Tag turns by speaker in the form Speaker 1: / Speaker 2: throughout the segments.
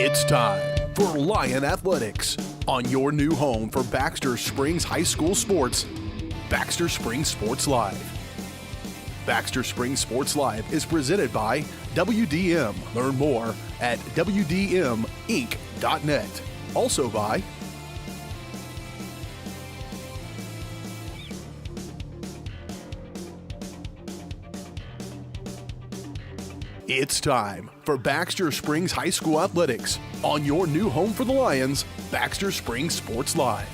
Speaker 1: It's time for Lion Athletics on your new home for Baxter Springs High School sports, Baxter Springs Sports Live. Baxter Springs Sports Live is presented by WDM. Learn more at WDMinc.net. Also by It's time for Baxter Springs High School Athletics on your new home for the Lions, Baxter Springs Sports Live.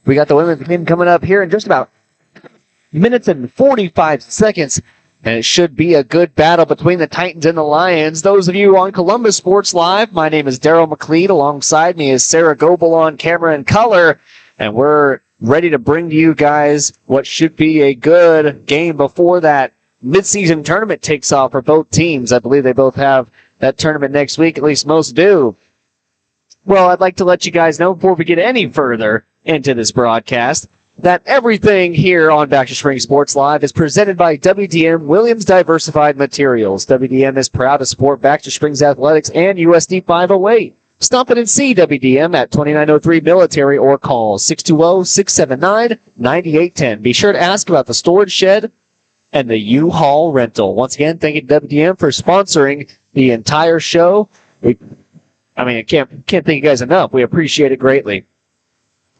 Speaker 2: We got the women's game coming up here in just about minutes and 45 seconds. And it should be a good battle between the Titans and the Lions. Those of you on Columbus Sports Live, my name is Daryl McLeod. Alongside me is Sarah Goebel on camera and color. And we're ready to bring to you guys what should be a good game before that midseason tournament takes off for both teams. I believe they both have that tournament next week, at least most do. Well, I'd like to let you guys know before we get any further into this broadcast that everything here on Baxter Springs Sports Live is presented by WDM Williams Diversified Materials. WDM is proud to support Baxter Springs Athletics and USD 508. Stop in and see WDM at 2903 Military or call 620-679-9810. Be sure to ask about the storage shed and the U-Haul rental. Once again, thank you to WDM for sponsoring the entire show. I can't thank you guys enough. We appreciate it greatly.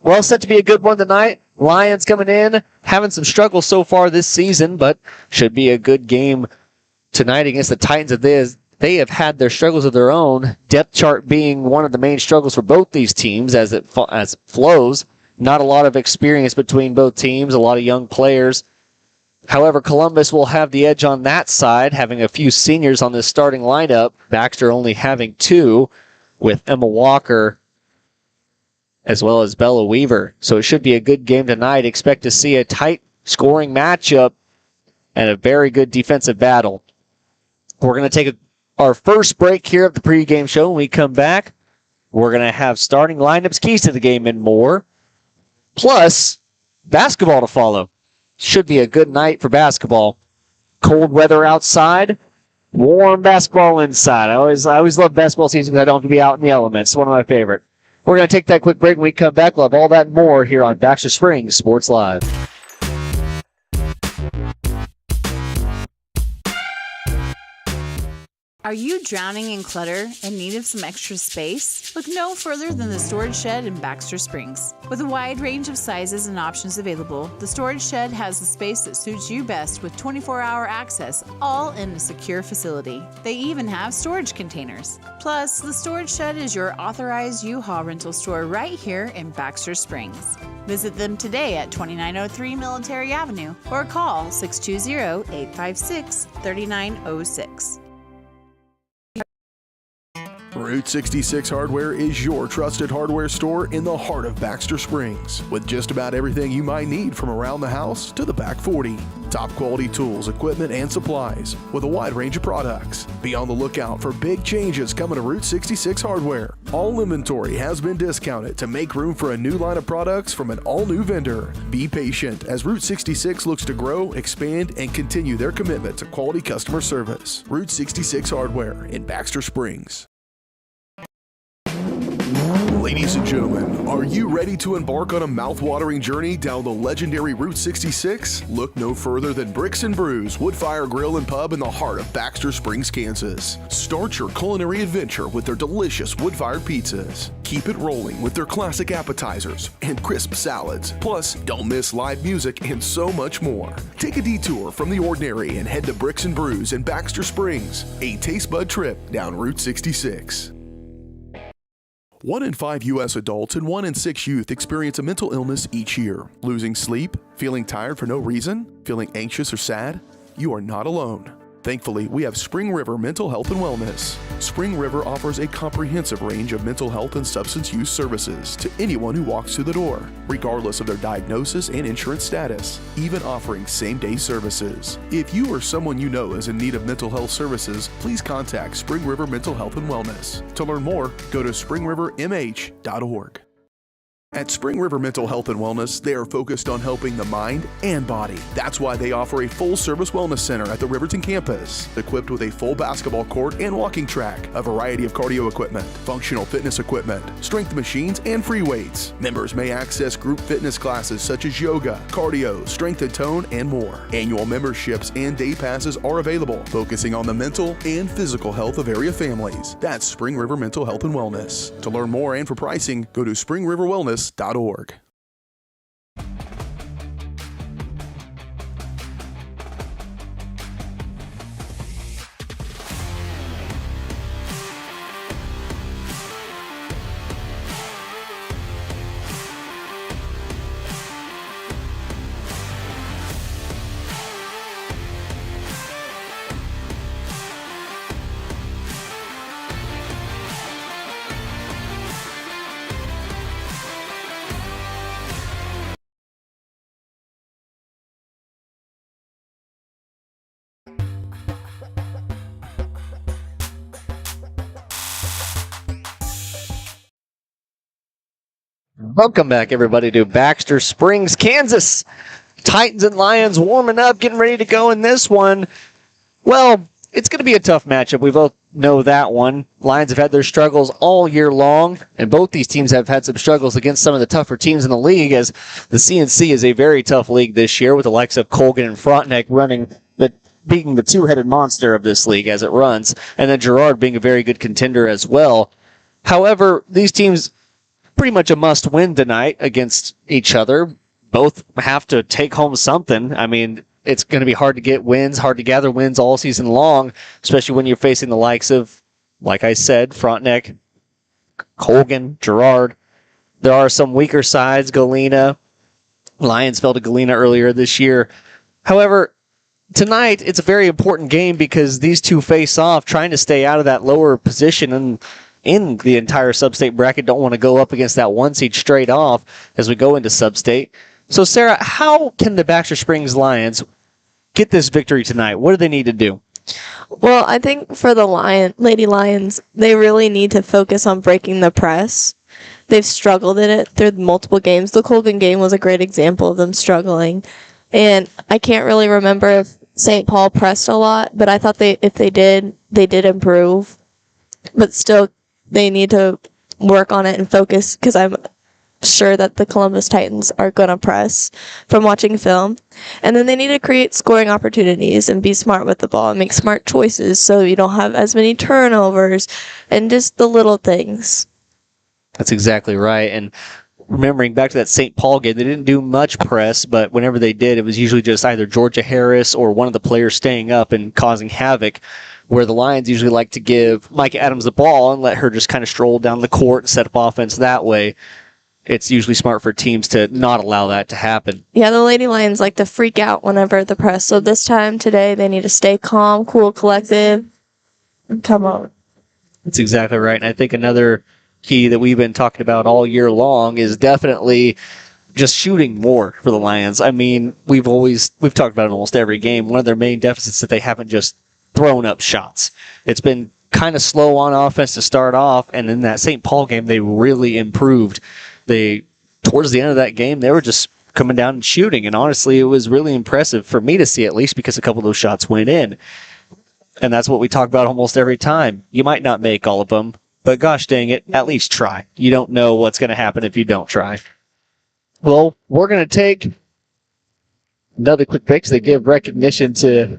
Speaker 2: Well, set to be a good one tonight. Lions coming in, having some struggles so far this season, but should be a good game tonight against the Titans. They have had their struggles of their own, depth chart being one of the main struggles for both these teams as it flows. Not a lot of experience between both teams, a lot of young players. However, Columbus will have the edge on that side, having a few seniors on this starting lineup. Baxter only having two, with Emma Walker as well as Bella Weaver. So it should be a good game tonight. Expect to see a tight scoring matchup and a very good defensive battle. We're going to take our first break here of the pregame show. When we come back, we're going to have starting lineups, keys to the game, and more. Plus, basketball to follow. Should be a good night for basketball. Cold weather outside, warm basketball inside. I always love basketball season because I don't have to be out in the elements. It's one of my favorite. We're going to take that quick break. When we come back, we'll have all that and more here on Baxter Springs Sports Live.
Speaker 3: Are you drowning in clutter and need of some extra space? Look no further than the Storage Shed in Baxter Springs. With a wide range of sizes and options available, the Storage Shed has the space that suits you best with 24-hour access, all in a secure facility. They even have storage containers. Plus, the Storage Shed is your authorized U-Haul rental store right here in Baxter Springs. Visit them today at 2903 Military Avenue or call 620-856-3906.
Speaker 1: Route 66 Hardware is your trusted hardware store in the heart of Baxter Springs, with just about everything you might need from around the house to the back 40. Top quality tools, equipment, and supplies with a wide range of products. Be on the lookout for big changes coming to Route 66 Hardware. All inventory has been discounted to make room for a new line of products from an all-new vendor. Be patient as Route 66 looks to grow, expand, and continue their commitment to quality customer service. Route 66 Hardware in Baxter Springs. Ladies and gentlemen, are you ready to embark on a mouth-watering journey down the legendary Route 66? Look no further than Bricks and Brews Woodfire Grill and Pub in the heart of Baxter Springs, Kansas. Start your culinary adventure with their delicious wood-fired pizzas. Keep it rolling with their classic appetizers and crisp salads. Plus, don't miss live music and so much more. Take a detour from the ordinary and head to Bricks and Brews in Baxter Springs, a taste bud trip down Route 66. 1 in 5 U.S. adults and 1 in 6 youth experience a mental illness each year. Losing sleep? Feeling tired for no reason? Feeling anxious or sad? You are not alone. Thankfully, we have Spring River Mental Health and Wellness. Spring River offers a comprehensive range of mental health and substance use services to anyone who walks through the door, regardless of their diagnosis and insurance status, even offering same-day services. If you or someone you know is in need of mental health services, please contact Spring River Mental Health and Wellness. To learn more, go to springrivermh.org. At Spring River Mental Health and Wellness, they are focused on helping the mind and body. That's why they offer a full-service wellness center at the Riverton campus, equipped with a full basketball court and walking track, a variety of cardio equipment, functional fitness equipment, strength machines, and free weights. Members may access group fitness classes such as yoga, cardio, strength and tone, and more. Annual memberships and day passes are available, focusing on the mental and physical health of area families. That's Spring River Mental Health and Wellness. To learn more and for pricing, go to springriverwellness.org.
Speaker 2: Welcome back, everybody, to Baxter Springs, Kansas. Titans and Lions warming up, getting ready to go in this one. Well, it's going to be a tough matchup. We both know that one. Lions have had their struggles all year long, and both these teams have had some struggles against some of the tougher teams in the league, as the CNC is a very tough league this year, with the likes of Colgan and Frontenac being the two-headed monster of this league as it runs, and then Girard being a very good contender as well. However, these teams pretty much a must-win tonight against each other. Both have to take home something. I mean, it's going to be hard to get wins, hard to gather wins all season long, especially when you're facing the likes of, like I said, Frontenac, Colgan, Girard. There are some weaker sides, Galena. Lions fell to Galena earlier this year. However, tonight, it's a very important game because these two face off, trying to stay out of that lower position and in the entire sub-state bracket, don't want to go up against that one seed straight off as we go into sub-state. So, Sarah, how can the Baxter Springs Lions get this victory tonight? What do they need to do?
Speaker 4: Well, I think for the Lady Lions, they really need to focus on breaking the press. They've struggled in it through multiple games. The Colgan game was a great example of them struggling. And I can't really remember if St. Paul pressed a lot, but I thought if they did improve. But still, they need to work on it and focus, because I'm sure that the Columbus Titans are going to press from watching film. And then they need to create scoring opportunities and be smart with the ball and make smart choices so you don't have as many turnovers and just the little things.
Speaker 2: That's exactly right. And remembering back to that St. Paul game, they didn't do much press, but whenever they did, it was usually just either Georgia Harris or one of the players staying up and causing havoc, where the Lions usually like to give Mike Adams the ball and let her just kind of stroll down the court and set up offense that way. It's usually smart for teams to not allow that to happen.
Speaker 4: Yeah, the Lady Lions like to freak out whenever the press. So today, they need to stay calm, cool, collective, and come on.
Speaker 2: That's exactly right. And I think another key that we've been talking about all year long is definitely just shooting more for the Lions. I mean, we've talked about it in almost every game. One of their main deficits is that they haven't just thrown up shots. It's been kind of slow on offense to start off, and in that St. Paul game, they really improved. Towards the end of that game, they were just coming down and shooting, and honestly, it was really impressive for me to see, at least because a couple of those shots went in. And that's what we talk about almost every time. You might not make all of them, but gosh dang it, at least try. You don't know what's going to happen if you don't try. Well, we're going to take another quick break to give recognition to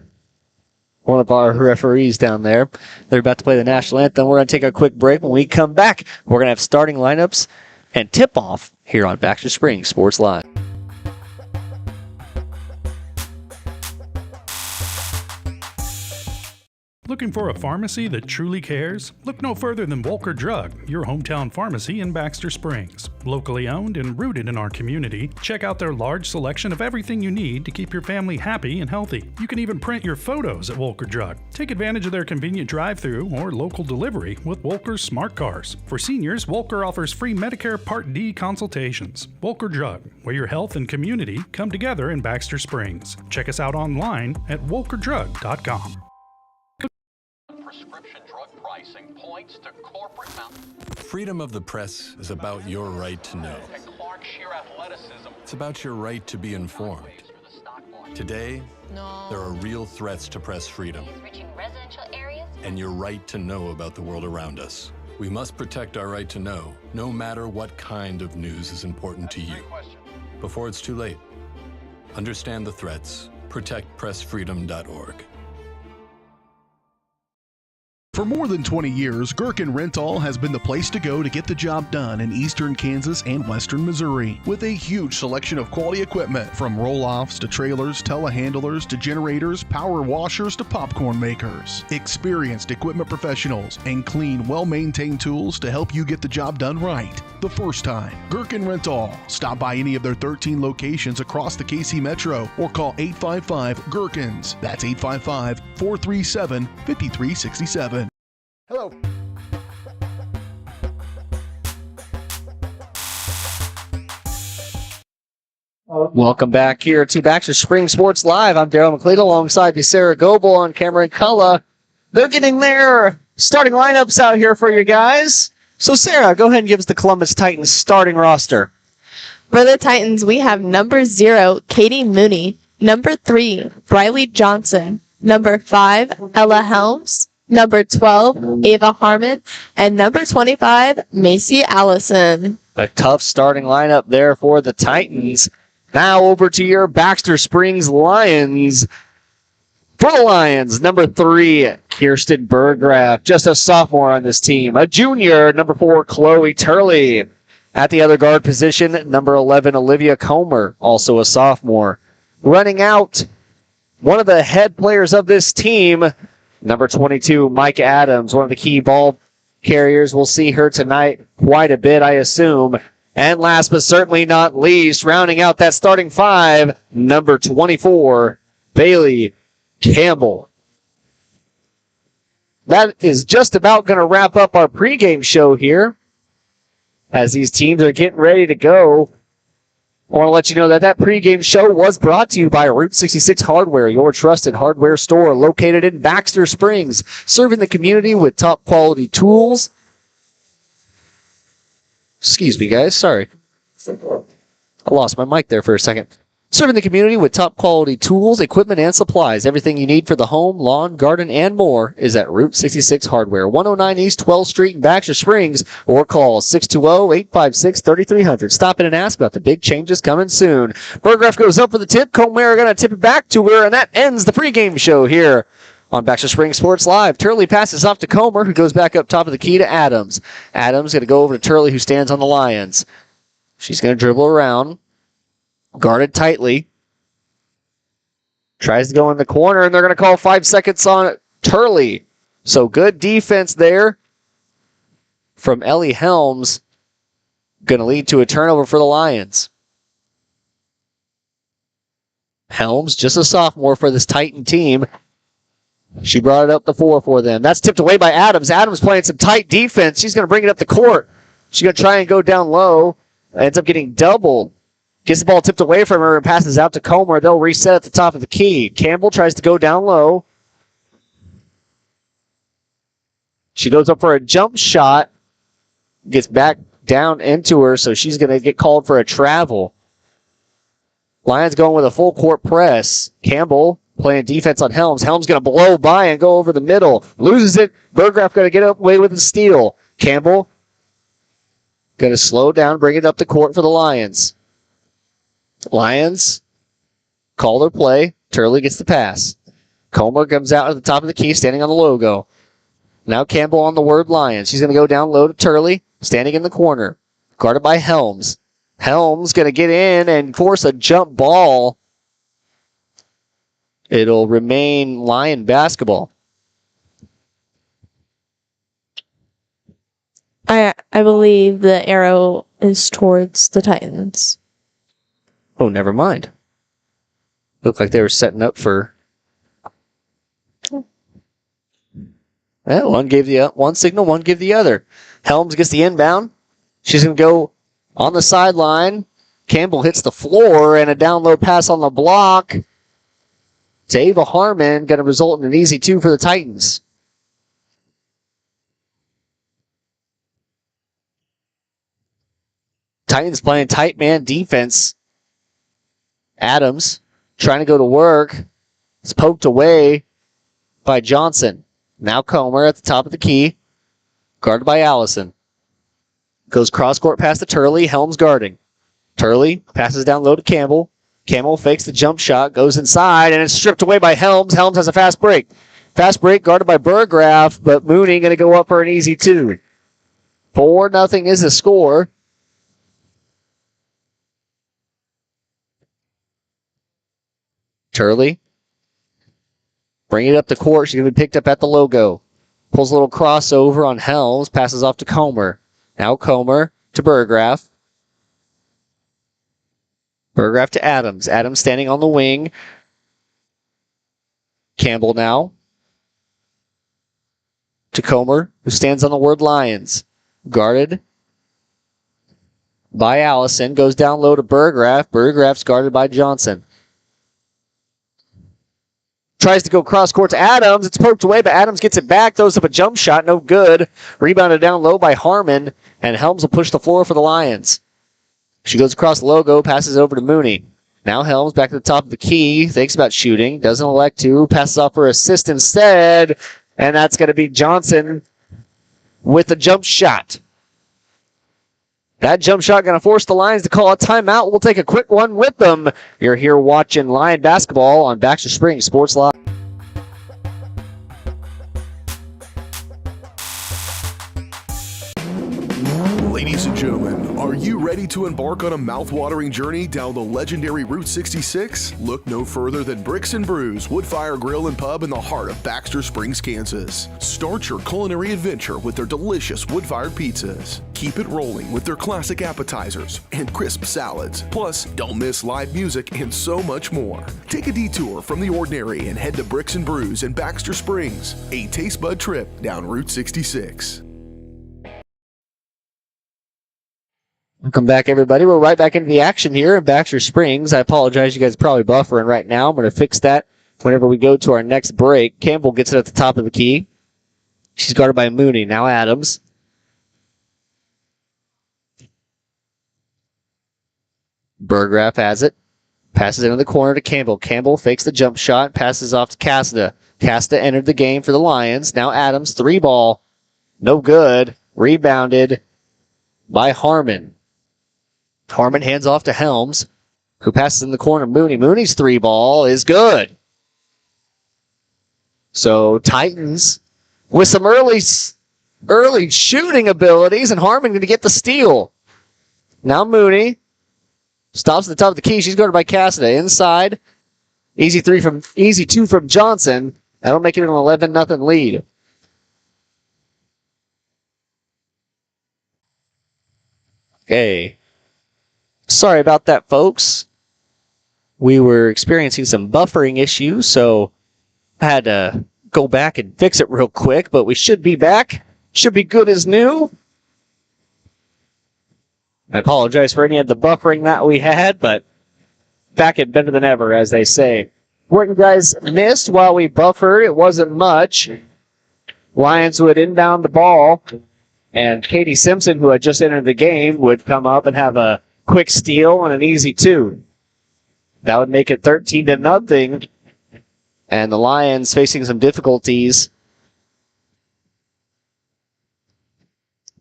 Speaker 2: one of our referees down there. They're about to play the national anthem. We're going to take a quick break. When we come back, we're going to have starting lineups and tip-off here on Baxter Springs Sports Live.
Speaker 5: Looking for a pharmacy that truly cares? Look no further than Wolker Drug, your hometown pharmacy in Baxter Springs. Locally owned and rooted in our community, check out their large selection of everything you need to keep your family happy and healthy. You can even print your photos at Wolker Drug. Take advantage of their convenient drive-thru or local delivery with Wolker's Smart Cars. For seniors, Wolker offers free Medicare Part D consultations. Wolker Drug, where your health and community come together in Baxter Springs. Check us out online at wolkerdrug.com.
Speaker 6: Prescription drug pricing points to corporate
Speaker 7: Freedom of the press is about your right to know.
Speaker 6: and Clark sheer athleticism.
Speaker 7: It's about your right to be informed. Today, there are real threats to press freedom
Speaker 8: Reaching residential areas.
Speaker 7: and your right to know about the world around us. We must protect our right to know, no matter what kind of news is important to you. Before it's too late, understand the threats. ProtectPressFreedom.org.
Speaker 1: For more than 20 years, Gherkin Rental has been the place to go to get the job done in eastern Kansas and western Missouri. With a huge selection of quality equipment, from roll-offs to trailers, telehandlers to generators, power washers to popcorn makers. Experienced equipment professionals and clean, well-maintained tools to help you get the job done right the first time. Gherkin Rental. Stop by any of their 13 locations across the KC Metro or call 855-GHERKINS. That's 855-437-5367. Hello.
Speaker 2: Welcome back here to Baxter Spring Sports Live. I'm Daryl McLeod alongside the Sarah Goebel and Cameron Cullen. They're getting their starting lineups out here for you guys. So Sarah, go ahead and give us the Columbus Titans starting roster.
Speaker 4: For the Titans, we have number 0, Katie Mooney. Number 3, Briley Johnson. Number 5, Ella Helms. Number 12, Ava Harmon. And number 25, Macy Allison.
Speaker 2: A tough starting lineup there for the Titans. Now over to your Baxter Springs Lions. For the Lions, number 3, Kirsten Berggraf, just a sophomore on this team. A junior, number 4, Chloe Turley. At the other guard position, number 11, Olivia Comer, also a sophomore. Running out, one of the head players of this team, number 22, Mike Adams, one of the key ball carriers. We'll see her tonight quite a bit, I assume. And last but certainly not least, rounding out that starting 5, number 24, Bailey Campbell. That is just about going to wrap up our pregame show here. As these teams are getting ready to go, I want to let you know that pregame show was brought to you by Route 66 Hardware, your trusted hardware store located in Baxter Springs, serving the community with top quality tools. Excuse me, guys. Sorry. I lost my mic there for a second. Serving the community with top quality tools, equipment, and supplies. Everything you need for the home, lawn, garden, and more is at Route 66 Hardware, 109 East 12th Street in Baxter Springs, or call 620-856-3300. Stop in and ask about the big changes coming soon. Berggraf goes up for the tip. Comer going to tip it back to her, and that ends the pregame show here on Baxter Springs Sports Live. Turley passes off to Comer, who goes back up top of the key to Adams. Adams going to go over to Turley, who stands on the Lions. She's going to dribble around. Guarded tightly. Tries to go in the corner, and they're going to call 5 seconds on Turley. So good defense there from Ellie Helms. Going to lead to a turnover for the Lions. Helms, just a sophomore for this Titan team. She brought it up the 4 for them. That's tipped away by Adams. Adams playing some tight defense. She's going to bring it up the court. She's going to try and go down low. Ends up getting doubled. Gets the ball tipped away from her and passes out to Comer. They'll reset at the top of the key. Campbell tries to go down low. She goes up for a jump shot. Gets back down into her, so she's going to get called for a travel. Lions going with a full court press. Campbell playing defense on Helms. Helms going to blow by and go over the middle. Loses it. Berggraf going to get away with the steal. Campbell going to slow down, bring it up the court for the Lions. Lions call their play. Turley gets the pass. Comer comes out at the top of the key, standing on the logo. Now Campbell on the word Lions. She's going to go down low to Turley, standing in the corner. Guarded by Helms. Helms going to get in and force a jump ball. It'll remain Lion basketball.
Speaker 4: I believe the arrow is towards the Titans.
Speaker 2: Oh, never mind. Looked like they were setting up for... one gave the one signal, one gave the other. Helms gets the inbound. She's going to go on the sideline. Campbell hits the floor, and a down low pass on the block to Ava Harmon, going to result in an easy 2 for the Titans. Titans playing tight man defense. Adams trying to go to work. It's poked away by Johnson. Now Comer at the top of the key. Guarded by Allison. Goes cross-court pass to Turley. Helms guarding. Turley passes down low to Campbell. Campbell fakes the jump shot. Goes inside, and it's stripped away by Helms. Helms has a fast break. Fast break guarded by Burgraff, but Mooney going to go up for an easy 2. 4-0 is the score. Turley. Bring it up the court. She's going to be picked up at the logo. Pulls a little crossover on Helms. Passes off to Comer. Now Comer to Burgraff. Burgraff to Adams. Adams standing on the wing. Campbell now. To Comer, who stands on the word Lions. Guarded by Allison. Goes down low to Burgraff. Burgraff's guarded by Johnson. Tries to go cross-court to Adams. It's poked away, but Adams gets it back. Throws up a jump shot. No good. Rebounded down low by Harmon, and Helms will push the floor for the Lions. She goes across the logo, passes over to Mooney. Now Helms back to the top of the key. Thinks about shooting. Doesn't elect to. Passes off her assist instead, and that's going to be Johnson with the jump shot. That jump shot going to force the Lions to call a timeout. We'll take a quick one with them. You're here watching Lion basketball on Baxter Springs Sports Live.
Speaker 1: Ladies and gentlemen, are you ready to embark on a mouth-watering journey down the legendary Route 66? Look no further than Bricks and Brews Woodfire Grill and Pub in the heart of Baxter Springs, Kansas. Start your culinary adventure with their delicious wood-fired pizzas. Keep it rolling with their classic appetizers and crisp salads. Plus, don't miss live music and so much more. Take a detour from the ordinary and head to Bricks and Brews in Baxter Springs, a taste bud trip down Route 66.
Speaker 2: Welcome back, everybody. We're right back into the action here in Baxter Springs. I apologize. You guys are probably buffering right now. I'm going to fix that whenever we go to our next break. Campbell gets it at the top of the key. She's guarded by Mooney. Now Adams. Burgraff has it. Passes into the corner to Campbell. Campbell fakes the jump shot. Passes off to Cassida. Cassida entered the game for the Lions. Now Adams. 3-ball. No good. Rebounded by Harmon. Harmon hands off to Helms, who passes in the corner. Mooney. Mooney's 3-ball is good. So Titans with some early shooting abilities, and Harmon going to get the steal. Now Mooney stops at the top of the key. She's guarded by Cassidy. Inside, easy 2 from Johnson. That'll make it an 11-0 lead. Okay. Sorry about that, folks. We were experiencing some buffering issues, so I had to go back and fix it real quick, but we should be back. Should be good as new. I apologize for any of the buffering that we had, but back at better than ever, as they say. What you guys missed while we buffered, it wasn't much. Lions would inbound the ball, and Katie Simpson, who had just entered the game, would come up and have a quick steal and an easy 2. That would make it 13-0. And the Lions facing some difficulties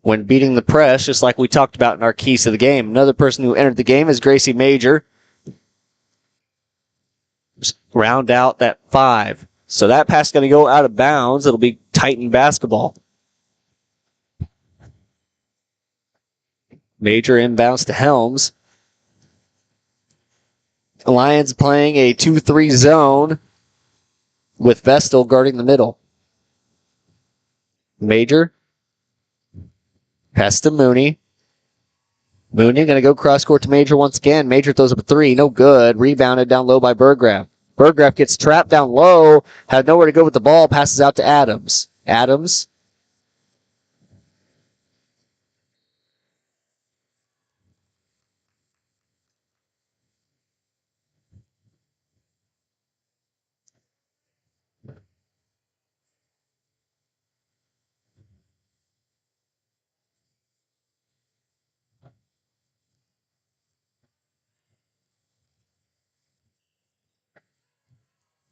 Speaker 2: when beating the press, just like we talked about in our keys to the game. Another person who entered the game is Gracie Major. Just round out that 5. So that pass is going to go out of bounds. It'll be Titan basketball. Major inbounds to Helms. The Lions playing a 2-3 zone with Vestal guarding the middle. Major Pass to Mooney. Mooney going to go cross court to Major once again. Major throws up a three. No good. Rebounded down low by Burgraff. Burgraff gets trapped down low. Had nowhere to go with the ball. Passes out to Adams. Adams.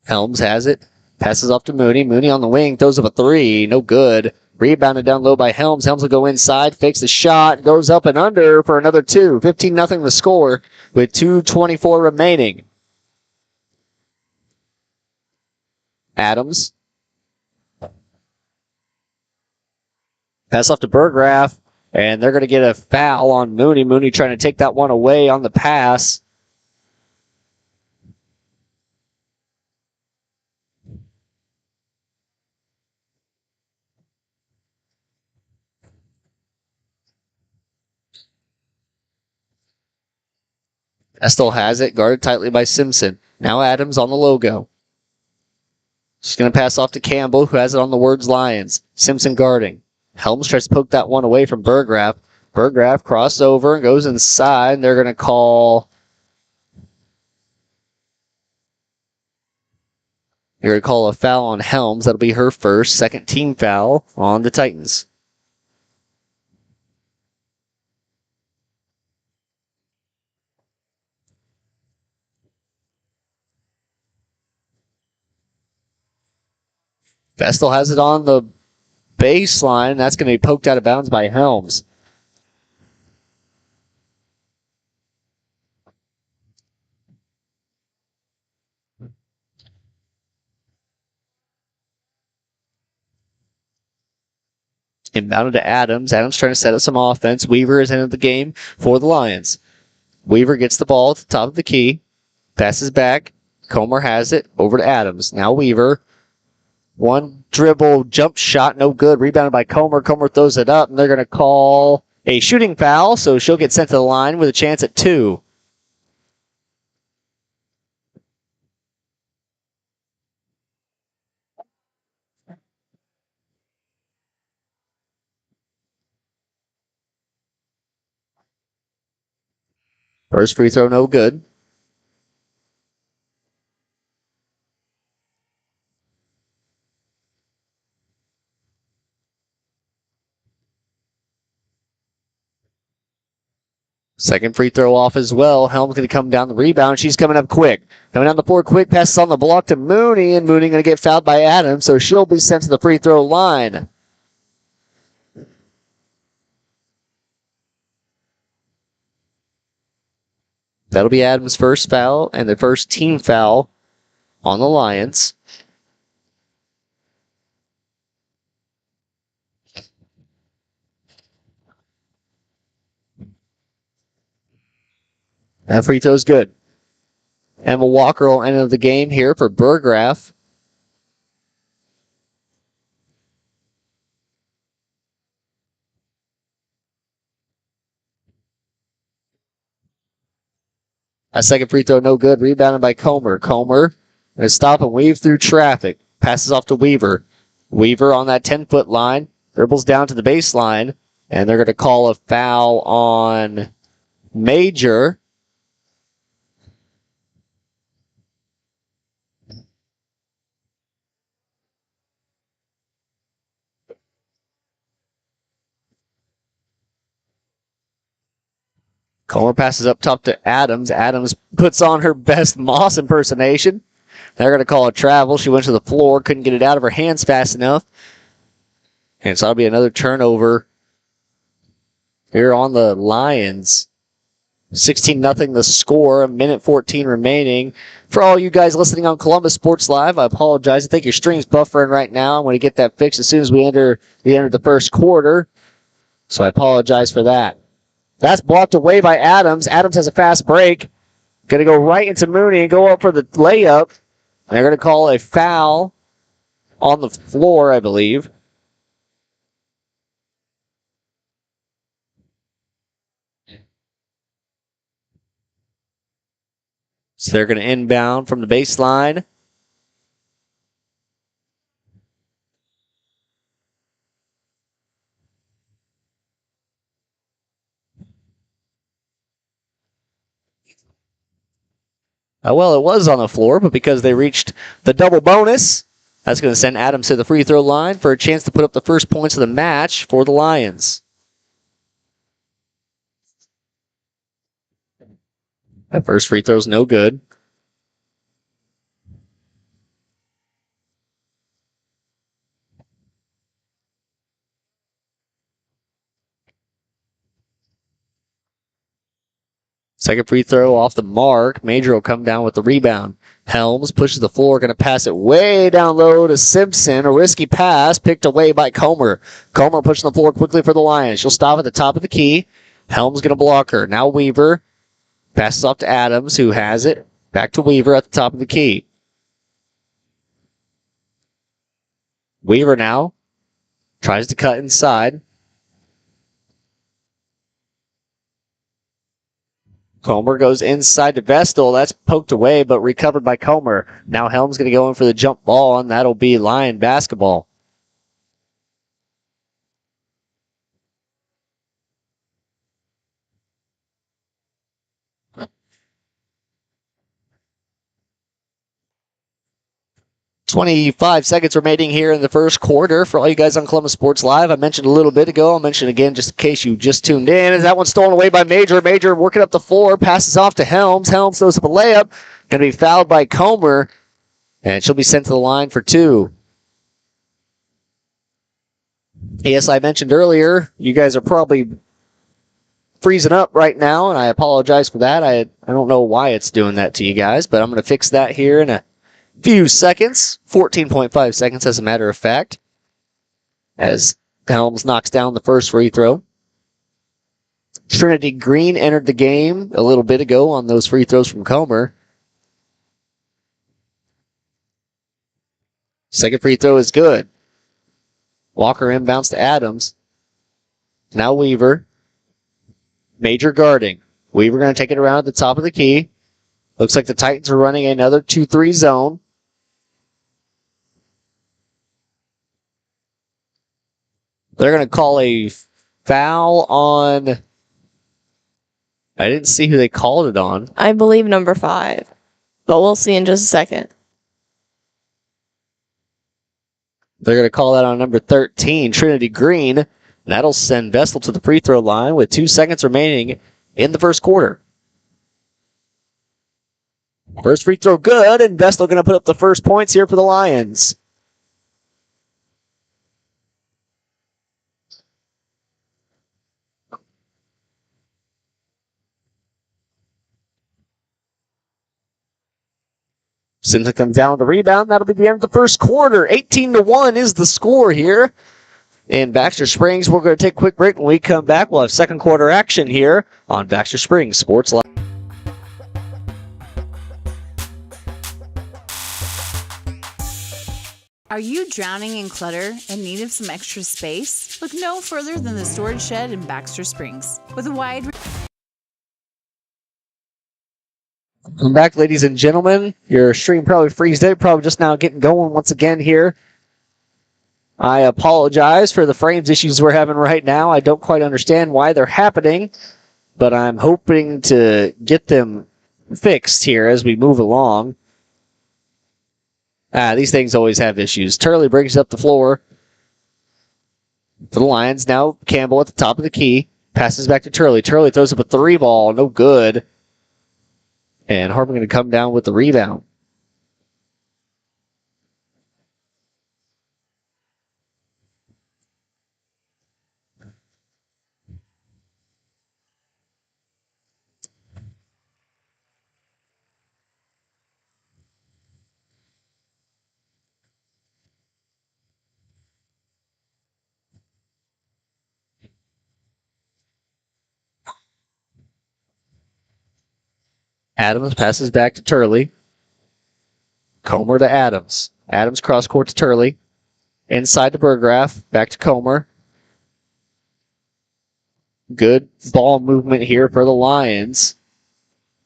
Speaker 2: Helms has it. Passes off to Mooney. Mooney on the wing. Throws up a three. No good. Rebounded down low by Helms. Helms will go inside. Fakes the shot. Goes up and under for another two. 15-0 the score with 2:24 remaining. Adams. Pass off to Burgraff. And they're going to get a foul on Mooney. Mooney trying to take that one away on the pass. Estel has it, guarded tightly by Simpson. Now Adams on the logo. She's going to pass off to Campbell, who has it on the words Lions. Simpson guarding. Helms tries to poke that one away from Burgraff. Burgraff crosses over and goes inside. And they're going to call... They're going to call a foul on Helms. That'll be her first. Second team foul on the Titans. Vestal has it on the baseline. That's going to be poked out of bounds by Helms. Inbounded to Adams. Adams trying to set up some offense. Weaver is into the game for the Lions. Weaver gets the ball at the top of the key. Passes back. Comer has it. Over to Adams. Now Weaver. One dribble jump shot. No good. Rebounded by Comer. Comer throws it up, and they're going to call a shooting foul, so she'll get sent to the line with a chance at two. First free throw, no good. Second free throw off as well. Helm's going to come down the rebound. She's coming up quick. Coming down the floor quick. Passes on the block to Mooney, and Mooney going to get fouled by Adams, so she'll be sent to the free throw line. That'll be Adams' first foul and the first team foul on the Lions. That free throw's good. Emma Walker will enter the game here for Burgraff. A second free throw, no good. Rebounded by Comer. Comer going to stop and weave through traffic. Passes off to Weaver. Weaver on that 10-foot line. Dribbles down to the baseline. And they're going to call a foul on Major. Comer passes up top to Adams. Adams puts on her best Moss impersonation. They're going to call a travel. She went to the floor, couldn't get it out of her hands fast enough. And so that'll be another turnover here on the Lions. 16-0 the score, a minute 14 remaining. For all you guys listening on Columbus Sports Live, I apologize. I think your stream's buffering right now. I'm going to get that fixed as soon as we enter the first quarter. So I apologize for that. That's blocked away by Adams. Adams has a fast break. Going to go right into Mooney and go up for the layup. They're going to call a foul on the floor, I believe. So they're going to inbound from the baseline. Well, it was on the floor, but because they reached the double bonus, that's going to send Adams to the free throw line for a chance to put up the first points of the match for the Lions. That first free throw's no good. Second free throw off the mark. Major will come down with the rebound. Helms pushes the floor, going to pass it way down low to Simpson. A risky pass picked away by Comer. Comer pushing the floor quickly for the Lions. She'll stop at the top of the key. Helms going to block her. Now Weaver passes off to Adams, who has it. Back to Weaver at the top of the key. Weaver now tries to cut inside. Comer goes inside to Vestal. That's poked away, but recovered by Comer. Now Helm's going to go in for the jump ball, and that'll be Lion basketball. "25 seconds remaining here in the first quarter for all you guys on Columbus Sports Live." I mentioned a little bit ago. I'll mention again just in case you just tuned in. Is that one stolen away by Major? Major working up the floor, passes off to Helms. Helms throws up a layup. Going to be fouled by Comer, and she'll be sent to the line for two. Yes, I mentioned earlier, you guys are probably freezing up right now, and I apologize for that. I don't know why it's doing that to you guys, but I'm going to fix that here in a few seconds. 14.5 seconds, as a matter of fact, as Helms knocks down the first free throw. Trinity Green entered the game a little bit ago on those free throws from Comer. Second free throw is good. Walker inbounds to Adams. Now Weaver. Major guarding. Weaver going to take it around at the top of the key. Looks like the Titans are running another 2-3 zone. They're going to call a foul on... I didn't see who they called it on.
Speaker 4: I believe number 5, but we'll see in just a second.
Speaker 2: They're going to call that on number 13, Trinity Green. That'll send Vestal to the free throw line with 2 seconds remaining in the first quarter. First free throw good, and Vestal going to put up the first points here for the Lions. Simpson comes down with the rebound. That'll be the end of the first quarter. 18-1 is the score here in Baxter Springs. We're going to take a quick break. When we come back, we'll have second quarter action here on Baxter Springs Sports Live.
Speaker 3: Are you drowning in clutter and need of some extra space? Look no further than the storage shed in Baxter Springs. With a wide...
Speaker 2: Welcome back, ladies and gentlemen. Your stream probably freezed out, probably just now getting going once again here. I apologize for the frames issues we're having right now. I don't quite understand why they're happening, but I'm hoping to get them fixed here as we move along. These things always have issues. Turley brings up the floor for the Lions. Now Campbell at the top of the key. Passes back to Turley. Turley throws up a 3 ball. No good. And Hartman going to come down with the rebound. Adams passes back to Turley. Comer to Adams. Adams cross court to Turley. Inside to Burgraff. Back to Comer. Good ball movement here for the Lions.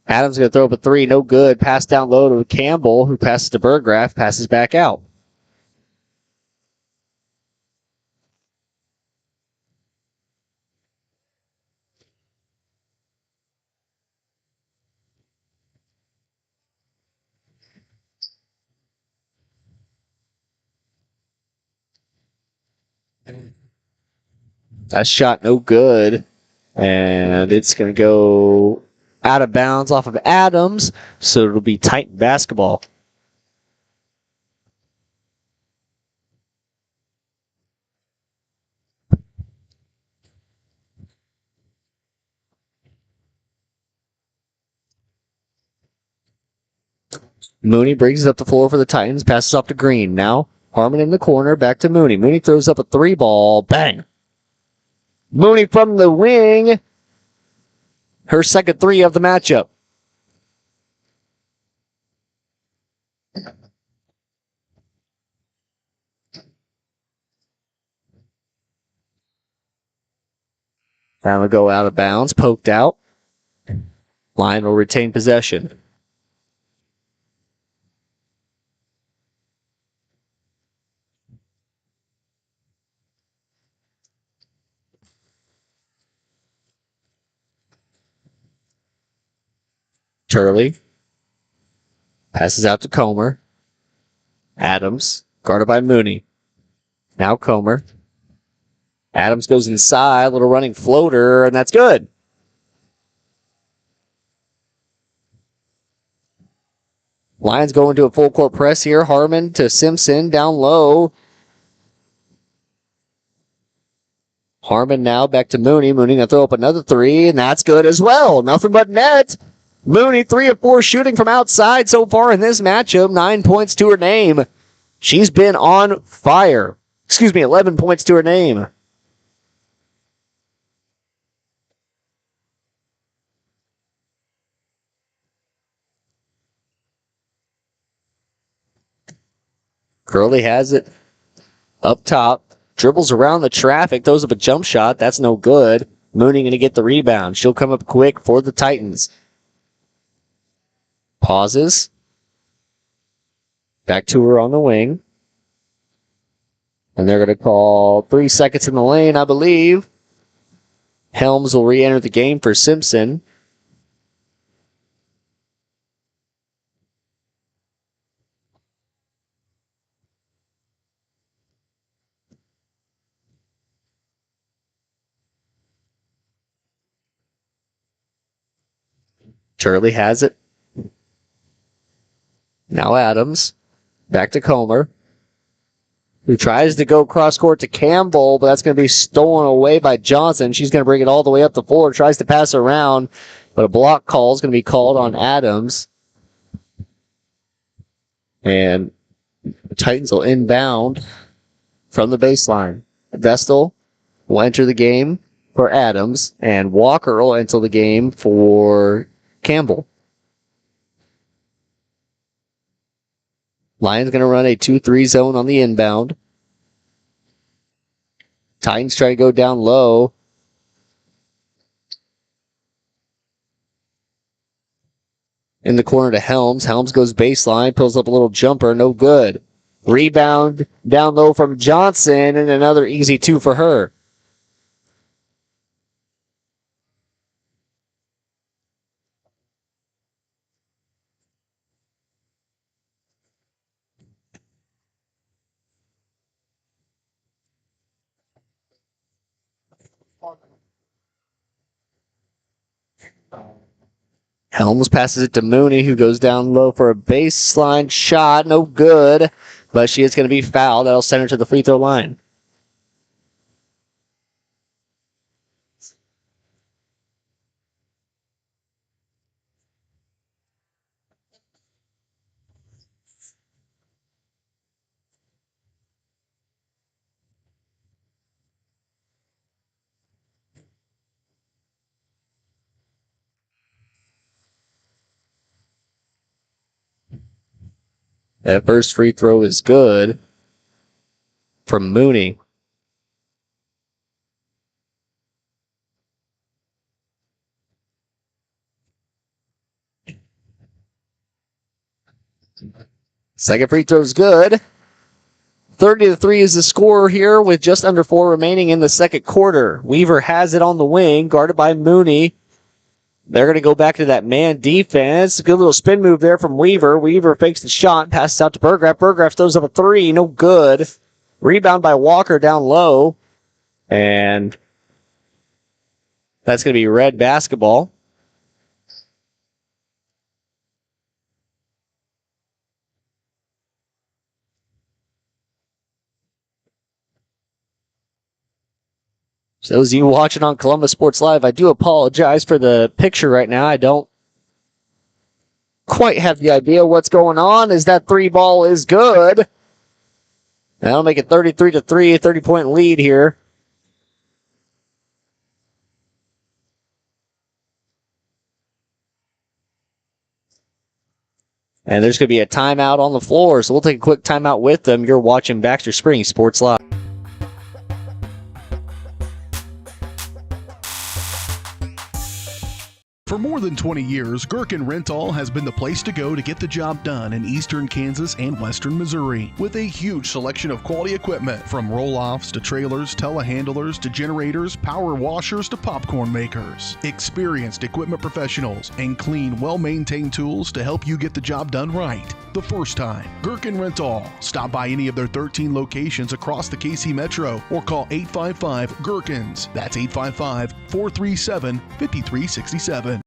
Speaker 2: Adams going to throw up a three. No good. Pass down low to Campbell, who passes to Burgraff, passes back out. That shot no good. And it's going to go out of bounds off of Adams, so it'll be Titan basketball. Mooney brings it up the floor for the Titans, passes off to Green. Now Harmon in the corner, back to Mooney. Mooney throws up a three ball. Bang. Mooney from the wing. Her second three of the matchup. That will go out of bounds, poked out. Lion will retain possession. Turley passes out to Comer. Adams, guarded by Mooney. Now Comer. Adams goes inside, little running floater, and that's good. Lions go into a full court press here. Harmon to Simpson, down low. Harmon now back to Mooney. Mooney going to throw up another three, and that's good as well. Nothing but net. Mooney, 3 of 4 shooting from outside so far in this matchup. 9 points to her name. She's been on fire. 11 points to her name. Curley has it up top. Dribbles around the traffic. Throws up a jump shot. That's no good. Mooney going to get the rebound. She'll come up quick for the Titans. Pauses. Back to her on the wing. And they're going to call 3 seconds in the lane, I believe. Helms will re-enter the game for Simpson. Turley has it. Now Adams. Back to Comer, who tries to go cross court to Campbell, but that's going to be stolen away by Johnson. She's going to bring it all the way up the floor, tries to pass around, but a block call is going to be called on Adams. And the Titans will inbound from the baseline. Vestal will enter the game for Adams, and Walker will enter the game for Campbell. Lions going to run a 2-3 zone on the inbound. Titans try to go down low. In the corner to Helms. Helms goes baseline, pulls up a little jumper, no good. Rebound down low from Johnson, and another easy 2 for her. Helms passes it to Mooney, who goes down low for a baseline shot. No good, but she is going to be fouled. That'll send her to the free throw line. That first free throw is good from Mooney. Second free throw's good. 30-3 is the score here with just under 4 remaining in the second quarter. Weaver has it on the wing, guarded by Mooney. They're going to go back to that man defense. Good little spin move there from Weaver. Weaver fakes the shot, passes out to Burgraff. Burgraff throws up a three, no good. Rebound by Walker down low. And that's going to be Red basketball. So those of you watching on Columbus Sports Live, I do apologize for the picture right now. I don't quite have the idea what's going on, as that three ball is good. That'll make it 33-3, a 30-point lead here. And there's going to be a timeout on the floor, so we'll take a quick timeout with them. You're watching Baxter Springs Sports Live.
Speaker 1: For more than 20 years, Gherkin Rental has been the place to go to get the job done in eastern Kansas and western Missouri. With a huge selection of quality equipment, from roll-offs to trailers, telehandlers to generators, power washers to popcorn makers. Experienced equipment professionals and clean, well-maintained tools to help you get the job done right the first time. Gherkin Rental. Stop by any of their 13 locations across the KC Metro or call 855-GHERKINS. That's 855-437-5367.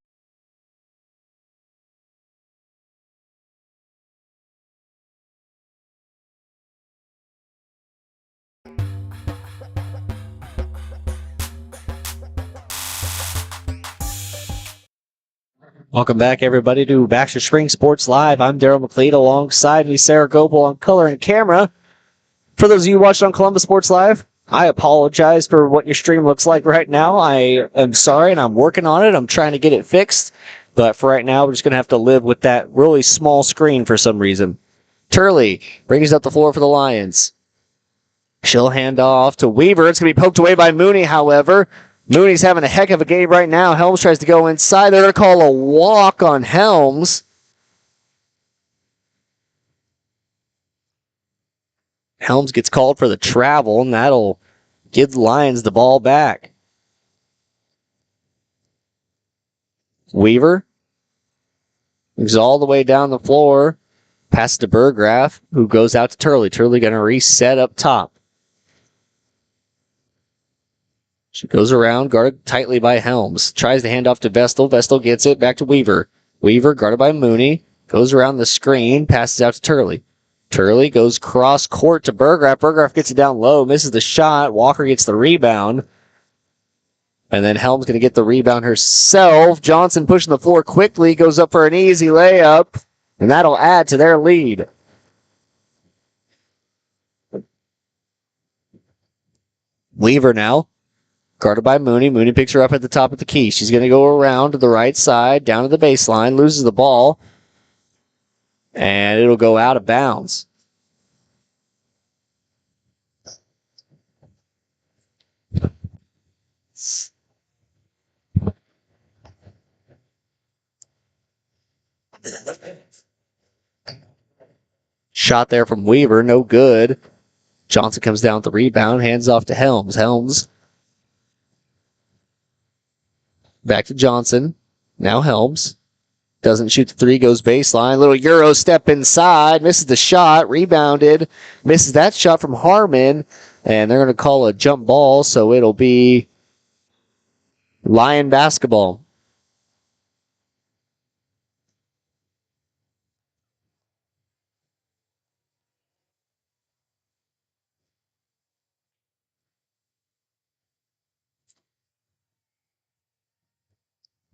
Speaker 2: Welcome back, everybody, to Baxter Springs Sports Live. I'm Daryl McLeod, alongside me, Sarah Goebel on color and camera. For those of you watching on Columbus Sports Live, I apologize for what your stream looks like right now. I am sorry, and I'm working on it. I'm trying to get it fixed. But for right now, we're just going to have to live with that really small screen for some reason. Turley brings up the floor for the Lions. She'll hand off to Weaver. It's going to be poked away by Mooney, however. Mooney's having a heck of a game right now. Helms tries to go inside. They're going to call a walk on Helms. Helms gets called for the travel, and that'll give the Lions the ball back. Weaver moves all the way down the floor. Passes to Burgraff, who goes out to Turley. Turley going to reset up top. She goes around, guarded tightly by Helms. Tries to hand off to Vestal. Vestal gets it back to Weaver. Weaver, guarded by Mooney, goes around the screen, passes out to Turley. Turley goes cross court to Burgraff. Burgraff gets it down low, misses the shot. Walker gets the rebound. And then Helms going to get the rebound herself. Johnson pushing the floor quickly, goes up for an easy layup, and that'll add to their lead. Weaver now, guarded by Mooney. Mooney picks her up at the top of the key. She's going to go around to the right side, down to the baseline, loses the ball, and it'll go out of bounds. Shot there from Weaver, no good. Johnson comes down with the rebound, hands off to Helms. Helms back to Johnson. Now Helms doesn't shoot the three, goes baseline. Little Euro step inside, misses the shot, rebounded, misses that shot from Harmon, and they're going to call a jump ball, so it'll be Lion basketball.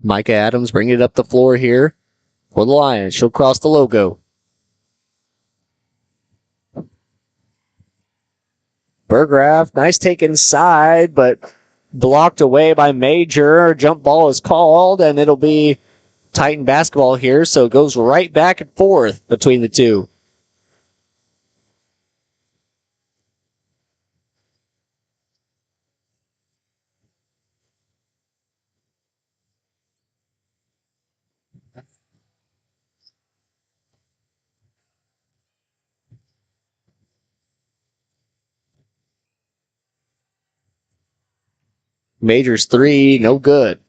Speaker 2: Micah Adams bringing it up the floor here for the Lions. She'll cross the logo. Burgraff, nice take inside, but blocked away by Major. Jump ball is called, and it'll be Titan basketball here, so it goes right back and forth between the two. Major's 3, no good.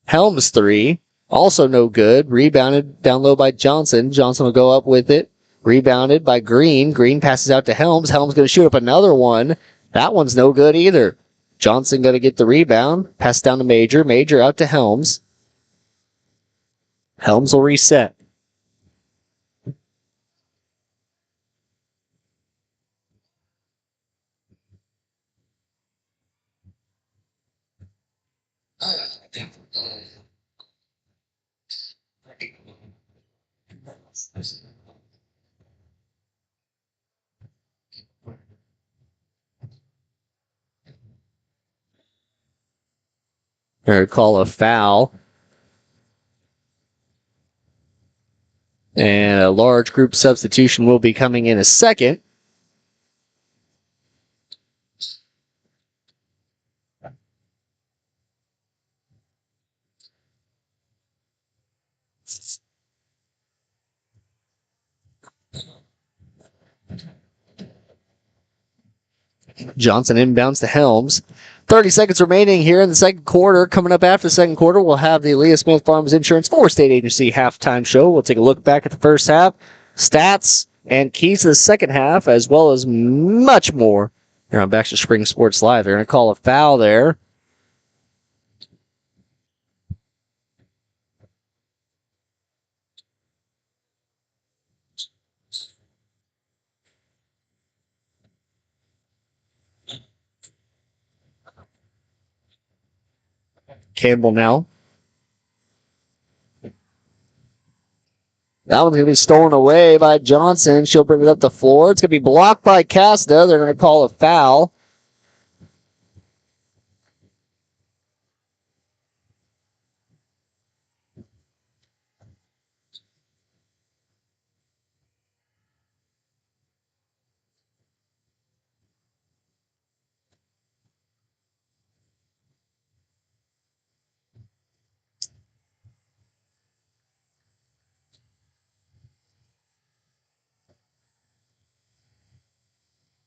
Speaker 2: Helms 3, also no good. Rebounded down low by Johnson. Johnson will go up with it. Rebounded by Green. Green passes out to Helms. Helms going to shoot up another one. That one's no good either. Johnson going to get the rebound. Pass down to Major. Major out to Helms. Helms will reset. Or call a foul. And a large group substitution will be coming in a second. Johnson inbounds to Helms. 30 seconds remaining here in the second quarter. Coming up after the second quarter, we'll have the Leah Smith Farms Insurance 4 State Agency halftime show. We'll take a look back at the first half, stats, and keys to the second half, as well as much more here on Baxter Spring Sports Live. They're going to call a foul there. Campbell now. That one's going to be stolen away by Johnson. She'll bring it up the floor. It's going to be blocked by Casta. They're going to call a foul.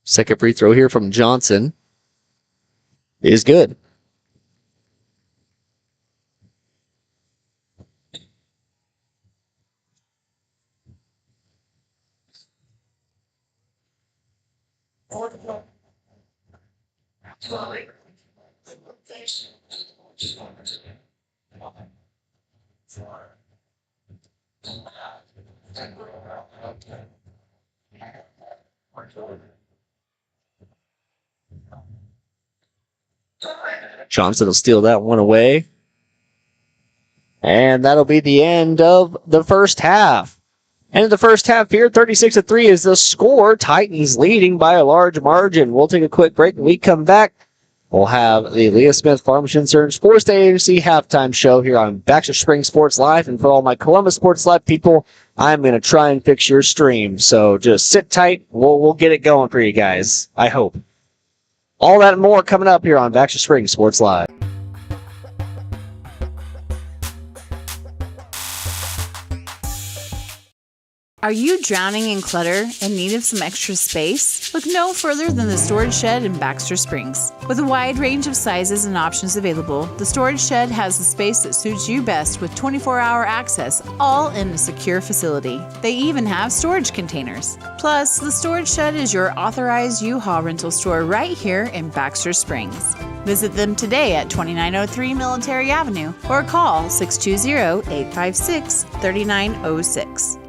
Speaker 2: Second free throw here from Johnson is good. Johnson will steal that one away. And that'll be the end of the first half. End of the first half here, 36-3 is the score. Titans leading by a large margin. We'll take a quick break. When we come back, we'll have the Leah Smith Farms Insurance 4 State Agency halftime show here on Baxter Spring Sports Live. And for all my Columbus Sports Live people, I'm going to try and fix your stream. So just sit tight. We'll get it going for you guys. I hope. All that and more coming up here on Baxter Spring Sports Live.
Speaker 3: Are you drowning in clutter and need of some extra space? Look no further than the Storage Shed in Baxter Springs. With a wide range of sizes and options available, the Storage Shed has the space that suits you best with 24-hour access, all in a secure facility. They even have storage containers. Plus, the Storage Shed is your authorized U-Haul rental store right here in Baxter Springs. Visit them today at 2903 Military Avenue or call 620-856-3906.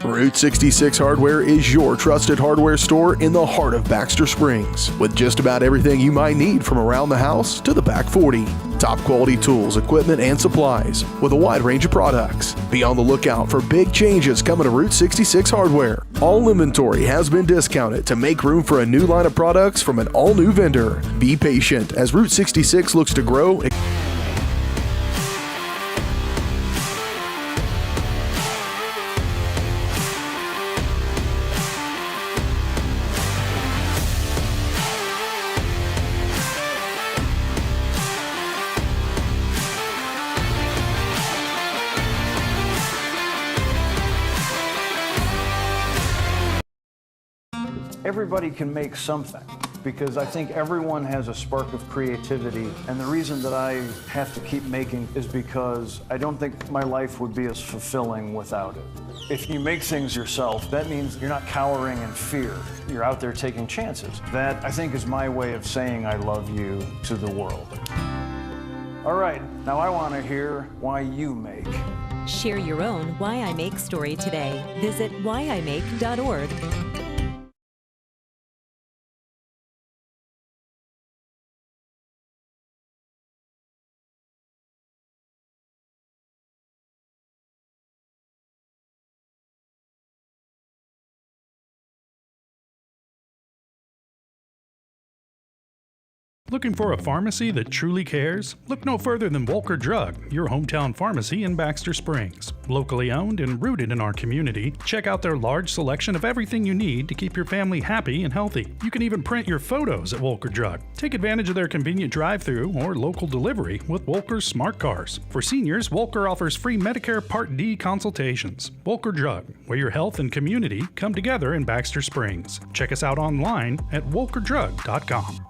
Speaker 1: Route 66 Hardware is your trusted hardware store in the heart of Baxter Springs, with just about everything you might need from around the house to the back 40. Top quality tools, equipment, and supplies with a wide range of products. Be on the lookout for big changes coming to Route 66 Hardware. All inventory has been discounted to make room for a new line of products from an all-new vendor. Be patient as Route 66 looks to grow.
Speaker 8: everybody can make something, because I think everyone has a spark of creativity, and the reason that I have to keep making is because I don't think my life would be as fulfilling without it. If you make things yourself, that means you're not cowering in fear. You're out there taking chances. That, I think, is my way of saying I love you to the world. All right, now I want to hear why you make.
Speaker 9: Share your own Why I Make story today. Visit whyimake.org.
Speaker 5: Looking for a pharmacy that truly cares? Look no further than Wolker Drug, your hometown pharmacy in Baxter Springs. Locally owned and rooted in our community, check out their large selection of everything you need to keep your family happy and healthy. You can even print your photos at Wolker Drug. Take advantage of their convenient drive-thru or local delivery with Wolker's Smart Cars. For seniors, Wolker offers free Medicare Part D consultations. Wolker Drug, where your health and community come together in Baxter Springs. Check us out online at wolkerdrug.com.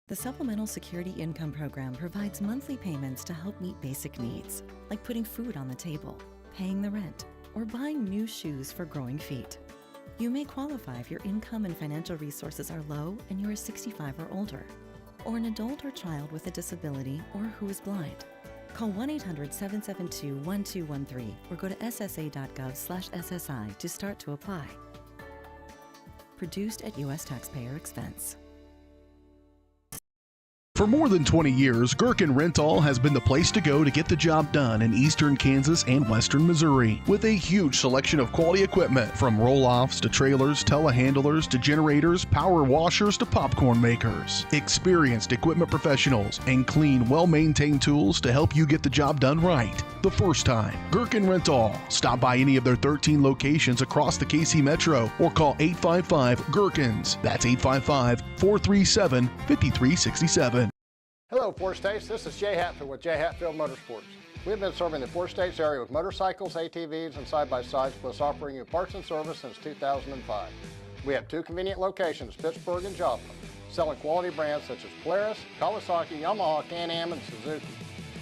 Speaker 10: The Supplemental Security Income Program provides monthly payments to help meet basic needs, like putting food on the table, paying the rent, or buying new shoes for growing feet. You may qualify if your income and financial resources are low and you are 65 or older, or an adult or child with a disability or who is blind. Call 1-800-772-1213 or go to ssa.gov/SSI to start to apply. Produced at U.S. taxpayer expense.
Speaker 1: For more than 20 years, Gherkin Rental has been the place to go to get the job done in eastern Kansas and western Missouri. With a huge selection of quality equipment, from roll-offs to trailers, telehandlers to generators, power washers to popcorn makers. Experienced equipment professionals and clean, well-maintained tools to help you get the job done right the first time. Gherkin Rental. Stop by any of their 13 locations across the KC Metro or call 855-GHERKINS. That's 855-437-5367.
Speaker 11: Hello, Four States. This is Jay Hatfield with Jay Hatfield Motorsports. We've been serving the Four States area with motorcycles, ATVs, and side-by-sides, plus offering you parts and service since 2005. We have two convenient locations, Pittsburgh and Joplin, selling quality brands such as Polaris, Kawasaki, Yamaha, Can-Am, and Suzuki.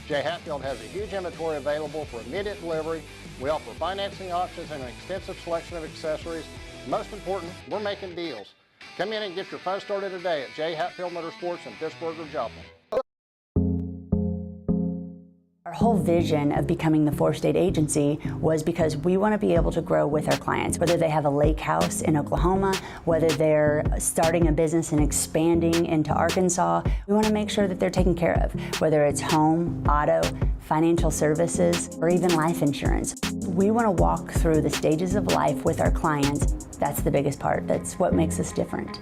Speaker 11: Jay Hatfield has a huge inventory available for immediate delivery. We offer financing options and an extensive selection of accessories. Most important, we're making deals. Come in and get your fun started today at Jay Hatfield Motorsports in Pittsburgh or Joplin.
Speaker 12: Our whole vision of becoming the four-state agency was because we want to be able to grow with our clients, whether they have a lake house in Oklahoma, whether they're starting a business and expanding into Arkansas. We want to make sure that they're taken care of, whether it's home, auto, financial services, or even life insurance. We want to walk through the stages of life with our clients. That's the biggest part. That's what makes us different.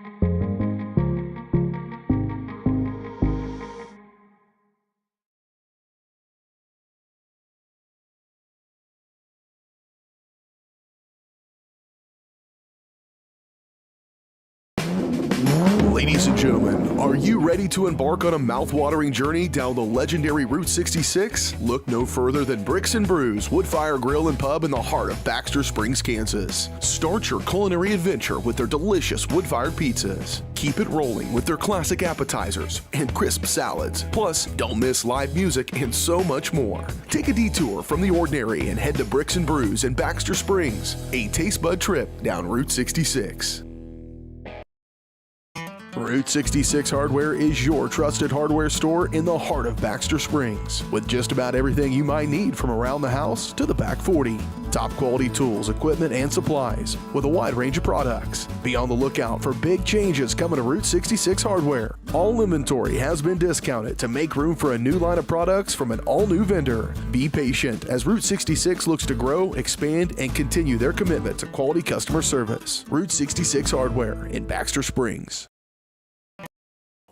Speaker 1: Ladies and gentlemen, are you ready to embark on a mouth-watering journey down the legendary Route 66? Look no further than Bricks and Brews Woodfire Grill and Pub in the heart of Baxter Springs, Kansas. Start your culinary adventure with their delicious wood-fired pizzas. Keep it rolling with their classic appetizers and crisp salads. Plus, don't miss live music and so much more. Take a detour from the ordinary and head to Bricks and Brews in Baxter Springs, a taste bud trip down Route 66. Route 66 Hardware is your trusted hardware store in the heart of Baxter Springs, with just about everything you might need from around the house to the back 40. Top quality tools, equipment, and supplies with a wide range of products. Be on the lookout for big changes coming to Route 66 Hardware. All inventory has been discounted to make room for a new line of products from an all-new vendor. Be patient as Route 66 looks to grow, expand, and continue their commitment to quality customer service. Route 66 Hardware in Baxter Springs.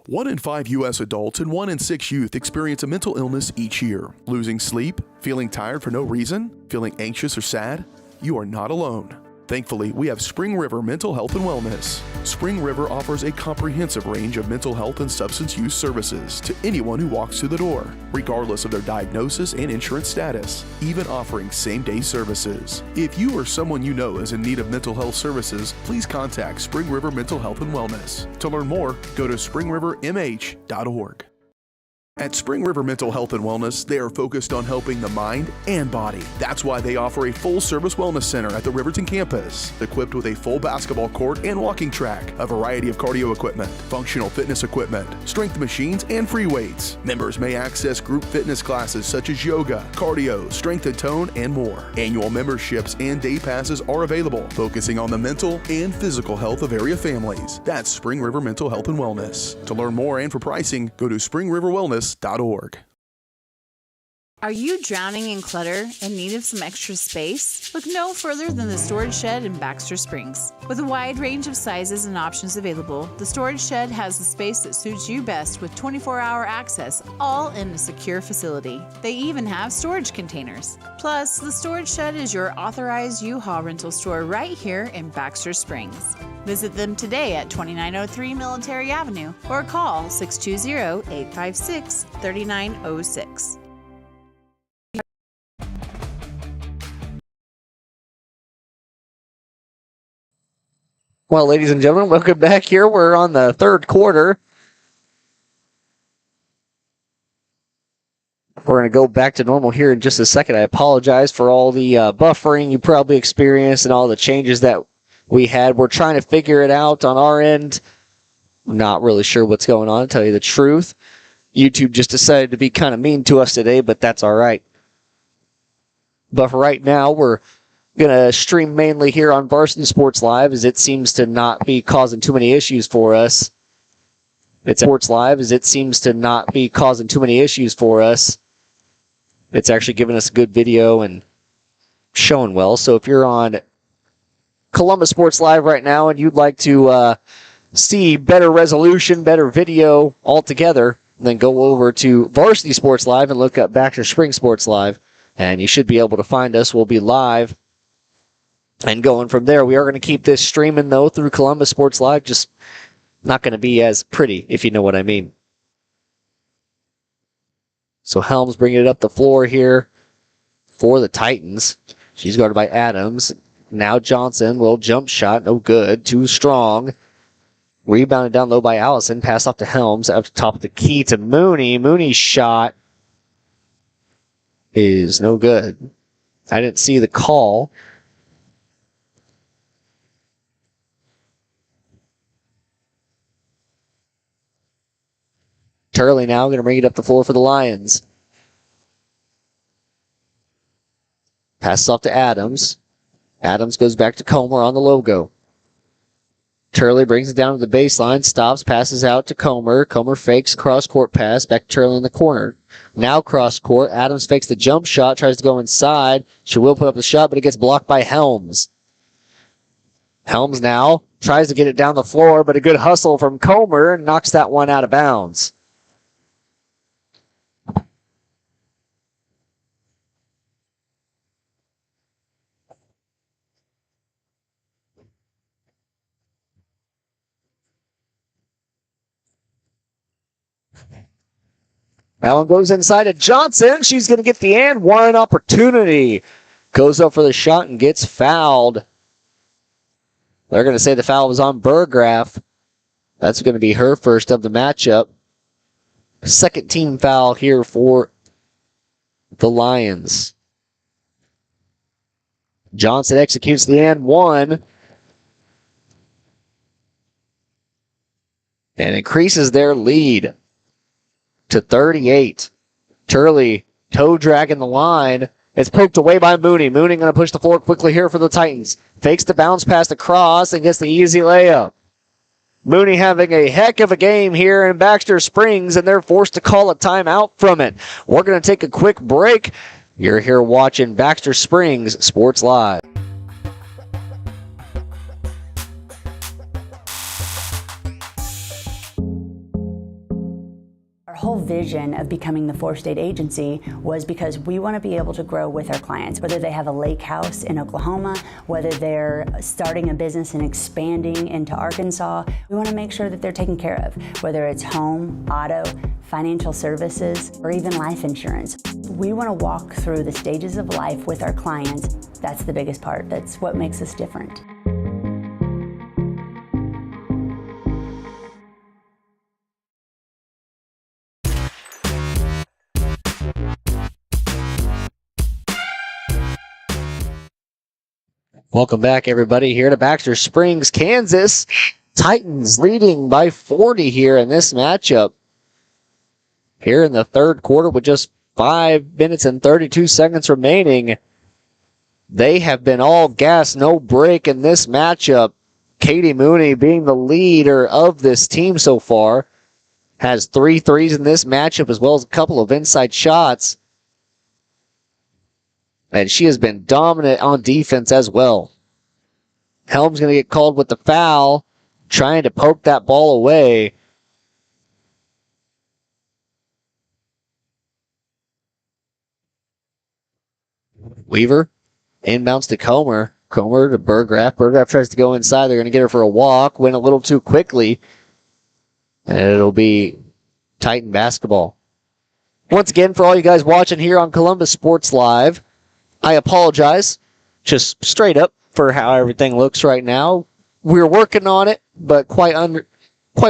Speaker 1: 1 in 5 U.S. adults and 1 in 6 youth experience a mental illness each year. Losing sleep, feeling tired for no reason, feeling anxious or sad? You are not alone. Thankfully, we have Spring River Mental Health and Wellness. Spring River offers a comprehensive range of mental health and substance use services to anyone who walks through the door, regardless of their diagnosis and insurance status, even offering same-day services. If you or someone you know is in need of mental health services, please contact Spring River Mental Health and Wellness. To learn more, go to springrivermh.org. At Spring River Mental Health and Wellness, they are focused on helping the mind and body. That's why they offer a full-service wellness center at the Riverton campus, equipped with a full basketball court and walking track, a variety of cardio equipment, functional fitness equipment, strength machines, and free weights. Members may access group fitness classes such as yoga, cardio, strength and tone, and more. Annual memberships and day passes are available, focusing on the mental and physical health of area families. That's Spring River Mental Health and Wellness. To learn more and for pricing, go to springriverwellness.org.
Speaker 3: Are you drowning in clutter and need of some extra space? Look no further than the Storage Shed in Baxter Springs. With a wide range of sizes and options available, the Storage Shed has the space that suits you best with 24-hour access, all in a secure facility. They even have storage containers. Plus, the Storage Shed is your authorized U-Haul rental store right here in Baxter Springs. Visit them today at 2903 Military Avenue or call 620-856-3906.
Speaker 2: Well, ladies and gentlemen, welcome back here. We're on the third quarter. We're going to go back to normal here in just a second. I apologize for all the buffering you probably experienced and all the changes that we had. We're trying to figure it out on our end. Not really sure what's going on, to tell you the truth. YouTube just decided to be kind of mean to us today, but that's all right. But for right now, we're going to stream mainly here on Varsity Sports Live, as it seems to not be causing too many issues for us. It's Sports Live, as it seems to not be causing too many issues for us. It's actually giving us a good video and showing well. So if you're on Columbus Sports Live right now and you'd like to see better resolution, better video altogether, then go over to Varsity Sports Live and look up Baxter Spring Sports Live, and you should be able to find us. We'll be live and going from there. We are going to keep this streaming, though, through Columbus Sports Live, just not going to be as pretty, if you know what I mean. So Helms bringing it up the floor here for the Titans. She's guarded by Adams. Now Johnson, little jump shot, no good, too strong. Rebounded down low by Allison, pass off to Helms, up to top of the key to Mooney. Mooney's shot is no good. I didn't see the call. Turley now going to bring it up the floor for the Lions. Passes off to Adams. Adams goes back to Comer on the logo. Turley brings it down to the baseline, stops, passes out to Comer. Comer fakes cross-court pass, back to Turley in the corner. Now cross-court, Adams fakes the jump shot, tries to go inside. She will put up the shot, but it gets blocked by Helms. Helms now tries to get it down the floor, but a good hustle from Comer knocks that one out of bounds. That one goes inside to Johnson. She's going to get the and one opportunity. Goes up for the shot and gets fouled. They're going to say the foul was on Burgraff. That's going to be her first of the matchup. Second team foul here for the Lions. Johnson executes the and one. and increases their lead to 38. Turley toe dragging the line. It's poked away by Mooney. Mooney going to push the floor quickly here for the Titans. Fakes the bounce pass across and gets the easy layup. Mooney having a heck of a game here in Baxter Springs, and they're forced to call a timeout from it. We're going to take a quick break. You're here watching Baxter Springs Sports Live.
Speaker 12: Our whole vision of becoming the four-state agency was because we want to be able to grow with our clients, whether they have a lake house in Oklahoma, whether they're starting a business and expanding into Arkansas. We want to make sure that they're taken care of, whether it's home, auto, financial services, or even life insurance. We want to walk through the stages of life with our clients. That's the biggest part. That's what makes us different.
Speaker 2: Welcome back, everybody, here to Baxter Springs, Kansas. Titans leading by 40 here in this matchup. Here in the third quarter with just 5 minutes and 32 seconds remaining. They have been all gas, no break in this matchup. Katie Mooney being the leader of this team so far. Has 3 threes in this matchup as well as a couple of inside shots. And she has been dominant on defense as well. Helm's going to get called with the foul, trying to poke that ball away. Weaver inbounds to Comer. Comer to Burgraff. Burgraff tries to go inside. They're going to get her for a walk. Went a little too quickly. And it'll be Titan basketball. Once again, for all you guys watching here on Columbus Sports Live, I apologize, just straight up, for how everything looks right now. We're working on it, but quite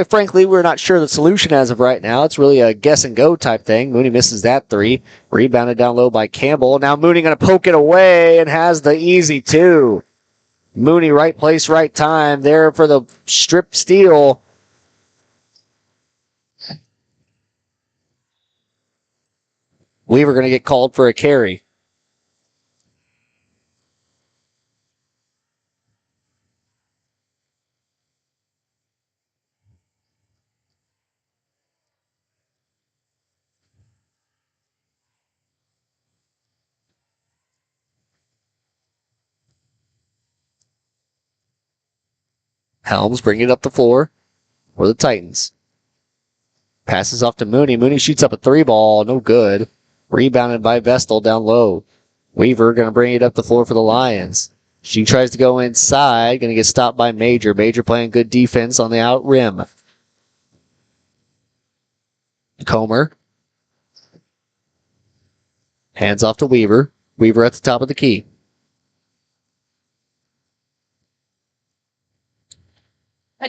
Speaker 2: frankly, we're not sure the solution as of right now. It's really a guess and go type thing. Mooney misses that 3. Rebounded down low by Campbell. Now Mooney going to poke it away and has the easy 2. Mooney, right place, right time, there for the strip steal. Weaver going to get called for a carry. Helms bringing it up the floor for the Titans. Passes off to Mooney. Mooney shoots up a 3 ball. No good. Rebounded by Vestal down low. Weaver going to bring it up the floor for the Lions. She tries to go inside. Going to get stopped by Major. Major playing good defense on the out rim. Comer. Hands off to Weaver. Weaver at the top of the key.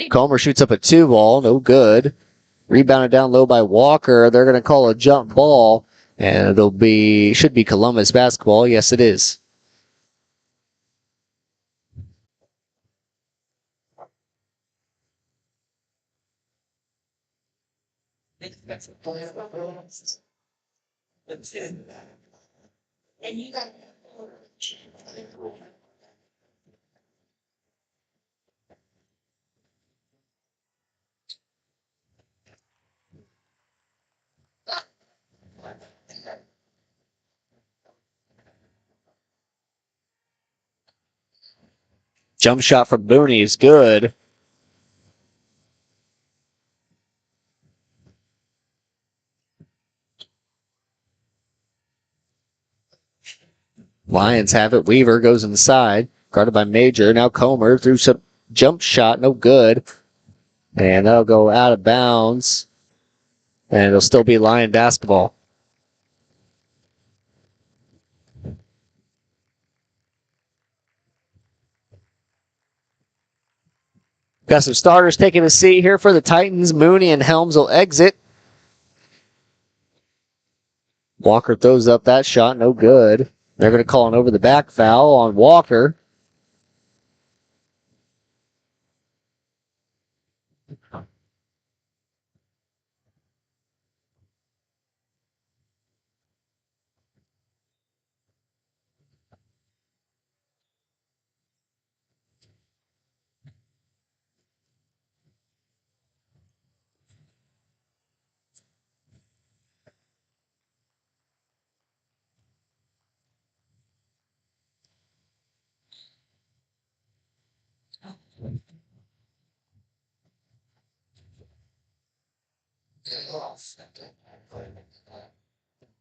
Speaker 2: Comer shoots up a 2 ball. No good. Rebounded down low by Walker. They're going to call a jump ball. And should be Columbus basketball. Yes, it is. Jump shot from Mooney is good. Lions have it. Weaver goes inside. Guarded by Major. Now Comer through some jump shot. No good. And that'll go out of bounds. And it'll still be Lion basketball. Got some starters taking a seat here for the Titans. Mooney and Helms will exit. Walker throws up that shot. No good. They're going to call an over the back foul on Walker.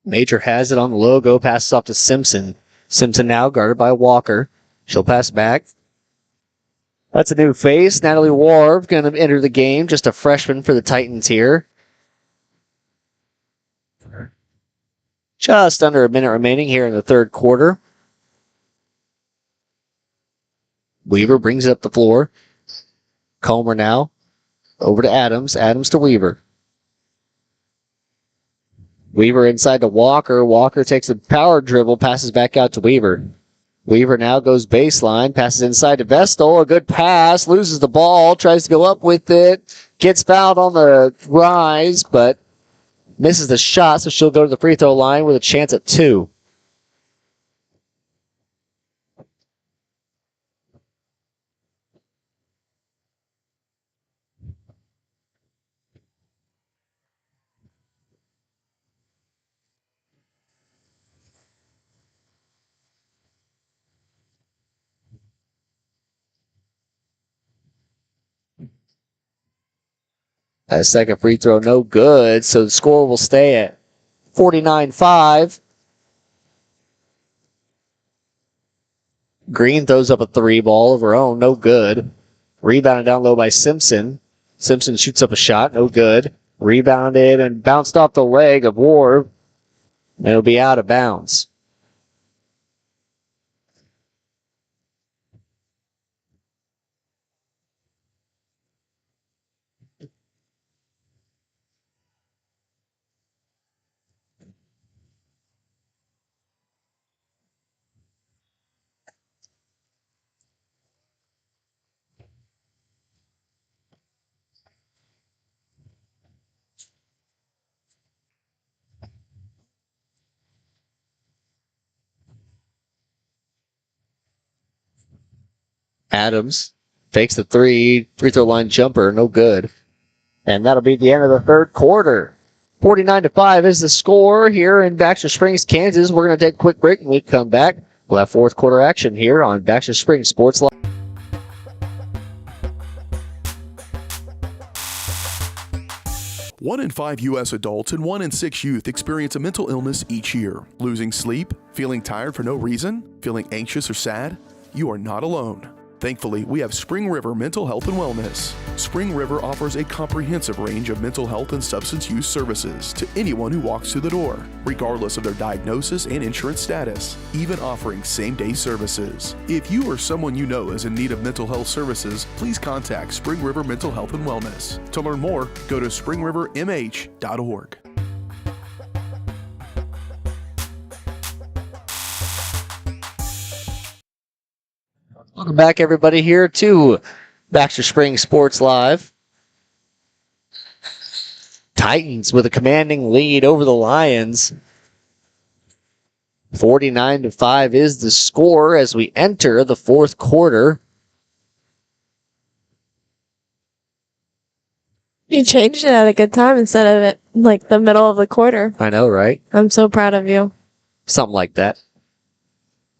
Speaker 2: Major has it on the logo, passes off to Simpson. Simpson now guarded by Walker. She'll pass back. That's a new face. Natalie Warb going to enter the game. Just a freshman for the Titans here. Just under a minute remaining here in the third quarter. Weaver brings it up the floor. Comer now. Over to Adams. Adams to Weaver. Weaver inside to Walker. Walker takes a power dribble, passes back out to Weaver. Weaver now goes baseline, passes inside to Vestal. A good pass, loses the ball, tries to go up with it, gets fouled on the rise, but misses the shot, so she'll go to the free throw line with a chance at 2. That second free throw, no good, so the score will stay at 49-5. Green throws up a 3 ball of her own, no good. Rebounded down low by Simpson. Simpson shoots up a shot, no good. Rebounded and bounced off the leg of Ward. And it'll be out of bounds. Adams fakes the 3, free throw line jumper, no good. And that'll be the end of the third quarter. 49-5 is the score here in Baxter Springs, Kansas. We're going to take a quick break. When we come back, we'll have fourth quarter action here on Baxter Springs Sports Live.
Speaker 1: One in 5 U.S. adults and 1 in 6 youth experience a mental illness each year. Losing sleep? Feeling tired for no reason? Feeling anxious or sad? You are not alone. Thankfully, we have Spring River Mental Health and Wellness. Spring River offers a comprehensive range of mental health and substance use services to anyone who walks through the door, regardless of their diagnosis and insurance status, even offering same-day services. If you or someone you know is in need of mental health services, please contact Spring River Mental Health and Wellness. To learn more, go to springrivermh.org.
Speaker 2: Welcome back, everybody, here to Baxter Springs Sports Live. Titans with a commanding lead over the Lions. 49-5 is the score as we enter the fourth quarter.
Speaker 4: You changed it at a good time instead of it like the middle of the quarter.
Speaker 2: I know, right?
Speaker 4: I'm so proud of you.
Speaker 2: Something like that.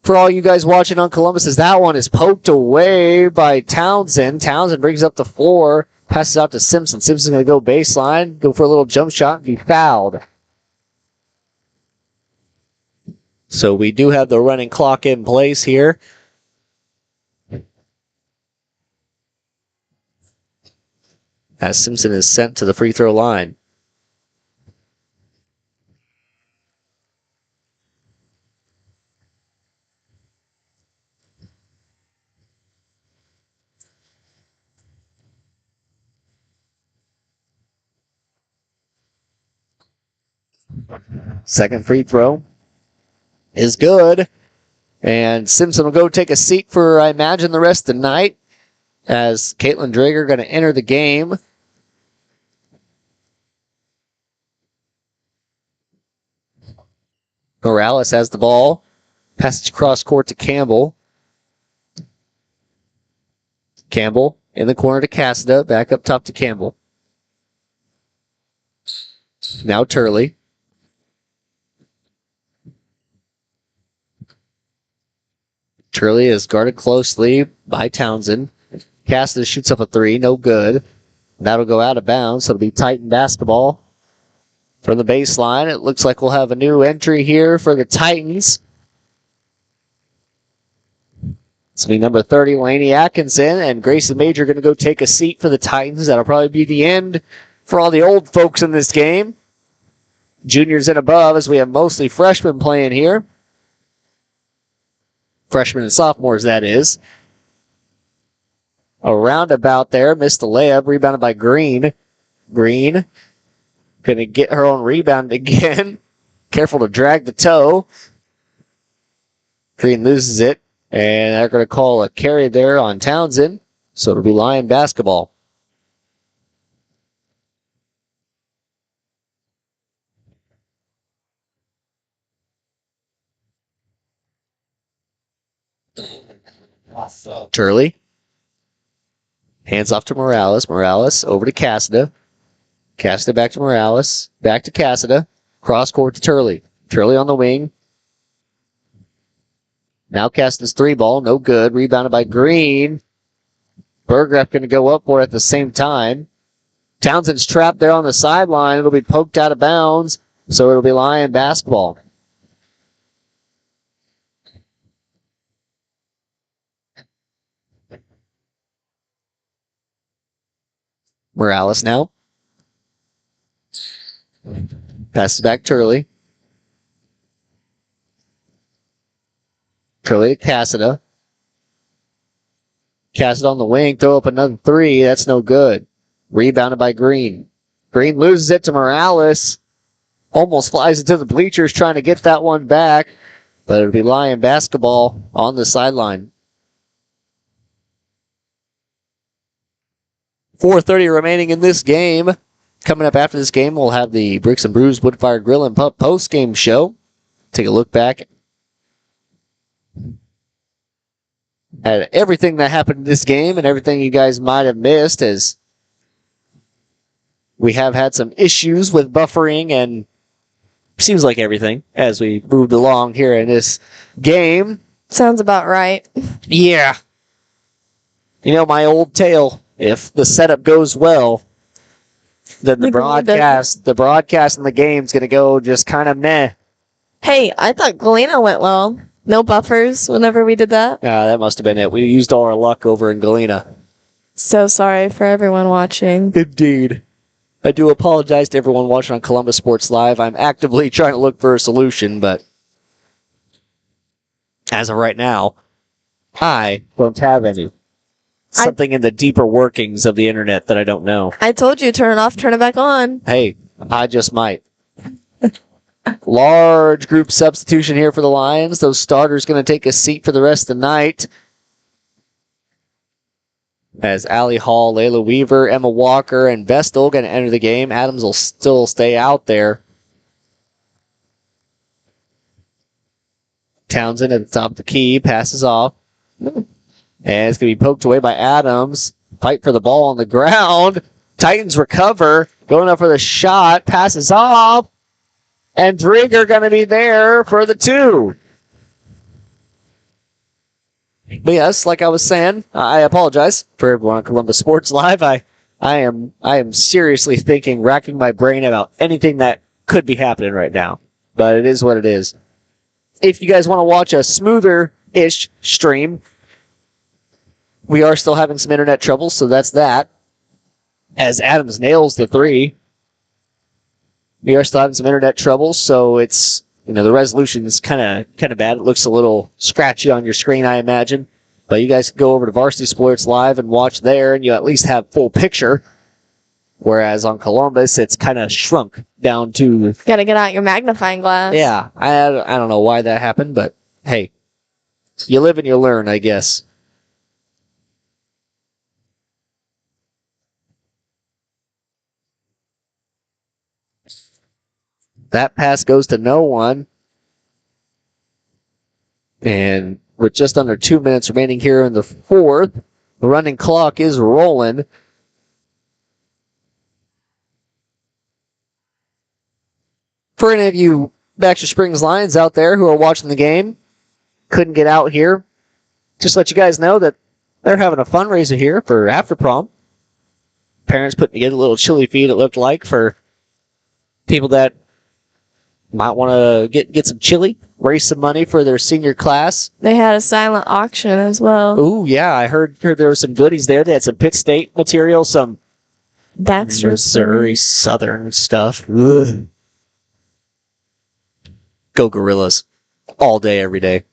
Speaker 2: For all you guys watching on Columbus, as that one is poked away by Townsend. Townsend brings up the floor, passes out to Simpson. Simpson's going to go baseline, go for a little jump shot, and be fouled. So we do have the running clock in place here. As Simpson is sent to the free throw line. Second free throw is good. And Simpson will go take a seat for, I imagine, the rest of the night. As Caitlin Drager going to enter the game. Morales has the ball. Passes across court to Campbell. Campbell in the corner to Cassida. Back up top to Campbell. Now Turley. Turley is guarded closely by Townsend. Cassida shoots up a 3. No good. That'll go out of bounds. So it'll be Titan basketball. From the baseline, it looks like we'll have a new entry here for the Titans. It's going to be number 30, Laney Atkinson, and Grayson Major going to go take a seat for the Titans. That'll probably be the end for all the old folks in this game. Juniors and above, as we have mostly freshmen playing here. Freshmen and sophomores, that is. A roundabout there, missed the layup, rebounded by Green. Green going to get her own rebound again. Careful to drag the toe. Green loses it, and they're going to call a carry there on Townsend, so it'll be Lion basketball. Turley. Hands off to Morales. Morales over to Cassida. Cassida back to Morales. Back to Cassida. Cross court to Turley. Turley on the wing. Now Cassida's three ball. No good. Rebounded by Green. Berggraf going to go up for it at the same time. Townsend's trapped there on the sideline. It'll be poked out of bounds, so it'll be Lion basketball. Morales now. Passes back Turley. Turley to Cassida. Cassida on the wing. Throw up another three. That's no good. Rebounded by Green. Green loses it to Morales. Almost flies into the bleachers trying to get that one back. But it'll be Lion basketball on the sideline. 4:30 remaining in this game. Coming up after this game, we'll have the Bricks and Brews Woodfire Grill and Pub post-game show. Take a look back at everything that happened in this game and everything you guys might have missed, as we have had some issues with buffering and seems like everything as we moved along here in this game.
Speaker 4: Sounds about right.
Speaker 2: Yeah. You know, my old tale. If the setup goes well, then the broadcast and the game's going to go just kind of meh.
Speaker 4: Hey, I thought Galena went well. No buffers whenever we did that.
Speaker 2: That must have been it. We used all our luck over in Galena.
Speaker 4: So sorry for everyone watching.
Speaker 2: Indeed. I do apologize to everyone watching on Columbus Sports Live. I'm actively trying to look for a solution, but as of right now, I don't have any. Something in the deeper workings of the internet that I don't know.
Speaker 4: I told you, turn it off, turn it back on.
Speaker 2: Hey, I just might. Large group substitution here for the Lions. Those starters going to take a seat for the rest of the night. As Allie Hall, Layla Weaver, Emma Walker, and Vestal going to enter the game. Adams will still stay out there. Townsend at the top of the key, passes off. And it's going to be poked away by Adams. Fight for the ball on the ground. Titans recover. Going up for the shot. Passes off. And Drieger going to be there for the two. But yes, like I was saying, I apologize for everyone on Columbus Sports Live. I am seriously thinking, racking my brain about anything that could be happening right now. But it is what it is. If you guys want to watch a smoother-ish stream, we are still having some internet trouble, so that's that. As Adams nails the three, we are still having some internet trouble, so it's, the resolution is kind of bad. It looks a little scratchy on your screen, I imagine. But you guys can go over to Varsity Sports Live and watch there, and you at least have full picture. Whereas on Columbus, it's kind of shrunk down to...
Speaker 4: Gotta get out your magnifying glass.
Speaker 2: Yeah, I don't know why that happened, but hey, you live and you learn, I guess. That pass goes to no one. And with just under 2 minutes remaining here in the fourth, the running clock is rolling. For any of you Baxter Springs Lions out there who are watching the game, couldn't get out here, just let you guys know that they're having a fundraiser here for after prom. Parents putting together a little chili feed, it looked like, for people that might want to get some chili, raise some money for their senior class.
Speaker 4: They had a silent auction as well.
Speaker 2: Ooh, yeah, I heard there were some goodies there. They had some Pitt State material, some
Speaker 4: Baxter,
Speaker 2: Missouri Southern stuff. Ugh. Go Gorillas. All day, every day.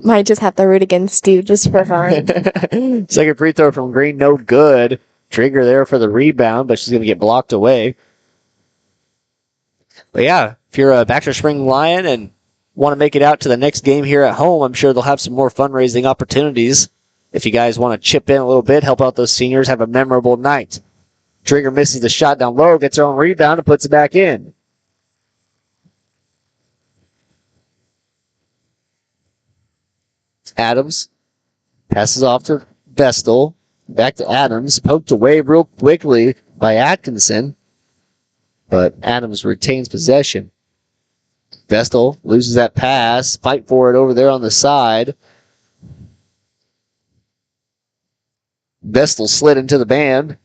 Speaker 4: Might just have to root against Steve just for fun.
Speaker 2: Second free throw from Green, no good. Trigger there for the rebound, but she's going to get blocked away. But yeah, if you're a Baxter Spring Lion and want to make it out to the next game here at home, I'm sure they'll have some more fundraising opportunities. If you guys want to chip in a little bit, help out those seniors, have a memorable night. Trigger misses the shot down low, gets her own rebound, and puts it back in. Adams passes off to Vestal. Back to Adams. Poked away real quickly by Atkinson. But Adams retains possession. Vestal loses that pass. Fight for it over there on the side. Vestal slid into the band.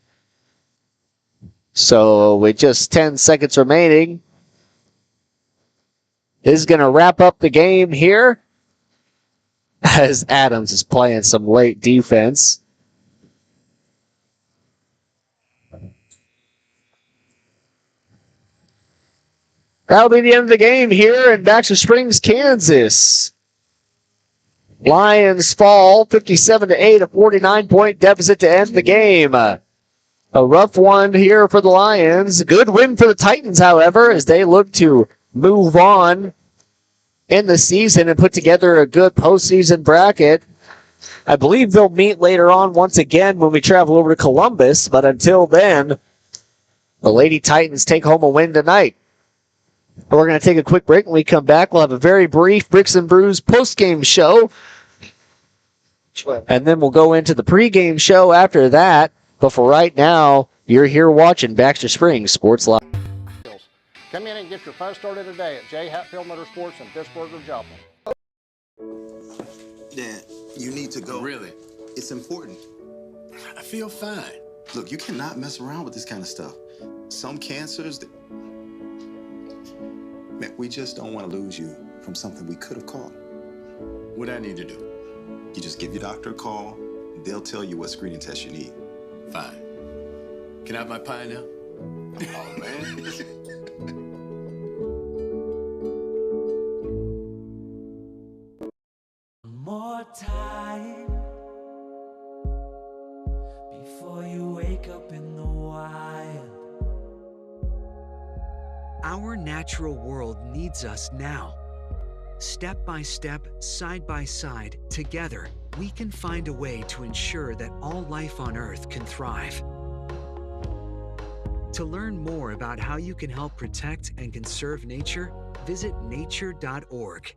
Speaker 2: So with just 10 seconds remaining, this is going to wrap up the game here as Adams is playing some late defense. That'll be the end of the game here in Baxter Springs, Kansas. Lions fall 57-8, a 49-point deficit to end the game. A rough one here for the Lions. Good win for the Titans, however, as they look to move on in the season and put together a good postseason bracket. I believe they'll meet later on once again when we travel over to Columbus, but until then, the Lady Titans take home a win tonight. We're going to take a quick break. When we come back, we'll have a very brief Bricks and Brews post-game show. And then we'll go into the pregame show after that. But for right now, you're here watching Baxter Springs Sports Live.
Speaker 11: Come in and get your fun started today at J. Hatfield Motorsports in Pittsburgh or Joplin.
Speaker 13: Dad, you need to go. Really? It's important. I feel fine. Look, you cannot mess around with this kind of stuff. Some cancers... Man, we just don't want to lose you from something we could have caught. What I need to do? You just give your doctor a call. They'll tell you what screening test you need. Fine. Can I have my pie now? Oh, man.
Speaker 14: More time before you wake up in the wild.
Speaker 15: Our natural world needs us now. Step by step, side by side, together, we can find a way to ensure that all life on Earth can thrive. To learn more about how you can help protect and conserve nature, visit nature.org.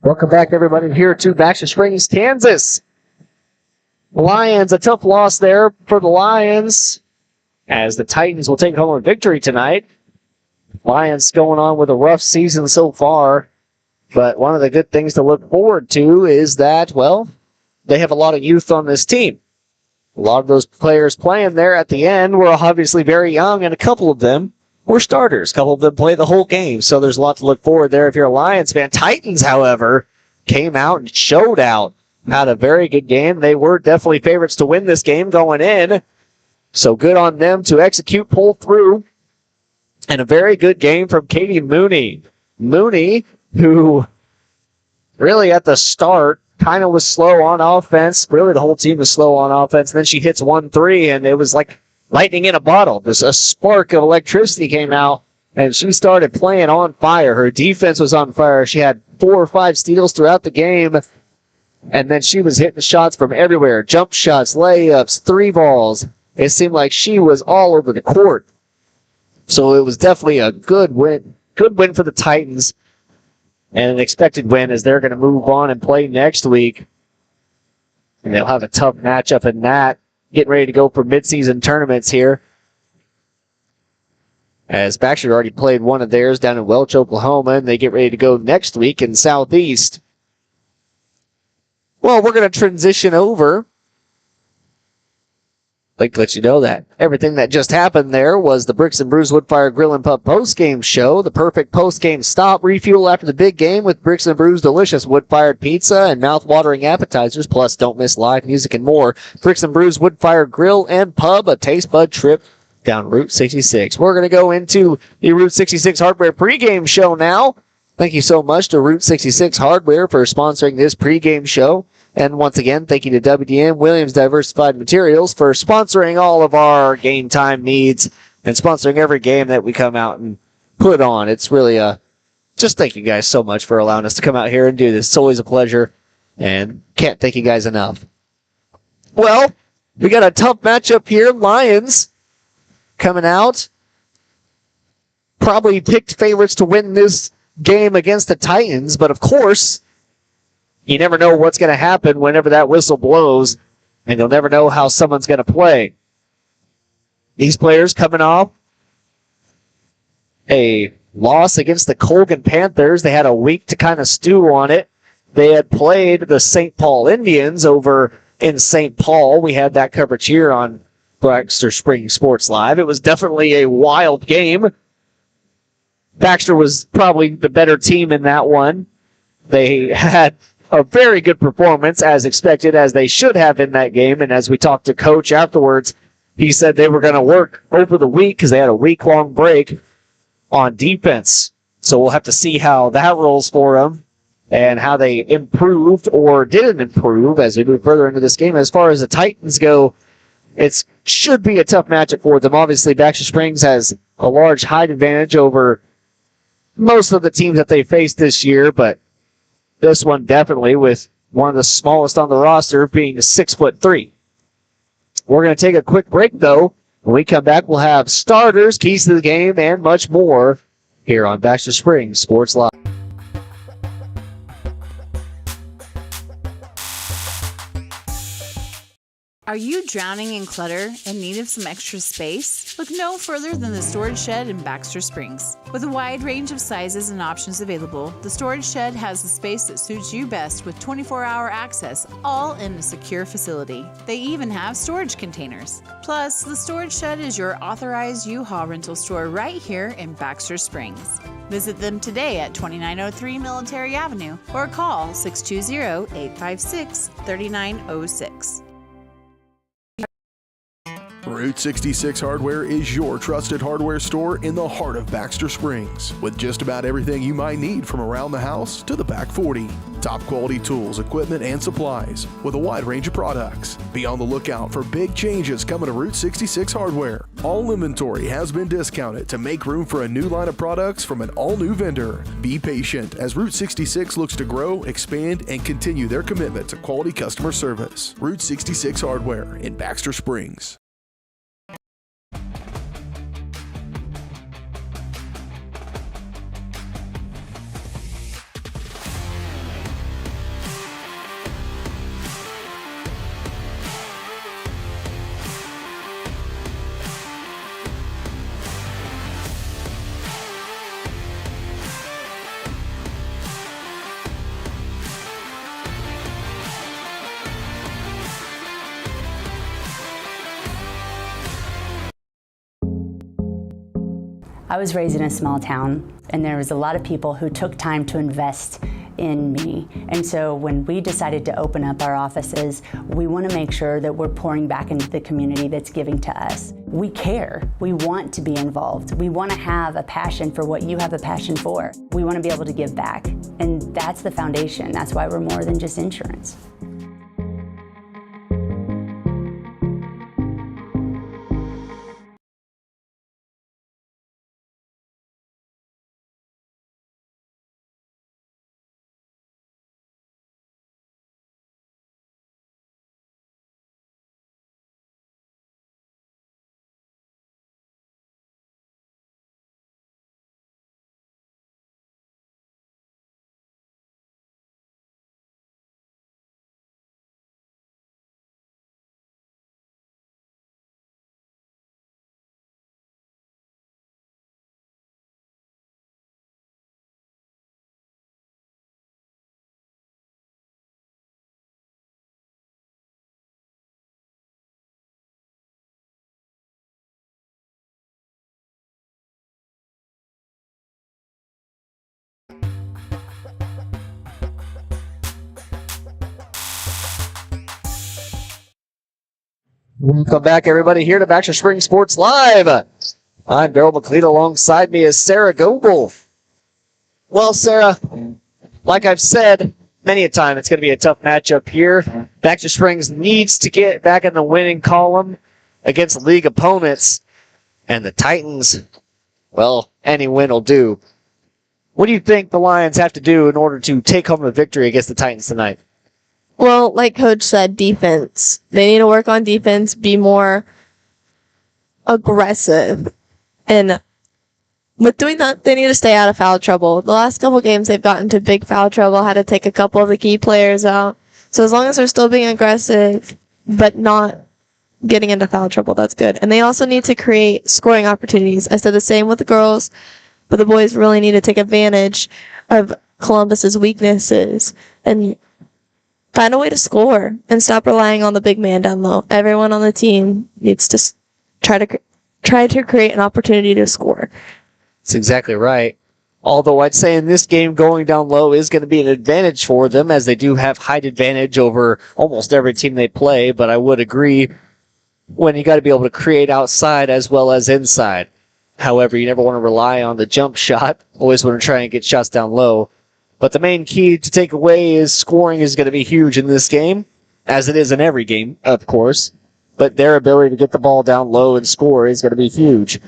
Speaker 2: Welcome back, everybody, here to Baxter Springs, Kansas. Lions, a tough loss there for the Lions, as the Titans will take home a victory tonight. Lions going on with a rough season so far, but one of the good things to look forward to is that, well, they have a lot of youth on this team. A lot of those players playing there at the end were obviously very young, and a couple of them were starters. A couple of them played the whole game, so there's a lot to look forward there if you're a Lions fan. Titans, however, came out and showed out. Had a very good game. They were definitely favorites to win this game going in. So good on them to execute, pull through. And a very good game from Katie Mooney. Mooney, who really at the start kind of was slow on offense. Really, the whole team was slow on offense. And then she hits 1-3, and it was like lightning in a bottle. Just a spark of electricity came out, and she started playing on fire. Her defense was on fire. She had 4 or 5 steals throughout the game, and then she was hitting shots from everywhere. Jump shots, layups, 3 balls. It seemed like she was all over the court. So it was definitely a good win. Good win for the Titans, and an expected win as they're going to move on and play next week. And they'll have a tough matchup in that. Getting ready to go for midseason tournaments here. As Baxter already played one of theirs down in Welch, Oklahoma, and they get ready to go next week in Southeast. Well, we're going to transition over. I'd like to let you know that everything that just happened there was the Bricks and Brews Woodfire Grill and Pub post-game show. The perfect post-game stop, refuel after the big game with Bricks and Brews delicious wood-fired pizza and mouth-watering appetizers, plus don't miss live music and more. Bricks and Brews Woodfire Grill and Pub, a taste bud trip down Route 66. We're going to go into the Route 66 Hardware pregame show now. Thank you so much to Route 66 Hardware for sponsoring this pregame show. And once again, thank you to WDM Williams Diversified Materials for sponsoring all of our game time needs and sponsoring every game that we come out and put on. It's really just thank you guys so much for allowing us to come out here and do this. It's always a pleasure, and can't thank you guys enough. Well, we got a tough matchup here. Lions coming out. Probably picked favorites to win this game against the Titans, but of course, you never know what's going to happen whenever that whistle blows, and you'll never know how someone's going to play. These players coming off a loss against the Colgan Panthers. They had a week to kind of stew on it. They had played the St. Paul Indians over in St. Paul. We had that coverage here on Baxter Spring Sports Live. It was definitely a wild game. Baxter was probably the better team in that one. They had a very good performance, as expected, as they should have in that game. And as we talked to Coach afterwards, he said they were going to work over the week because they had a week-long break on defense. So we'll have to see how that rolls for them and how they improved or didn't improve as we move further into this game. As far as the Titans go, it should be a tough matchup for them. Obviously, Baxter Springs has a large height advantage over most of the teams that they faced this year, but this one definitely with one of the smallest on the roster being 6'3". We're going to take a quick break, though. When we come back, we'll have starters, keys to the game, and much more here on Baxter Springs Sports Live.
Speaker 3: Are you drowning in clutter and need of some extra space? Look no further than the Storage Shed in Baxter Springs. With a wide range of sizes and options available, the Storage Shed has the space that suits you best with 24-hour access, all in a secure facility. They even have storage containers. Plus, the Storage Shed is your authorized U-Haul rental store right here in Baxter Springs. Visit them today at 2903 Military Avenue or call 620-856-3906.
Speaker 1: Route 66 Hardware is your trusted hardware store in the heart of Baxter Springs, with just about everything you might need from around the house to the back 40. Top quality tools, equipment, and supplies with a wide range of products. Be on the lookout for big changes coming to Route 66 Hardware. All inventory has been discounted to make room for a new line of products from an all-new vendor. Be patient as Route 66 looks to grow, expand, and continue their commitment to quality customer service. Route 66 Hardware in Baxter Springs.
Speaker 12: I was raised in a small town, and there was a lot of people who took time to invest in me. And so when we decided to open up our offices, we want to make sure that we're pouring back into the community that's giving to us. We care. We want to be involved. We want to have a passion for what you have a passion for. We want to be able to give back. And that's the foundation. That's why we're more than just insurance.
Speaker 2: Welcome back, everybody, here to Baxter Springs Sports Live. I'm Daryl McLeod. Alongside me is Sarah Goebel. Well, Sarah, like I've said many a time, it's going to be a tough matchup here. Baxter Springs needs to get back in the winning column against league opponents. And the Titans, well, any win will do. What do you think the Lions have to do in order to take home a victory against the Titans tonight?
Speaker 4: Well, like Coach said, defense. They need to work on defense, be more aggressive. And with doing that, they need to stay out of foul trouble. The last couple games, they've gotten into big foul trouble, had to take a couple of the key players out. So as long as they're still being aggressive, but not getting into foul trouble, that's good. And they also need to create scoring opportunities. I said the same with the girls, but the boys really need to take advantage of Columbus's weaknesses and find a way to score and stop relying on the big man down low. Everyone on the team needs to try to create an opportunity to score.
Speaker 2: That's exactly right. Although I'd say in this game, going down low is going to be an advantage for them, as they do have height advantage over almost every team they play. But I would agree, when you got to be able to create outside as well as inside. However, you never want to rely on the jump shot. Always want to try and get shots down low. But the main key to take away is scoring is going to be huge in this game, as it is in every game, of course. But their ability to get the ball down low and score is going to be huge,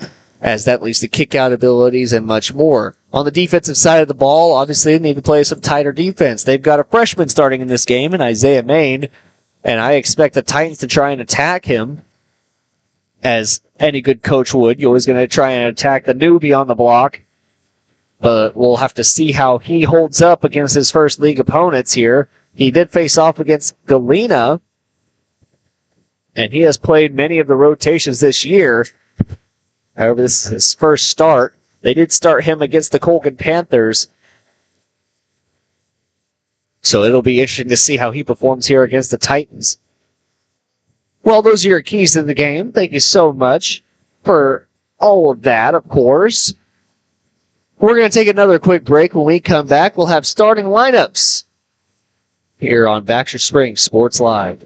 Speaker 2: as that leads to kick-out abilities and much more. On the defensive side of the ball, obviously, they need to play some tighter defense. They've got a freshman starting in this game, in Isaiah Main, and I expect the Titans to try and attack him, as any good coach would. You're always going to try and attack the newbie on the block. But we'll have to see how he holds up against his first league opponents here. He did face off against Galena, and he has played many of the rotations this year. However, this is his first start. They did start him against the Colgan Panthers. So it'll be interesting to see how he performs here against the Titans. Well, those are your keys to the game. Thank you so much for all of that, of course. We're going to take another quick break. When we come back, we'll have starting lineups here on Baxter Springs Sports Live.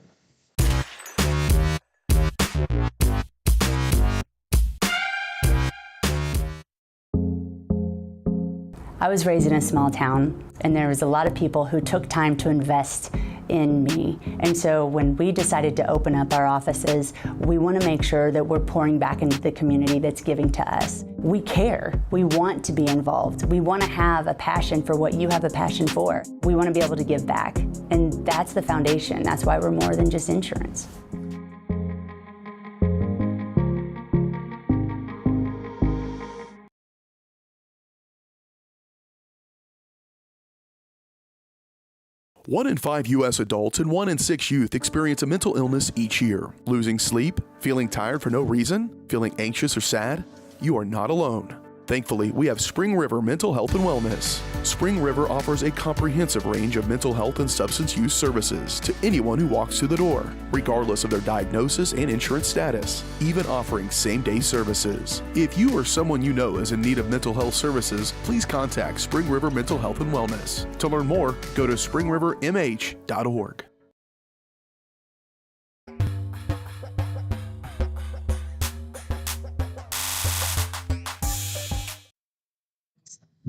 Speaker 12: I was raised in a small town, and there was a lot of people who took time to invest in me. And so when we decided to open up our offices, we want to make sure that we're pouring back into the community that's giving to us. We care. We want to be involved. We want to have a passion for what you have a passion for. We want to be able to give back. And that's the foundation. That's why we're more than just insurance.
Speaker 1: One in 5 U.S. adults and 1 in 6 youth experience a mental illness each year. Losing sleep? Feeling tired for no reason? Feeling anxious or sad? You are not alone. Thankfully, we have Spring River Mental Health and Wellness. Spring River offers a comprehensive range of mental health and substance use services to anyone who walks through the door, regardless of their diagnosis and insurance status, even offering same-day services. If you or someone you know is in need of mental health services, please contact Spring River Mental Health and Wellness. To learn more, go to springrivermh.org.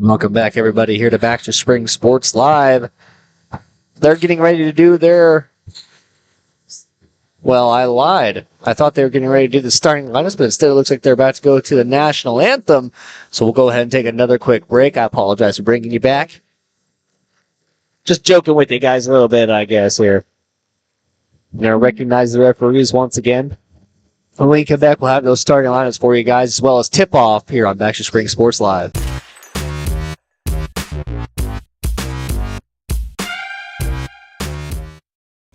Speaker 2: Welcome back, everybody, here to Baxter Springs Sports Live. They're getting ready to do their... Well, I lied. I thought they were getting ready to do the starting lineups, but instead it looks like they're about to go to the national anthem. So we'll go ahead and take another quick break. I apologize for bringing you back. Just joking with you guys a little bit, I guess, here. I'm going to recognize the referees once again. When we come back, we'll have those starting lineups for you guys, as well as tip-off here on Baxter Springs Sports Live.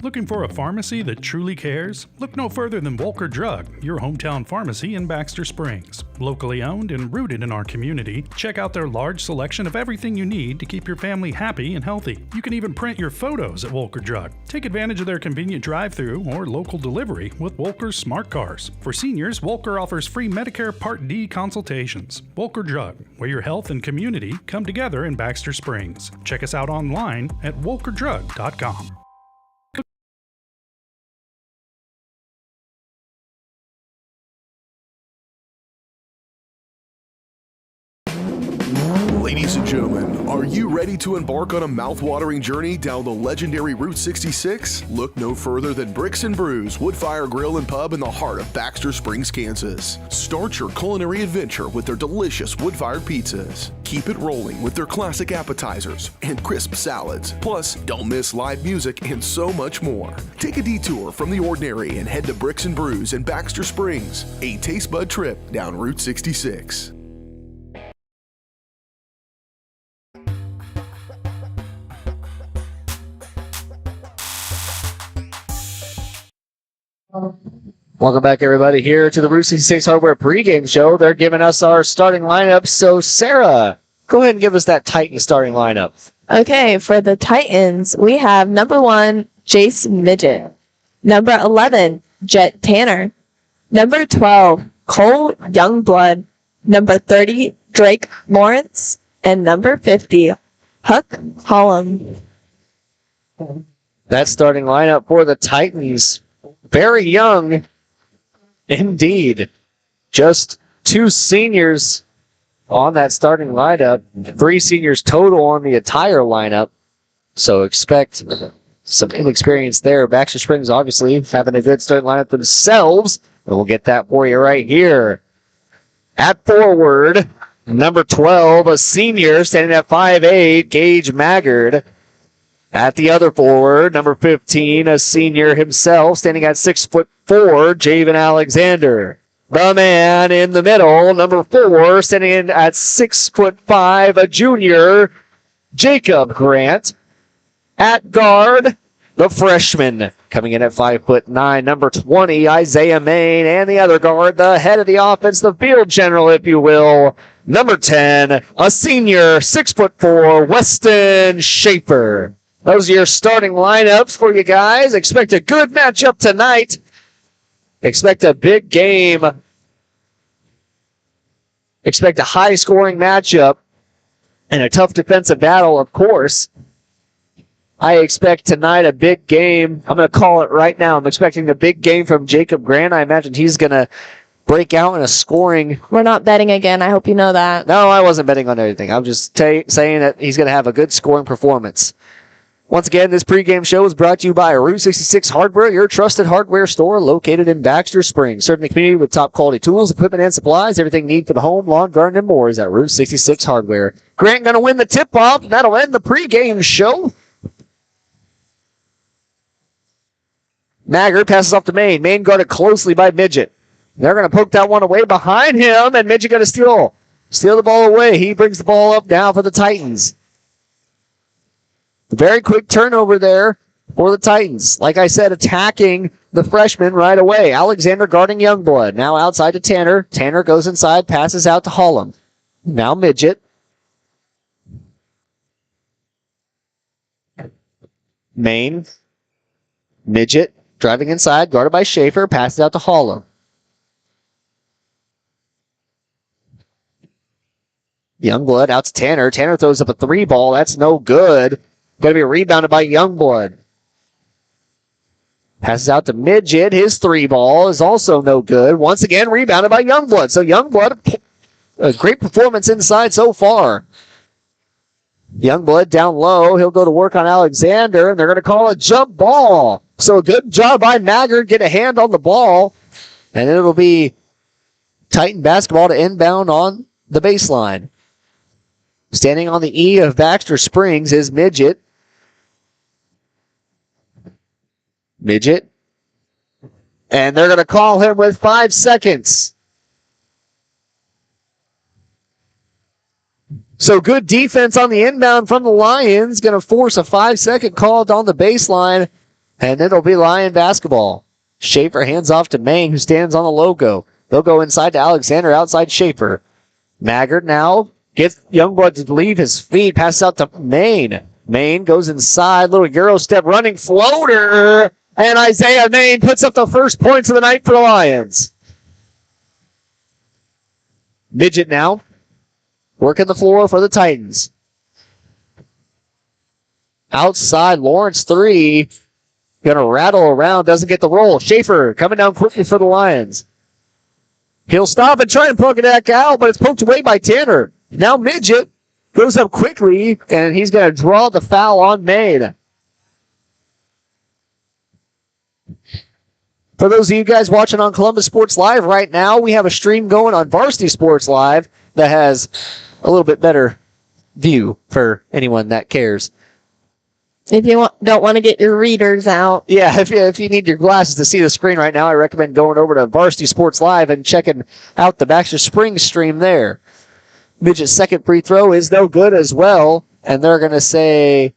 Speaker 5: Looking for a pharmacy that truly cares? Look no further than Volker Drug, your hometown pharmacy in Baxter Springs. Locally owned and rooted in our community, check out their large selection of everything you need to keep your family happy and healthy. You can even print your photos at Volker Drug. Take advantage of their convenient drive-thru or local delivery with Volker's smart cars. For seniors, Volker offers free Medicare Part D consultations. Volker Drug, where your health and community come together in Baxter Springs. Check us out online at volkerdrug.com.
Speaker 1: Ladies and gentlemen, are you ready to embark on a mouth-watering journey down the legendary Route 66? Look no further than Bricks and Brews Woodfire Grill and Pub in the heart of Baxter Springs, Kansas. Start your culinary adventure with their delicious wood-fired pizzas. Keep it rolling with their classic appetizers and crisp salads. Plus, don't miss live music and so much more. Take a detour from the ordinary and head to Bricks and Brews in Baxter Springs, a taste bud trip down Route 66.
Speaker 2: Welcome back, everybody, here to the Route 66 Hardware pregame show. They're giving us our starting lineup. So, Sarah, go ahead and give us that Titan starting lineup.
Speaker 4: Okay, for the Titans, we have number 1, Jace Midget. Number 11, Jet Tanner. Number 12, Cole Youngblood. Number 30, Drake Lawrence. And number 50, Huck Hollum.
Speaker 2: That starting lineup for the Titans. Very young, indeed. Just 2 seniors on that starting lineup. 3 seniors total on the entire lineup. So expect some inexperience there. Baxter Springs obviously having a good starting lineup themselves. And we'll get that for you right here. At forward, number 12, a senior standing at 5'8", Gage Maggard. At the other forward, number 15, a senior himself, standing at 6'4", Javen Alexander. The man in the middle, number 4, standing in at 6'5", a junior, Jacob Grant. At guard, the freshman, coming in at 5'9", number 20, Isaiah Main. And the other guard, the head of the offense, the field general, if you will, number 10, a senior, 6'4", Weston Schaefer. Those are your starting lineups for you guys. Expect a good matchup tonight. Expect a big game. Expect a high-scoring matchup and a tough defensive battle, of course. I expect tonight a big game. I'm going to call it right now. I'm expecting a big game from Jacob Grant. I imagine he's going to break out in a scoring.
Speaker 4: We're not betting again. I hope you know that.
Speaker 2: No, I wasn't betting on anything. I'm just saying that he's going to have a good scoring performance. Once again, this pregame show is brought to you by Route 66 Hardware, your trusted hardware store located in Baxter Springs. Serving the community with top quality tools, equipment, and supplies. Everything you need for the home, lawn, garden, and more is at Route 66 Hardware. Grant going to win the tip-off. That'll end the pregame show. Maggard passes off to Main. Main guarded closely by Midget. They're going to poke that one away behind him, and Midget going to steal the ball away. He brings the ball up now for the Titans. Very quick turnover there for the Titans. Like I said, attacking the freshman right away. Alexander guarding Youngblood. Now outside to Tanner. Tanner goes inside, passes out to Hollum. Now Midget. Main. Midget driving inside, guarded by Schaefer, passes out to Hollum. Youngblood out to Tanner. Tanner throws up a 3 ball. That's no good. Going to be rebounded by Youngblood. Passes out to Midget. His 3 ball is also no good. Once again, rebounded by Youngblood. So Youngblood, a great performance inside so far. Youngblood down low. He'll go to work on Alexander, and they're going to call a jump ball. So a good job by Maggard. Get a hand on the ball, and it'll be Titan basketball to inbound on the baseline. Standing on the E of Baxter Springs is Midget. Midget. And they're going to call him with 5 seconds. So good defense on the inbound from the Lions. Going to force a 5-second call on the baseline. And it'll be Lion basketball. Schaefer hands off to Main, who stands on the logo. They'll go inside to Alexander, outside Schaefer. Maggard now gets Youngblood to leave his feet. Passes out to Main. Main goes inside. Little Euro step running floater. And Isaiah Main puts up the first points of the night for the Lions. Midget now working the floor for the Titans. Outside, Lawrence 3. Going to rattle around, doesn't get the roll. Schaefer coming down quickly for the Lions. He'll stop and try and plug it back out, but it's poked away by Tanner. Now Midget goes up quickly, and he's going to draw the foul on Maine. For those of you guys watching on Columbus Sports Live right now, we have a stream going on Varsity Sports Live that has a little bit better view for anyone that cares.
Speaker 4: If you don't want to get your readers out.
Speaker 2: Yeah, if you need your glasses to see the screen right now, I recommend going over to Varsity Sports Live and checking out the Baxter Springs stream there. Midget's second free throw is no good as well, and they're going to say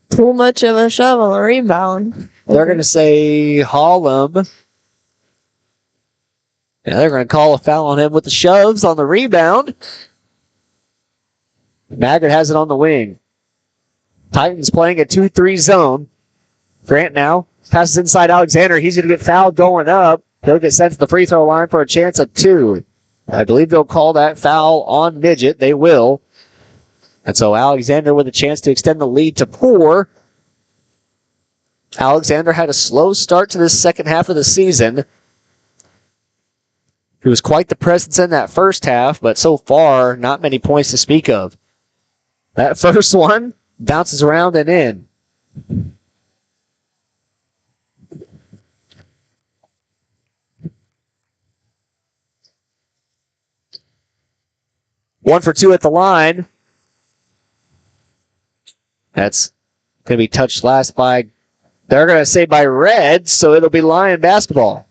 Speaker 4: too much of a shove on the rebound.
Speaker 2: They're going to say Hollum. Yeah, they're going to call a foul on him with the shoves on the rebound. Maggard has it on the wing. Titans playing a 2-3 zone. Grant now passes inside Alexander. He's going to get fouled going up. He'll get sent to the free throw line for a chance of 2. I believe they'll call that foul on Midget. They will. And so Alexander with a chance to extend the lead to 4. Alexander had a slow start to this second half of the season. He was quite the presence in that first half, but so far, not many points to speak of. That first one bounces around and in. One for 2 at the line. That's going to be touched last by, they're going to say by Red, so it'll be Lion basketball.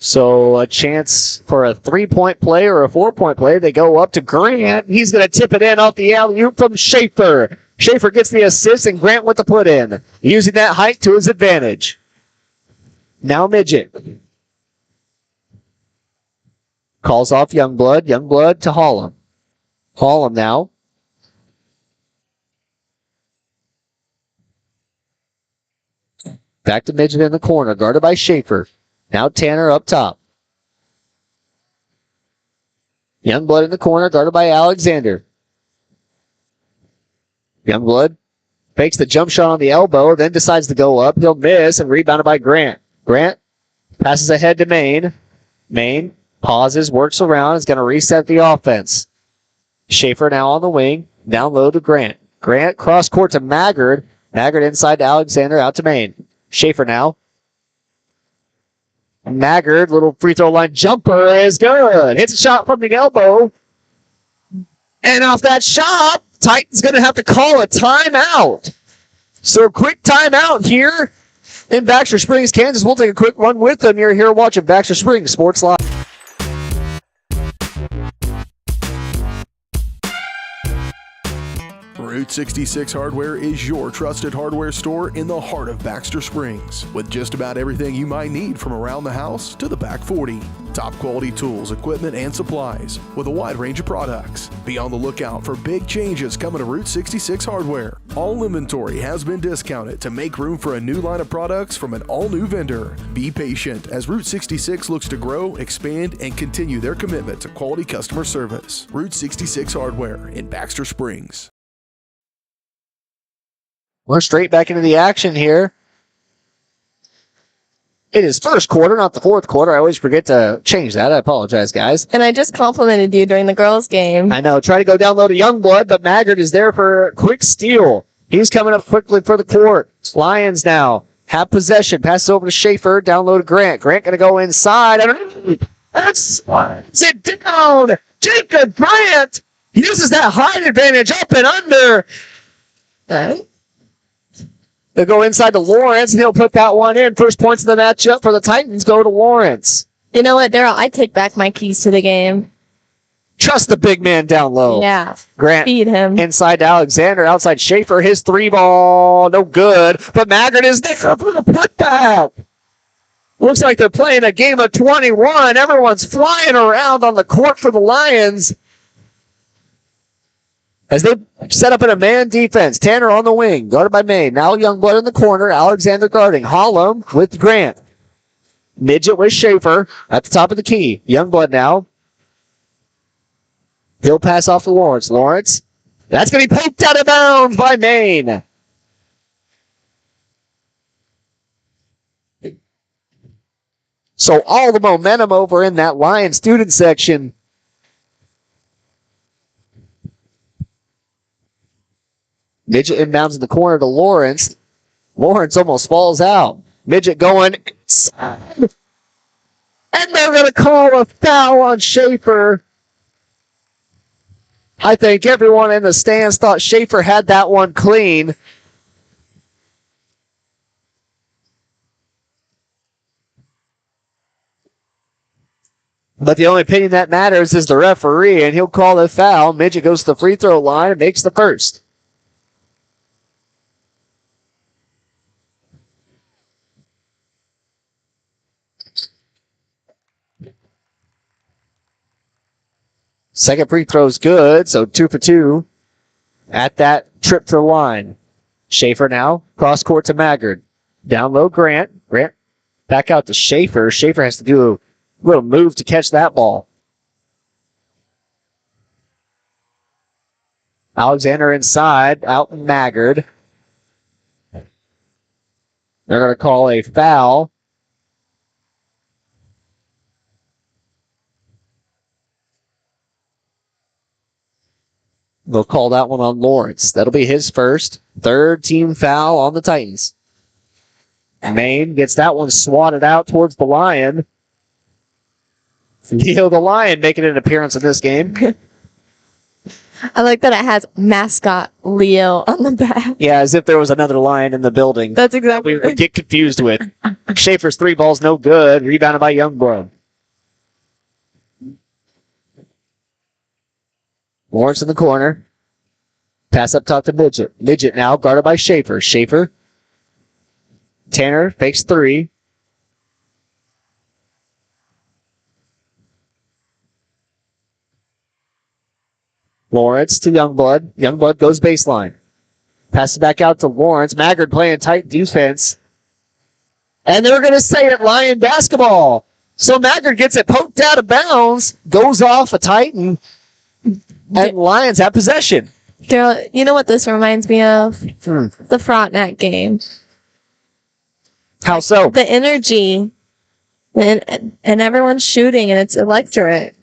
Speaker 2: So a chance for a 3-point play or a 4-point play. They go up to Grant. He's going to tip it in off the alley-oop from Schaefer. Schaefer gets the assist, and Grant with the put in, using that height to his advantage. Now Midget. Calls off Youngblood. Youngblood to Hollum. Hollum now. Back to Midget in the corner, guarded by Schaefer. Now Tanner up top. Youngblood in the corner, guarded by Alexander. Youngblood fakes the jump shot on the elbow, then decides to go up. He'll miss and rebounded by Grant. Grant passes ahead to Main. Main pauses, works around, is going to reset the offense. Schaefer now on the wing, down low to Grant. Grant cross court to Maggard. Maggard inside to Alexander, out to Main. Schaefer now. Maggard, little free throw line jumper is good. Hits a shot from the elbow. And off that shot, Titan's going to have to call a timeout. So a quick timeout here in Baxter Springs, Kansas. We'll take a quick run with them. You're here watching Baxter Springs Sports Live.
Speaker 1: Route 66 Hardware is your trusted hardware store in the heart of Baxter Springs, with just about everything you might need from around the house to the back 40. Top quality tools, equipment, and supplies with a wide range of products. Be on the lookout for big changes coming to Route 66 Hardware. All inventory has been discounted to make room for a new line of products from an all-new vendor. Be patient as Route 66 looks to grow, expand, and continue their commitment to quality customer service. Route 66 Hardware in Baxter Springs.
Speaker 2: We're straight back into the action here. It is first quarter, not the fourth quarter. I always forget to change that. I apologize, guys.
Speaker 4: And I just complimented you during the girls' game.
Speaker 2: I know. Try to go down low to Youngblood, but Maggard is there for a quick steal. He's coming up quickly for the court. Lions now have possession. Passes over to Schaefer. Down low to Grant. Grant going to go inside. That's it down. Jacob Grant uses that height advantage up and under. They'll go inside to Lawrence, and he'll put that one in. First points of the matchup for the Titans go to Lawrence.
Speaker 4: You know what, Daryl? I take back my keys to the game.
Speaker 2: Trust the big man down low.
Speaker 4: Yeah.
Speaker 2: Grant
Speaker 4: feed him.
Speaker 2: Inside to Alexander. Outside Schaefer. His three ball. No good. But Maggard is there for the putback. Looks like they're playing a game of 21. Everyone's flying around on the court for the Lions as they set up in a man defense. Tanner on the wing, guarded by May. Now Youngblood in the corner. Alexander guarding. Hollum with Grant. Midget with Schaefer at the top of the key. Youngblood now. He'll pass off to Lawrence. Lawrence. That's going to be poked out of bounds by Maine. So all the momentum over in that Lions student section. Midget inbounds in the corner to Lawrence. Lawrence almost falls out. Midget going inside. And they're going to call a foul on Schaefer. I think everyone in the stands thought Schaefer had that one clean. But the only opinion that matters is the referee, and he'll call a foul. Midget goes to the free throw line and makes the first. Second free throw's good, so 2 for 2 at that trip to the line. Schaefer now, cross court to Maggard. Down low, Grant. Grant back out to Schaefer. Schaefer has to do a little move to catch that ball. Alexander inside, out Maggard. They're going to call a foul. They'll call that one on Lawrence. That'll be his first. Third team foul on the Titans. Maine gets that one swatted out towards the Lion. Leo the Lion making an appearance in this game.
Speaker 4: I like that it has mascot Leo on the back.
Speaker 2: Yeah, as if there was another Lion in the building.
Speaker 4: That's exactly
Speaker 2: we would get confused with. Schaefer's three ball's no good. Rebounded by Youngblood. Lawrence in the corner. Pass up top to Midget. Midget now guarded by Schaefer. Schaefer. Tanner fakes three. Lawrence to Youngblood. Youngblood goes baseline. Passes back out to Lawrence. Maggard playing tight defense. And they're going to say it Lion basketball. So Maggard gets it poked out of bounds. Goes off a Titan. And Lions have possession.
Speaker 4: Daryl, you know what this reminds me of? The Frontenac game.
Speaker 2: How so?
Speaker 4: The energy. And everyone's shooting, and it's electric.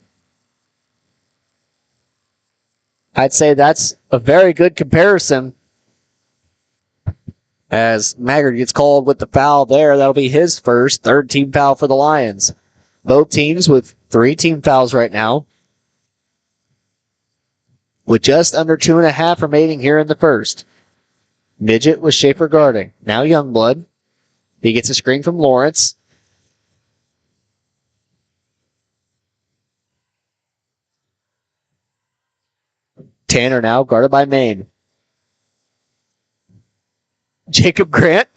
Speaker 2: I'd say that's a very good comparison. As Maggard gets called with the foul there, that'll be his first, third team foul for the Lions. Both teams with 3 team fouls right now. With just under 2.5 remaining here in the first. Midget with Schaefer guarding. Now Youngblood. He gets a screen from Lawrence. Tanner now guarded by Maine. Jacob Grant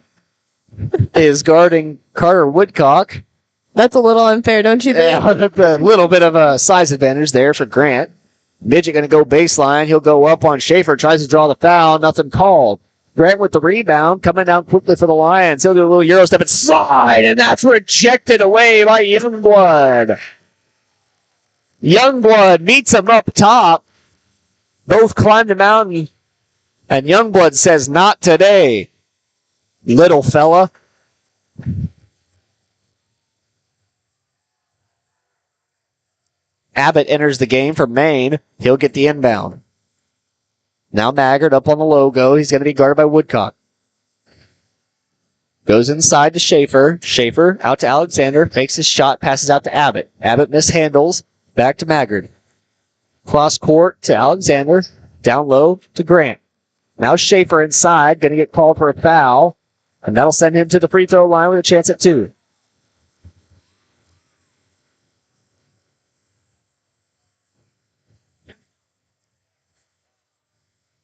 Speaker 2: is guarding Carter Woodcock.
Speaker 4: That's a little unfair, don't you think?
Speaker 2: Yeah, that's a little bit of a size advantage there for Grant. Midget going to go baseline. He'll go up on Schaefer, tries to draw the foul. Nothing called. Grant with the rebound, coming down quickly for the Lions. He'll do a little Euro step inside, and that's rejected away by Youngblood. Youngblood meets him up top. Both climb the mountain, and Youngblood says, "Not today, little fella." Abbott enters the game for Maine. He'll get the inbound. Now Maggard up on the logo. He's going to be guarded by Woodcock. Goes inside to Schaefer. Schaefer out to Alexander. Fakes his shot. Passes out to Abbott. Abbott mishandles. Back to Maggard. Cross court to Alexander. Down low to Grant. Now Schaefer inside. Going to get called for a foul. And that'll send him to the free throw line with a chance at 2.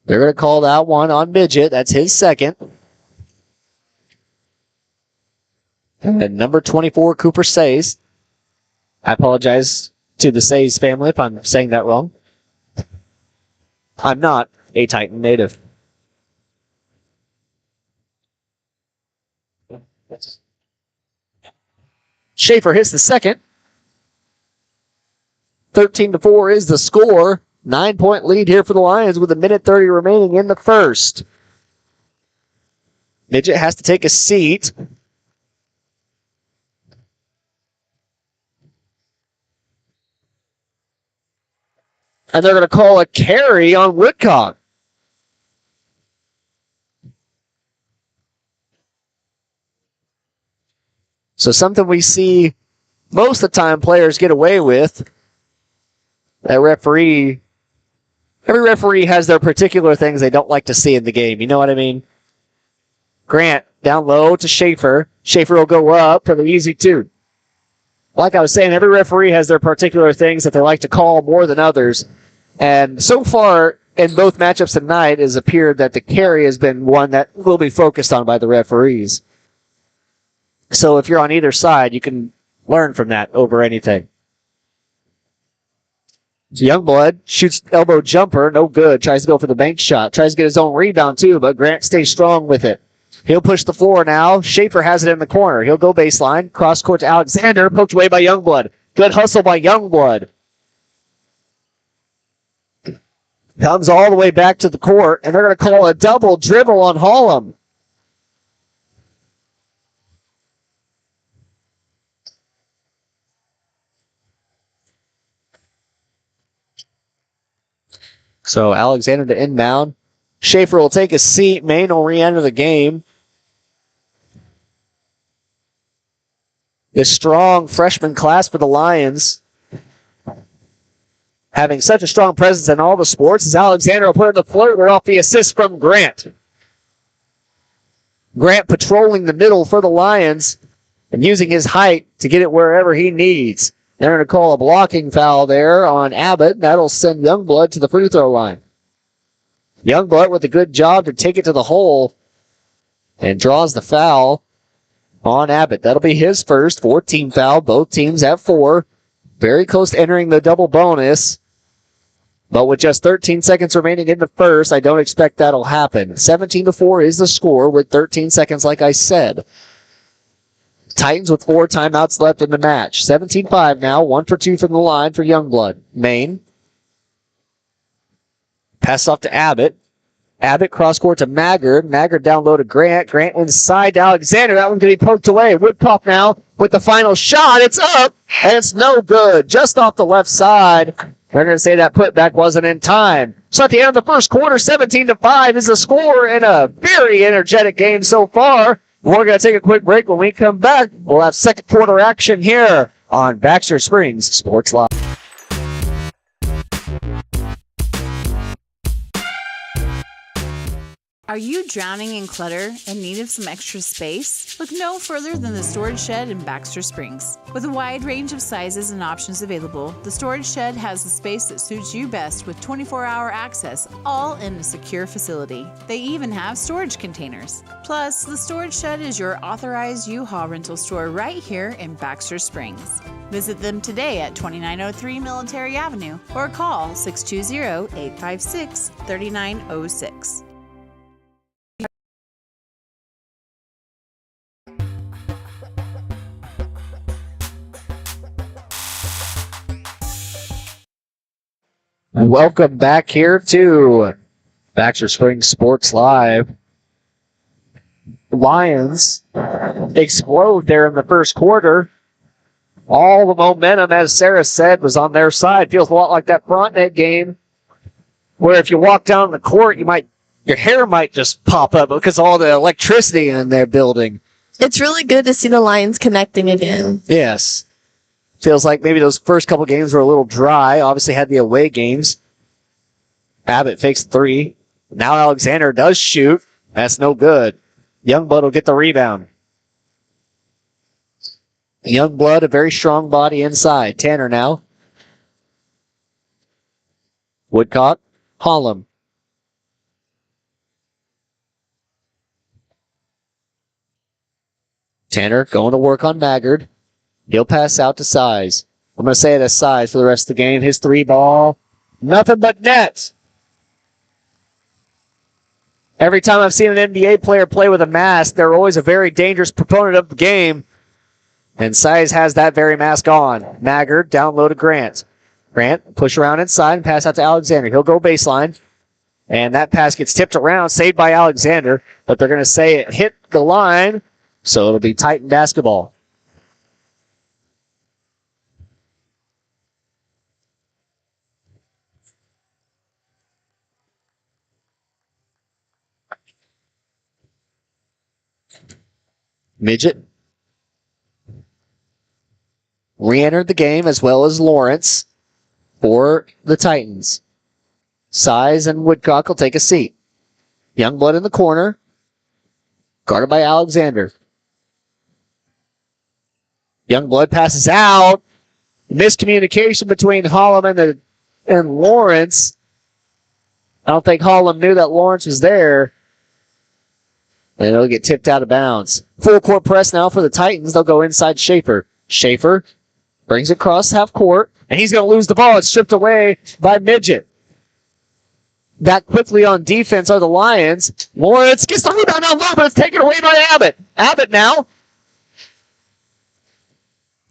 Speaker 2: They're going to call that one on Midget. That's his second. And number 24, Cooper Says. I apologize to the Says family if I'm saying that wrong. I'm not a Titan native. Schaefer hits the second. 13-4 is the score. 9-point lead here for the Lions with 1:30 remaining in the first. Midget has to take a seat. And they're going to call a carry on Woodcock. So something we see most of the time players get away with. That referee... Every referee has their particular things they don't like to see in the game. You know what I mean? Grant down low to Schaefer. Schaefer will go up for the easy 2. Like I was saying, every referee has their particular things that they like to call more than others. And so far, in both matchups tonight, it has appeared that the carry has been one that will be focused on by the referees. So if you're on either side, you can learn from that over anything. Youngblood shoots elbow jumper, no good. Tries to go for the bank shot. Tries to get his own rebound too, but Grant stays strong with it. He'll push the floor now. Schaefer has it in the corner. He'll go baseline. Cross court to Alexander. Poked away by Youngblood. Good hustle by Youngblood. Comes all the way back to the court, and they're going to call a double dribble on Hollum. So Alexander to inbound. Schaefer will take a seat. Maine will re-enter the game. This strong freshman class for the Lions, having such a strong presence in all the sports, as Alexander will put in the floater off the assist from Grant. Grant patrolling the middle for the Lions and using his height to get it wherever he needs. They're going to call a blocking foul there on Abbott. That'll send Youngblood to the free throw line. Youngblood with a good job to take it to the hole and draws the foul on Abbott. That'll be his first 14 foul. Both teams have 4. Very close to entering the double bonus. But with just 13 seconds remaining in the first, I don't expect that'll happen. 17-4 is the score with 13 seconds, like I said. Titans with 4 timeouts left in the match. 17-5 now. 1 for 2 from the line for Youngblood. Maine. Pass off to Abbott. Abbott cross court to Maggard. Maggard down low to Grant. Grant inside to Alexander. That one's going to be poked away. Woodcock now with the final shot. It's up, and it's no good. Just off the left side. They're going to say that putback wasn't in time. So at the end of the first quarter, 17-5 is the score in a very energetic game so far. We're going to take a quick break. When we come back, we'll have second quarter action here on Baxter Springs Sports Live.
Speaker 3: Are you drowning in clutter and need of some extra space? Look no further than the Storage Shed in Baxter Springs. With a wide range of sizes and options available, the Storage Shed has the space that suits you best with 24-hour access, all in a secure facility. They even have storage containers. Plus, the Storage Shed is your authorized U-Haul rental store right here in Baxter Springs. Visit them today at 2903 Military Avenue or call 620-856-3906.
Speaker 2: Welcome back here to Baxter Springs Sports Live. Lions explode there in the first quarter. All the momentum, as Sarah said, was on their side. Feels a lot like that front net game, where if you walk down the court, your hair might just pop up because of all the electricity in their building.
Speaker 4: It's really good to see the Lions connecting again.
Speaker 2: Yes. Feels like maybe those first couple games were a little dry. Obviously had the away games. Abbott fakes 3. Now Alexander does shoot. That's no good. Youngblood will get the rebound. Youngblood, a very strong body inside. Tanner now. Woodcock. Hollum. Tanner going to work on Maggard. He'll pass out to Size. I'm going to say it as Size for the rest of the game. His 3 ball. Nothing but net. Every time I've seen an NBA player play with a mask, they're always a very dangerous proponent of the game. And Size has that very mask on. Maggard down low to Grant. Grant push around inside and pass out to Alexander. He'll go baseline. And that pass gets tipped around, saved by Alexander. But they're going to say it hit the line, so it'll be Titan basketball. Midget re-entered the game as well as Lawrence for the Titans. Size and Woodcock will take a seat. Youngblood in the corner, guarded by Alexander. Youngblood passes out. Miscommunication between Hollum and Lawrence. I don't think Hollum knew that Lawrence was there. And it'll get tipped out of bounds. Full court press now for the Titans. They'll go inside Schaefer. Schaefer brings it across half court, and he's going to lose the ball. It's stripped away by Midget. Back quickly on defense are the Lions. Lawrence gets the rebound down low, but it's taken away by Abbott. Abbott now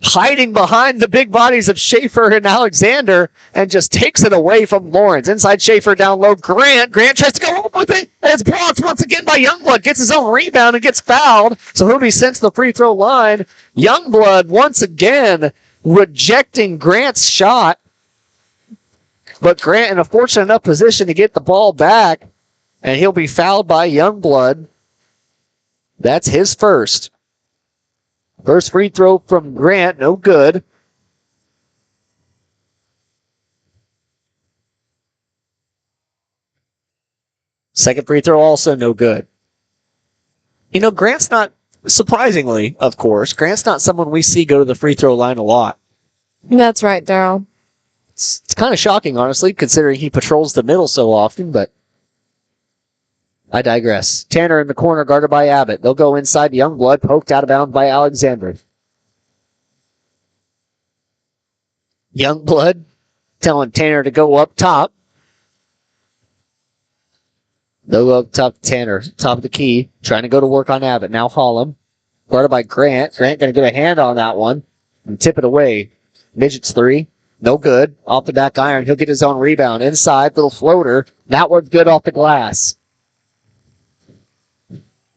Speaker 2: hiding behind the big bodies of Schaefer and Alexander and just takes it away from Lawrence. Inside Schaefer down low. Grant tries to go home with it. And it's blocked once again by Youngblood. Gets his own rebound and gets fouled. So he'll be sent to the free throw line. Youngblood once again rejecting Grant's shot. But Grant in a fortunate enough position to get the ball back. And he'll be fouled by Youngblood. That's his first. First free throw from Grant, no good. Second free throw also no good. You know, Grant's not, surprisingly, of course, Grant's not someone we see go to the free throw line a lot.
Speaker 4: That's right, Daryl.
Speaker 2: It's kind of shocking, honestly, considering he patrols the middle so often, but I digress. Tanner in the corner, guarded by Abbott. They'll go inside. Youngblood, poked out of bounds by Alexander. Youngblood telling Tanner to go up top. They'll go up top to Tanner, top of the key, trying to go to work on Abbott. Now Hollum, guarded by Grant. Grant going to get a hand on that one and tip it away. Midget's 3, no good. Off the back iron, he'll get his own rebound. Inside, little floater. That one's good off the glass.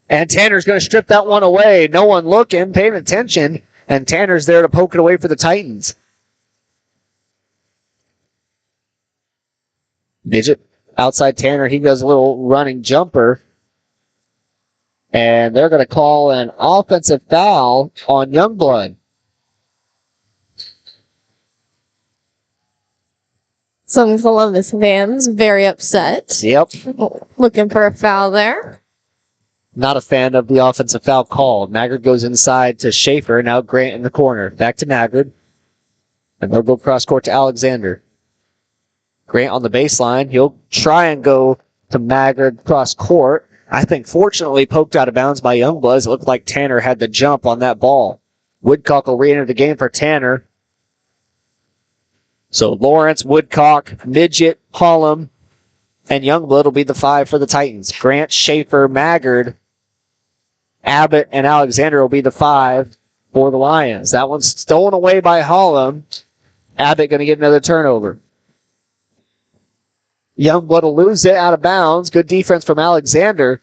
Speaker 2: And Tanner's going to strip that one away. No one looking, paying attention. And Tanner's there to poke it away for the Titans. Midget outside Tanner. He does a little running jumper. And they're going to call an offensive foul on Youngblood.
Speaker 4: Some Columbus fans very upset.
Speaker 2: Yep.
Speaker 4: Looking for a foul there.
Speaker 2: Not a fan of the offensive foul called. Maggard goes inside to Schaefer. Now Grant in the corner. Back to Maggard. And they'll go cross court to Alexander. Grant on the baseline. He'll try and go to Maggard cross court. I think fortunately poked out of bounds by Youngbloods. It looked like Tanner had the jump on that ball. Woodcock will re-enter the game for Tanner. So Lawrence, Woodcock, Midget, Hollum, and Youngblood will be the 5 for the Titans. Grant, Schaefer, Maggard, Abbott, and Alexander will be the 5 for the Lions. That one's stolen away by Hollum. Abbott going to get another turnover. Youngblood will lose it out of bounds. Good defense from Alexander.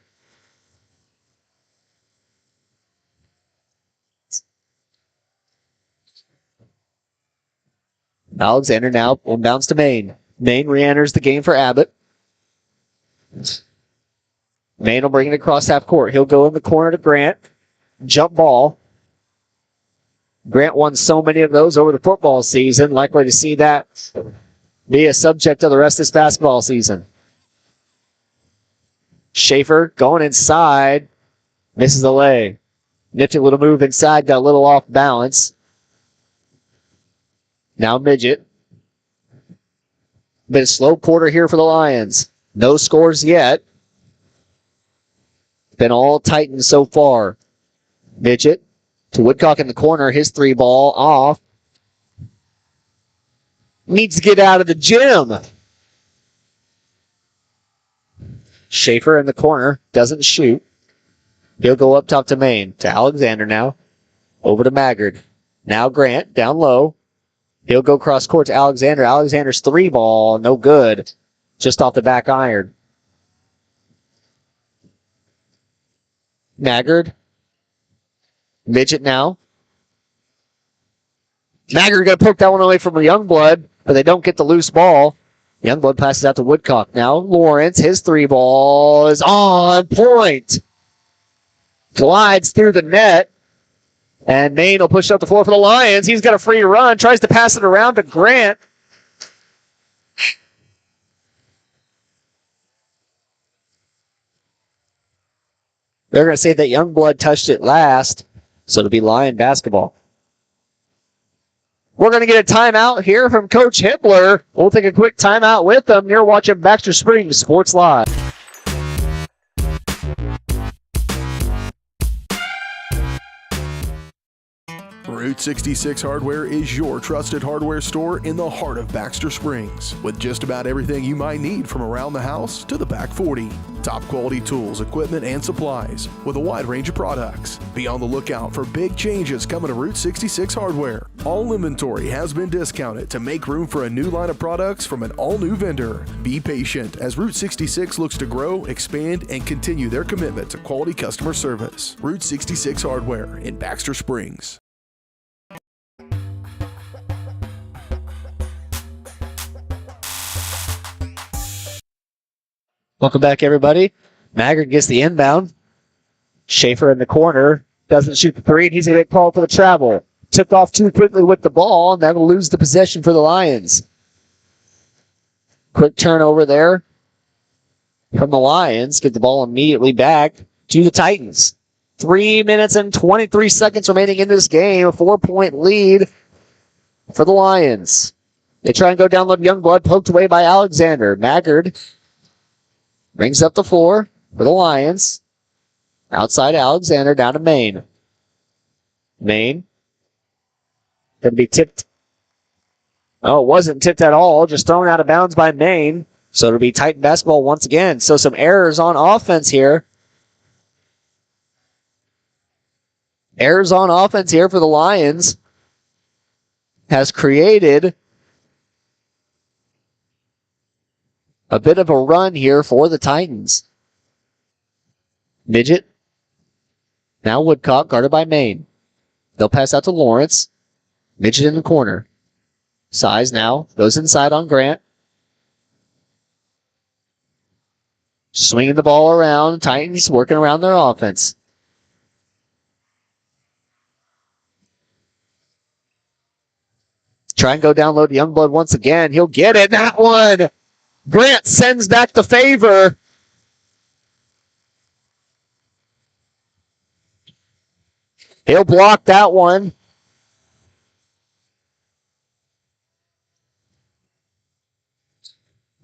Speaker 2: Alexander now inbounds to Maine. Maine re-enters the game for Abbott. Maine will bring it across half court. He'll go in the corner to Grant. Jump ball. Grant won so many of those over the football season. Likely to see that be a subject of the rest of this basketball season. Schaefer going inside. Misses the leg. Nifty little move inside. Got a little off balance. Now Midget. Been a slow quarter here for the Lions. No scores yet. Been all Titans so far. Midget to Woodcock in the corner. His 3 ball off. Needs to get out of the gym. Schaefer in the corner. Doesn't shoot. He'll go up top to Maine. To Alexander now. Over to Maggard. Now Grant down low. He'll go cross court to Alexander. Alexander's 3 ball. No good. Just off the back iron. Maggard. Midget now. Maggard going to poke that one away from Youngblood, but they don't get the loose ball. Youngblood passes out to Woodcock. Now Lawrence, his 3 ball is on point. Glides through the net. And Maine will push up the floor for the Lions. He's got a free run. Tries to pass it around to Grant. They're going to say that Youngblood touched it last. So it'll be Lion basketball. We're going to get a timeout here from Coach Hippler. We'll take a quick timeout with them. You're watching Baxter Springs Sports Live.
Speaker 1: Route 66 Hardware is your trusted hardware store in the heart of Baxter Springs, with just about everything you might need from around the house to the back 40. Top quality tools, equipment, and supplies with a wide range of products. Be on the lookout for big changes coming to Route 66 Hardware. All inventory has been discounted to make room for a new line of products from an all-new vendor. Be patient as Route 66 looks to grow, expand, and continue their commitment to quality customer service. Route 66 Hardware in Baxter Springs.
Speaker 2: Welcome back, everybody. Maggard gets the inbound. Schaefer in the corner. Doesn't shoot the 3, and he's going to get called for the travel. Took off too quickly with the ball, and that'll lose the possession for the Lions. Quick turnover there from the Lions. Get the ball immediately back to the Titans. 3 minutes and 23 seconds remaining in this game. A 4-point lead for the Lions. They try and go down with Youngblood, poked away by Alexander. Maggard brings up the floor for the Lions. Outside Alexander, down to Maine. Maine. Going to be tipped. Oh, it wasn't tipped at all. Just thrown out of bounds by Maine. So it'll be Titan basketball once again. So some errors on offense here. Errors on offense here for the Lions has created a bit of a run here for the Titans. Midget. Now Woodcock, guarded by Maine. They'll pass out to Lawrence. Midget in the corner. Size now. Goes inside on Grant. Swinging the ball around. Titans working around their offense. Try and go down low to Youngblood once again. He'll get it. That one. Grant sends back the favor. He'll block that one.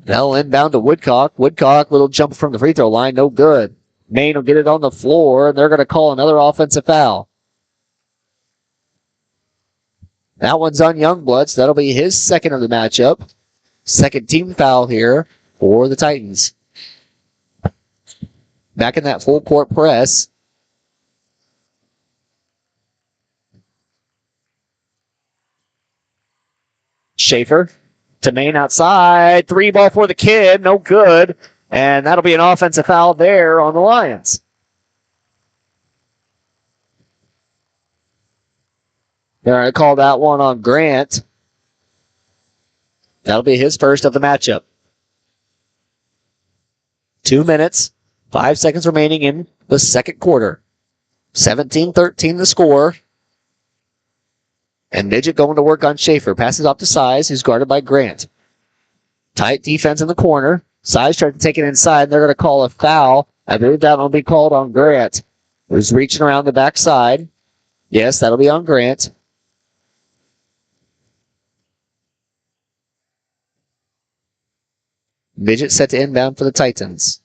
Speaker 2: Now inbound to Woodcock. Woodcock, little jump from the free throw line. No good. Maine will get it on the floor, and they're going to call another offensive foul. That one's on Youngblood, so that'll be his second of the matchup. Second team foul here for the Titans. Back in that full court press. Schaefer to Maine outside. 3-ball for the kid. No good. And that'll be an offensive foul there on the Lions. They're going to call that one on Grant. That'll be his first of the matchup. 2 minutes, 5 seconds remaining in the second quarter. 17-13 the score. And Midget going to work on Schaefer. Passes off to Size, who's guarded by Grant. Tight defense in the corner. Size tried to take it inside, and they're going to call a foul. I believe that will be called on Grant, who's reaching around the backside. Yes, that'll be on Grant. Midget set to inbound for the Titans.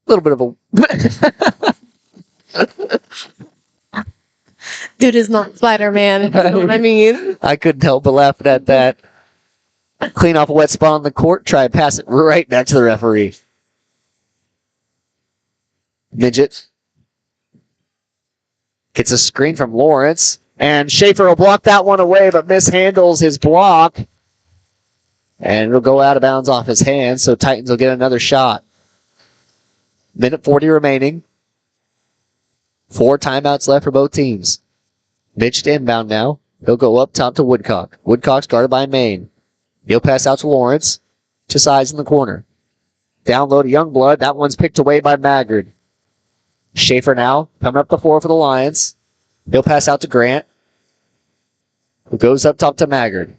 Speaker 2: A little bit of a...
Speaker 4: Dude is not Spider-Man, if you know what I mean.
Speaker 2: I couldn't help but laughing at that. Clean off a wet spot on the court, try and pass it right back to the referee. Midget gets a screen from Lawrence, and Schaefer will block that one away, but mishandles his block. And it'll go out of bounds off his hands, so Titans will get another shot. Minute 40 remaining. 4 timeouts left for both teams. Midget inbound now. He'll go up top to Woodcock. Woodcock's guarded by Maine. He'll pass out to Lawrence. To Size in the corner. Down low to Youngblood. That one's picked away by Maggard. Schaefer now coming up the floor for the Lions. He'll pass out to Grant, who goes up top to Maggard.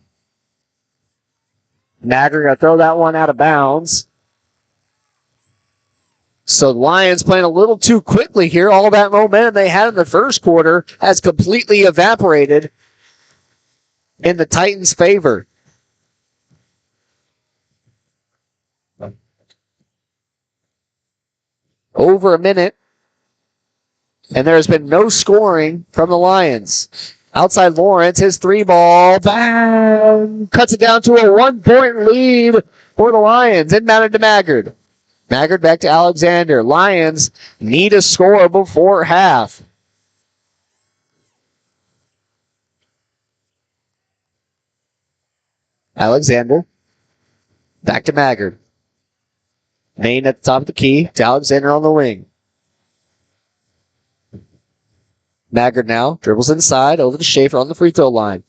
Speaker 2: Maggard going to throw that one out of bounds. So the Lions playing a little too quickly here. All that momentum they had in the first quarter has completely evaporated in the Titans' favor. Over a minute. And there has been no scoring from the Lions. Outside Lawrence, his 3-ball. Bang! Cuts it down to a 1-point lead for the Lions. Inbounded to Maggard. Maggard back to Alexander. Lions need a score before half. Alexander. Back to Maggard. Maine at the top of the key to Alexander on the wing. Maggard now dribbles inside over to Schaefer on the free throw line.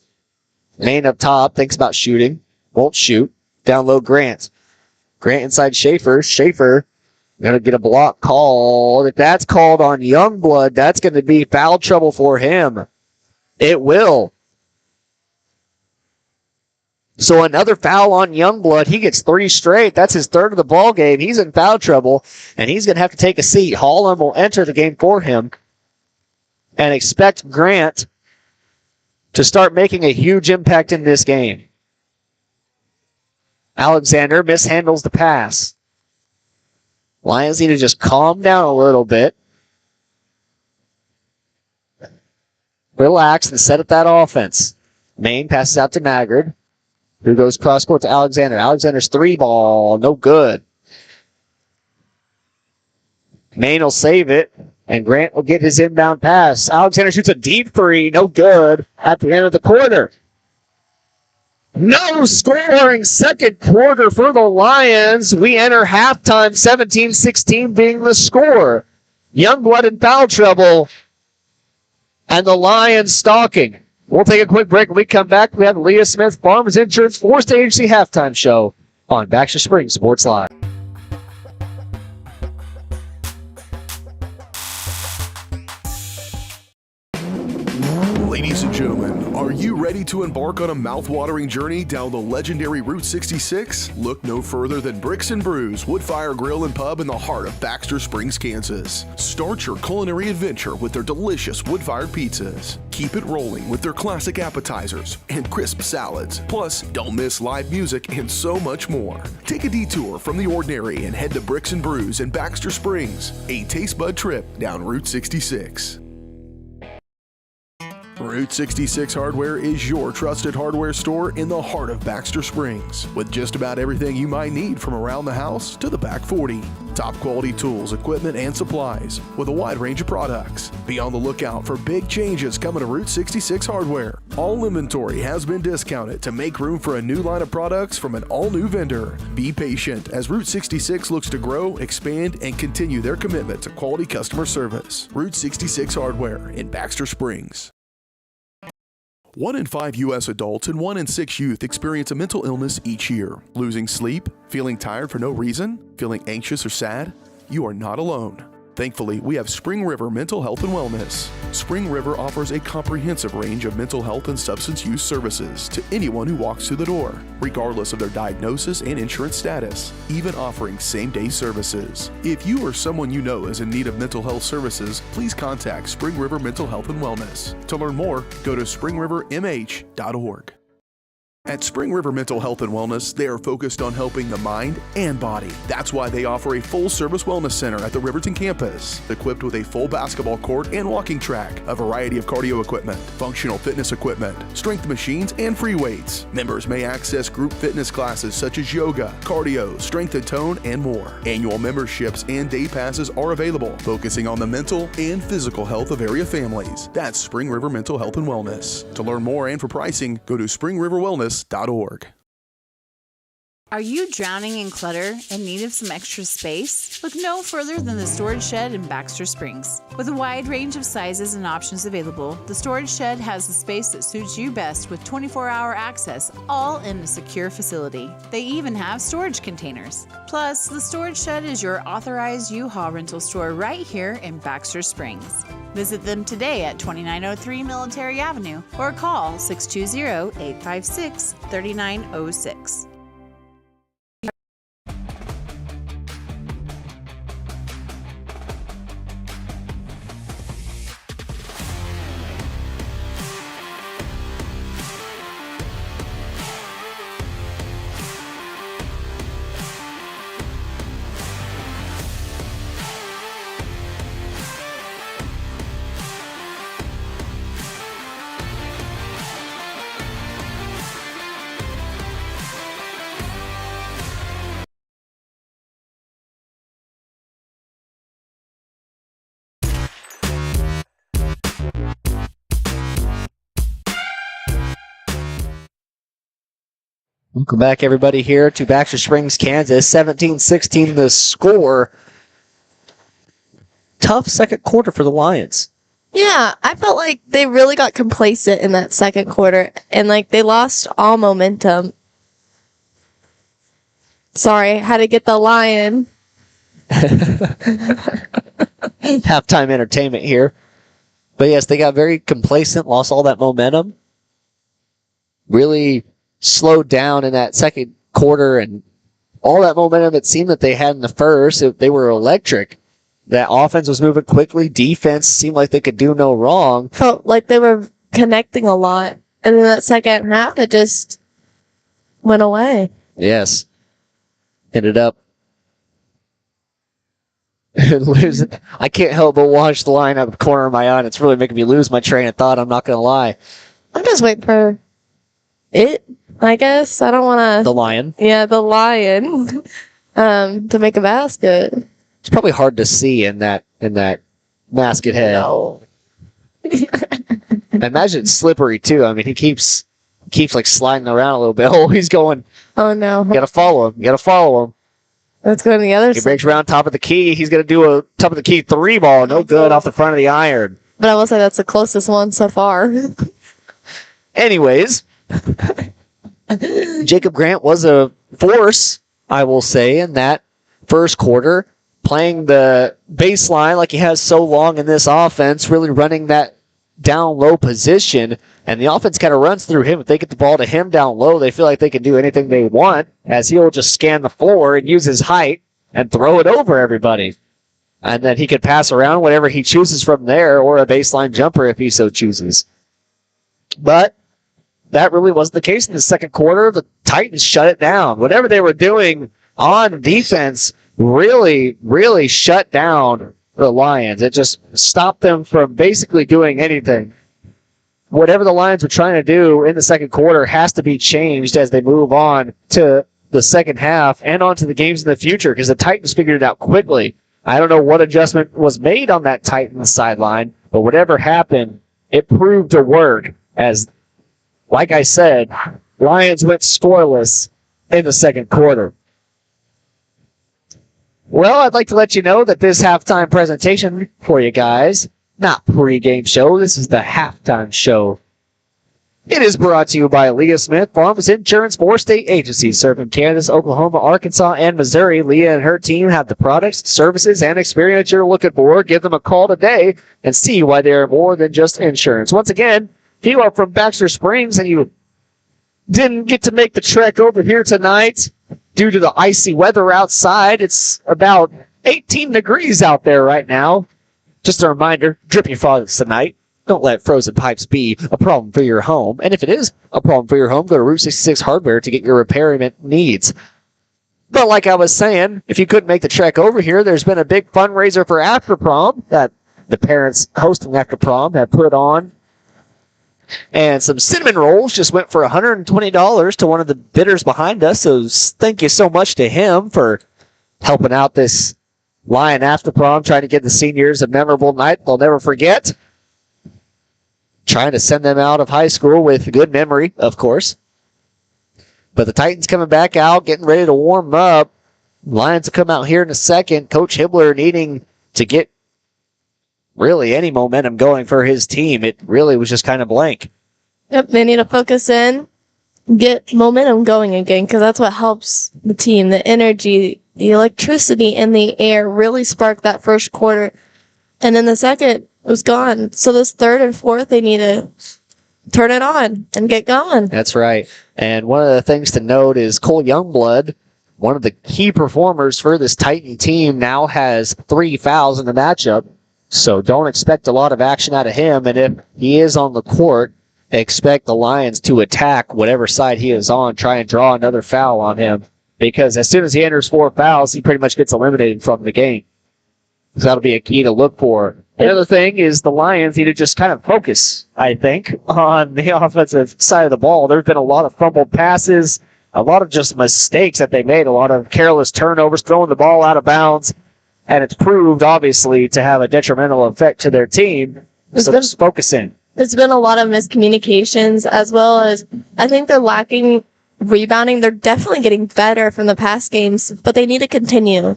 Speaker 2: Maine up top, thinks about shooting. Won't shoot. Down low, Grant. Grant inside Schaefer. Schaefer going to get a block call. If that's called on Youngblood, that's going to be foul trouble for him. It will. So another foul on Youngblood. He gets 3 straight. That's his third of the ball game. He's in foul trouble, and he's going to have to take a seat. Holland will enter the game for him. And expect Grant to start making a huge impact in this game. Alexander mishandles the pass. Lions need to just calm down a little bit. Relax and set up that offense. Maine passes out to Maggard, who goes cross court to Alexander. Alexander's 3-ball, no good. Maine will save it. And Grant will get his inbound pass. Alexander shoots a deep 3. No good at the end of the quarter. No scoring second quarter for the Lions. We enter halftime 17-16 being the score. Youngblood in foul trouble. And the Lions stalking. We'll take a quick break. When we come back, we have Leah Smith, Farmers Insurance Forced Agency Halftime Show on Baxter Springs Sports Live.
Speaker 1: Ladies and gentlemen, are you ready to embark on a mouth-watering journey down the legendary Route 66? Look no further than Bricks and Brews Woodfire Grill and Pub in the heart of Baxter Springs, Kansas. Start your culinary adventure with their delicious wood-fired pizzas. Keep it rolling with their classic appetizers and crisp salads. Plus, don't miss live music and so much more. Take a detour from the ordinary and head to Bricks and Brews in Baxter Springs, a taste bud trip down Route 66. Route 66 Hardware is your trusted hardware store in the heart of Baxter Springs, with just about everything you might need from around the house to the back 40. Top quality tools, equipment, and supplies with a wide range of products. Be on the lookout for big changes coming to Route 66 Hardware. All inventory has been discounted to make room for a new line of products from an all-new vendor. Be patient as Route 66 looks to grow, expand, and continue their commitment to quality customer service. Route 66 Hardware in Baxter Springs. 1 in 5 U.S. adults and 1 in 6 youth experience a mental illness each year. Losing sleep? Feeling tired for no reason? Feeling anxious or sad? You are not alone. Thankfully, we have Spring River Mental Health and Wellness. Spring River offers a comprehensive range of mental health and substance use services to anyone who walks through the door, regardless of their diagnosis and insurance status, even offering same-day services. If you or someone you know is in need of mental health services, please contact Spring River Mental Health and Wellness. To learn more, go to springrivermh.org. At Spring River Mental Health and Wellness, they are focused on helping the mind and body. That's why they offer a full-service wellness center at the Riverton campus, equipped with a full basketball court and walking track, a variety of cardio equipment, functional fitness equipment, strength machines, and free weights. Members may access group fitness classes such as yoga, cardio, strength and tone, and more. Annual memberships and day passes are available, focusing on the mental and physical health of area families. That's Spring River Mental Health and Wellness. To learn more and for pricing, go to springriverwellness.org.
Speaker 3: Are you drowning in clutter and need of some extra space? Look no further than the Storage Shed in Baxter Springs. With a wide range of sizes and options available, the Storage Shed has the space that suits you best with 24-hour access, all in a secure facility. They even have storage containers. Plus, the Storage Shed is your authorized U-Haul rental store right here in Baxter Springs. Visit them today at 2903 Military Avenue or call 620-856-3906.
Speaker 2: Welcome back, everybody, here to Baxter Springs, Kansas. 17-16 the score. Tough second quarter for the Lions.
Speaker 4: Yeah, I felt like they really got complacent in that second quarter, and like they lost all momentum. Sorry, had to get the lion.
Speaker 2: Halftime entertainment here. But yes, they got very complacent, lost all that momentum. Really slowed down in that second quarter, and all that momentum it seemed that they had in the first, they were electric. That offense was moving quickly. Defense seemed like they could do no wrong.
Speaker 4: Felt like they were connecting a lot. And then that second half, it just went away.
Speaker 2: Yes. Ended up losing. I can't help but watch the line out of the corner of my eye, and it's really making me lose my train of thought. I'm not going to lie.
Speaker 4: I'm just waiting for it, I guess. I don't want to...
Speaker 2: The lion?
Speaker 4: Yeah, the lion. To make a basket.
Speaker 2: It's probably hard to see in that basket head.
Speaker 4: No.
Speaker 2: I imagine it's slippery too. I mean, he keeps like sliding around a little bit. Oh, he's going.
Speaker 4: Oh no!
Speaker 2: You gotta follow him.
Speaker 4: Let's go to the other
Speaker 2: side. He breaks around top of the key. He's gonna do a top of the key 3 ball. No good off the front of the iron.
Speaker 4: But I will say that's the closest one so far.
Speaker 2: Anyways, Jacob Grant was a force, I will say, in that first quarter, playing the baseline like he has so long in this offense, really running that down low position, and the offense kind of runs through him. If they get the ball to him down low, they feel like they can do anything they want, as he'll just scan the floor and use his height and throw it over everybody. And then he could pass around whatever he chooses from there, or a baseline jumper if he so chooses. But that really wasn't the case in the second quarter. The Titans shut it down. Whatever they were doing on defense really, really shut down the Lions. It just stopped them from basically doing anything. Whatever the Lions were trying to do in the second quarter has to be changed as they move on to the second half and on to the games in the future, because the Titans figured it out quickly. I don't know what adjustment was made on that Titans sideline, but whatever happened, it proved to work as, like I said, Lions went scoreless in the second quarter. Well, I'd like to let you know that this halftime presentation for you guys, not pregame show, this is the halftime show. It is brought to you by Leah Smith, Farmers Insurance 4-state agency, serving Kansas, Oklahoma, Arkansas, and Missouri. Leah and her team have the products, services, and experience you're looking for. Give them a call today and see why they are more than just insurance. Once again, if you are from Baxter Springs and you didn't get to make the trek over here tonight due to the icy weather outside, it's about 18 degrees out there right now. Just a reminder, drip your faucets tonight. Don't let frozen pipes be a problem for your home. And if it is a problem for your home, go to Route 66 Hardware to get your repair needs. But like I was saying, if you couldn't make the trek over here, there's been a big fundraiser for After Prom that the parents hosting After Prom have put on. And some cinnamon rolls just went for $120 to one of the bidders behind us. So thank you so much to him for helping out this Lion After Prom, trying to give the seniors a memorable night they'll never forget. Trying to send them out of high school with good memory, of course. But the Titans coming back out, getting ready to warm up. Lions will come out here in a second. Coach Hibbler needing to get really any momentum going for his team. It really was just kind of blank.
Speaker 4: Yep, they need to focus in, get momentum going again, because that's what helps the team. The energy, the electricity in the air really sparked that first quarter. And then the second, it was gone. So this third and fourth, they need to turn it on and get going.
Speaker 2: That's right. And one of the things to note is Cole Youngblood, one of the key performers for this Titan team, now has 3 fouls in the matchup. So don't expect a lot of action out of him. And if he is on the court, expect the Lions to attack whatever side he is on, try and draw another foul on him. Because as soon as he enters 4 fouls, he pretty much gets eliminated from the game. So that'll be a key to look for. Another thing is the Lions need to just kind of focus, I think, on the offensive side of the ball. There have been a lot of fumbled passes, a lot of just mistakes that they made, a lot of careless turnovers, throwing the ball out of bounds, and it's proved, obviously, to have a detrimental effect to their team. So just focus in.
Speaker 4: There's been a lot of miscommunications, as well as I think they're lacking rebounding. They're definitely getting better from the past games, but they need to continue.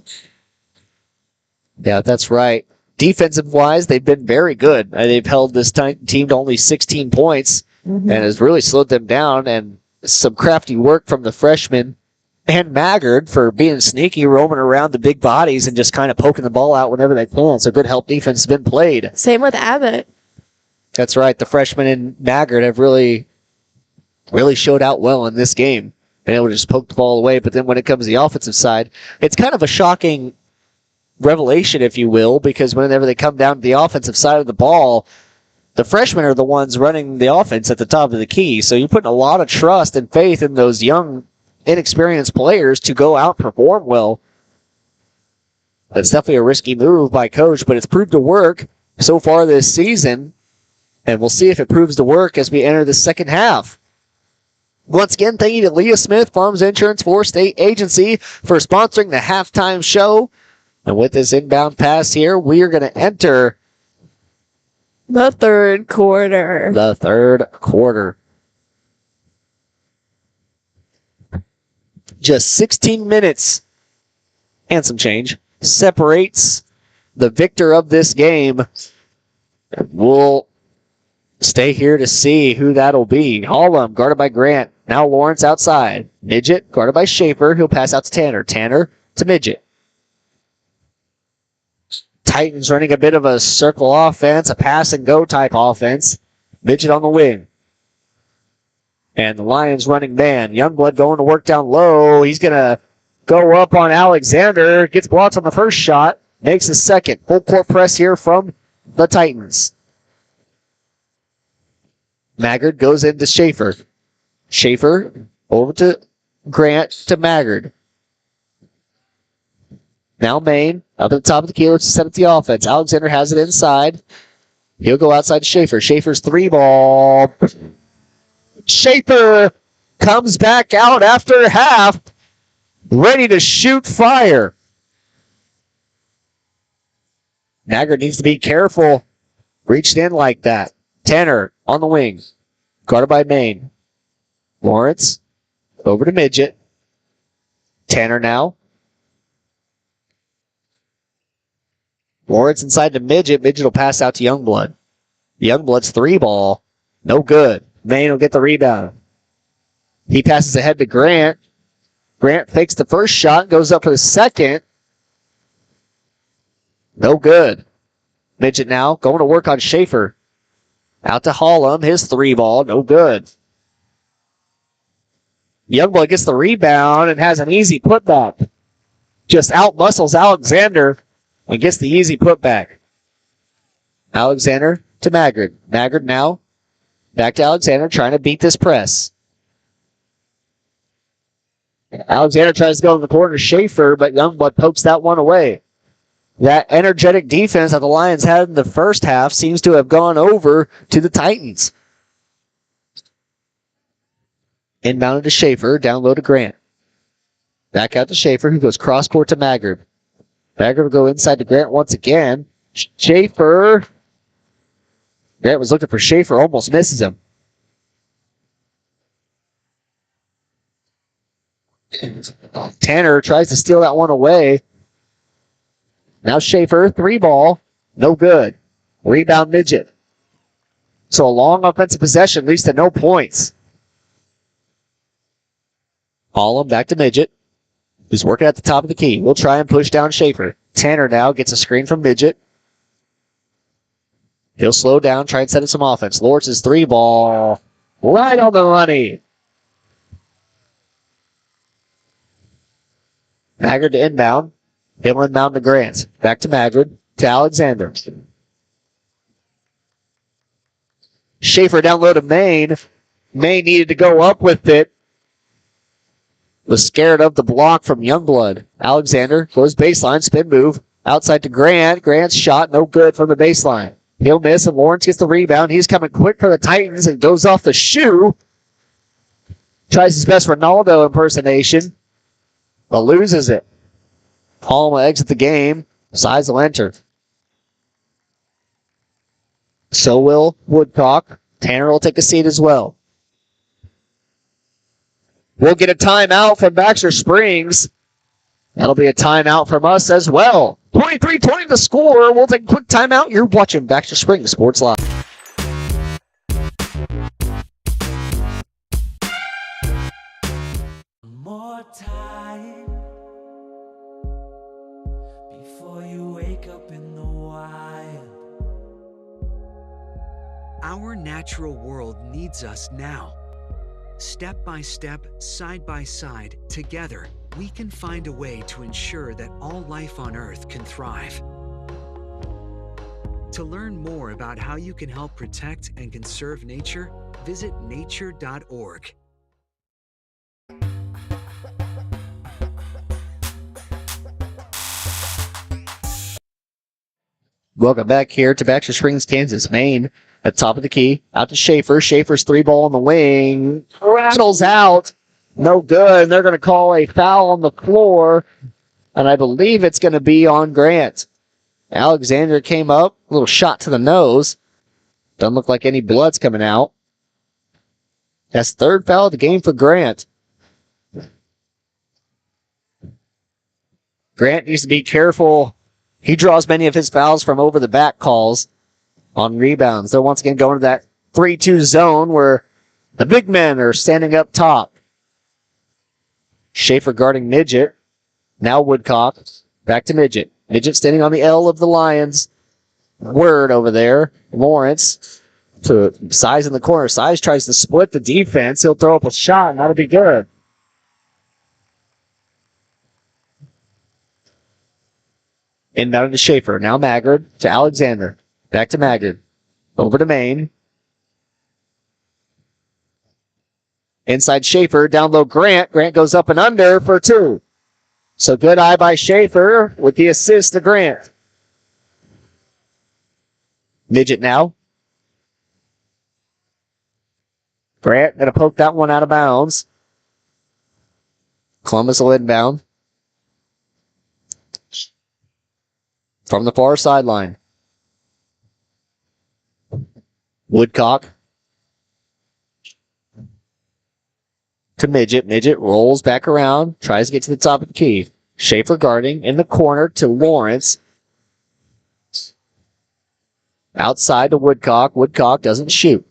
Speaker 2: Yeah, that's right. Defensive-wise, they've been very good. They've held this team to only 16 points and has really slowed them down. And some crafty work from the freshman and Maggard for being sneaky, roaming around the big bodies and just kind of poking the ball out whenever they can. So good help defense has been played.
Speaker 4: Same with Abbott.
Speaker 2: That's right. The freshman and Maggard have really showed out well in this game. Been able to just poke the ball away. But then when it comes to the offensive side, it's kind of a shocking revelation, if you will, because whenever they come down to the offensive side of the ball, the freshmen are the ones running the offense at the top of the key. So you're putting a lot of trust and faith in those young, inexperienced players to go out and perform well. That's definitely a risky move by coach, but it's proved to work so far this season, and we'll see if it proves to work as we enter the second half. Once again, thank you to Leah Smith, Farms Insurance 4-state agency, for sponsoring the halftime show. And with this inbound pass here, we are going to enter
Speaker 4: the third quarter.
Speaker 2: The third quarter. Just 16 minutes and some change separates the victor of this game. We'll stay here to see who that'll be. Hollum, guarded by Grant. Now Lawrence outside. Midget, guarded by Schaefer. He'll pass out to Tanner. Tanner to Midget. Titans running a bit of a circle offense, a pass and go type offense. Midget on the wing. And the Lions running man. Youngblood going to work down low. He's going to go up on Alexander. Gets blocked on the first shot. Makes the second. Full court press here from the Titans. Maggard goes into Schaefer. Schaefer over to Grant to Maggard. Now Maine up at the top of the key. Let's set up the offense. Alexander has it inside. He'll go outside to Schaefer. Schaefer's 3-ball. Schaefer comes back out after half, ready to shoot fire. Maggard needs to be careful. Reached in like that. Tanner on the wing. Guarded by Maine. Lawrence over to Midget. Tanner now. Lawrence inside to Midget. Midget will pass out to Youngblood. Youngblood's 3-ball. No good. Maine will get the rebound. He passes ahead to Grant. Grant fakes the first shot, goes up for the second. No good. Midget now going to work on Schaefer. Out to Hollum. His 3-ball. No good. Youngblood gets the rebound and has an easy putback. Just out-muscles Alexander and gets the easy putback. Alexander to Maggard. Maggard now back to Alexander trying to beat this press. Alexander tries to go in the corner to Schaefer, but Youngblood pokes that one away. That energetic defense that the Lions had in the first half seems to have gone over to the Titans. Inbounded to Schaefer, down low to Grant. Back out to Schaefer, who goes cross-court to Maggard. Maggard will go inside to Grant once again. Schaefer. Grant was looking for Schaefer, almost misses him. Tanner tries to steal that one away. Now Schaefer, 3-ball, no good. Rebound Midget. So a long offensive possession leads to no points. Hollum back to Midget, who's working at the top of the key. We'll try and push down Schaefer. Tanner now gets a screen from Midget. He'll slow down, try and set up some offense. Lawrence's 3-ball, right on the money. Maggard to inbound. He'll inbound to Grant. Back to Maggard. To Alexander. Schaefer down low to Maine. Maine needed to go up with it. Was scared of the block from Youngblood. Alexander goes baseline, spin move. Outside to Grant. Grant's shot no good from the baseline. He'll miss, and Lawrence gets the rebound. He's coming quick for the Titans and goes off the shoe. Tries his best Ronaldo impersonation, but loses it. Paul will exit the game. Size will enter. So will Woodcock. Tanner will take a seat as well. We'll get a timeout from Baxter Springs. That'll be a timeout from us as well. 23-20 the score. We'll take a quick timeout. You're watching Baxter Springs Sports Live.
Speaker 14: More time before you wake up in the wild.
Speaker 15: Our natural world needs us now. Step by step, side by side, together, we can find a way to ensure that all life on Earth can thrive. To learn more about how you can help protect and conserve nature, visit nature.org.
Speaker 2: Welcome back here to Baxter Springs, Kansas. Maine at top of the key. Out to Schaefer. Schaefer's 3-ball on the wing. Rattles out. No good. And they're going to call a foul on the floor. And I believe it's going to be on Grant. Alexander came up. A little shot to the nose. Doesn't look like any blood's coming out. That's third foul of the game for Grant. Grant needs to be careful. He draws many of his fouls from over the back calls on rebounds. They're once again going to that 3-2 zone where the big men are standing up top. Schaefer guarding Midget. Now Woodcock. Back to Midget. Midget standing on the L of the Lions. Word over there. Lawrence to Size in the corner. Size tries to split the defense. He'll throw up a shot, and that'll be good. Inbound to Schaefer. Now Maggard to Alexander. Back to Maggard. Over to Maine. Inside Schaefer. Down low Grant. Grant goes up and under for 2. So good eye by Schaefer with the assist to Grant. Midget now. Grant going to poke that one out of bounds. Columbus will inbound. From the far sideline. Woodcock. To Midget. Midget rolls back around. Tries to get to the top of the key. Schaefer guarding in the corner to Lawrence. Outside to Woodcock. Woodcock doesn't shoot.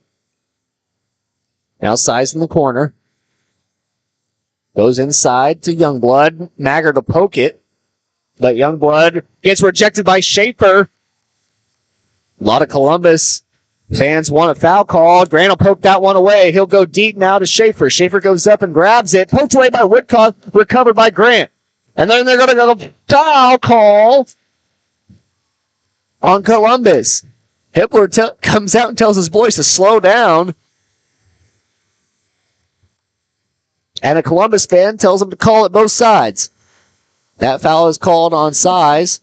Speaker 2: Now Size in the corner. Goes inside to Youngblood. Maggard to poke it. But Youngblood gets rejected by Schaefer. A lot of Columbus fans want a foul call. Grant will poke that one away. He'll go deep now to Schaefer. Schaefer goes up and grabs it. Poked away by Woodcock. Recovered by Grant. And then they're going to go foul call on Columbus. Hippler comes out and tells his boys to slow down. And a Columbus fan tells him to call it both sides. That foul is called on Size.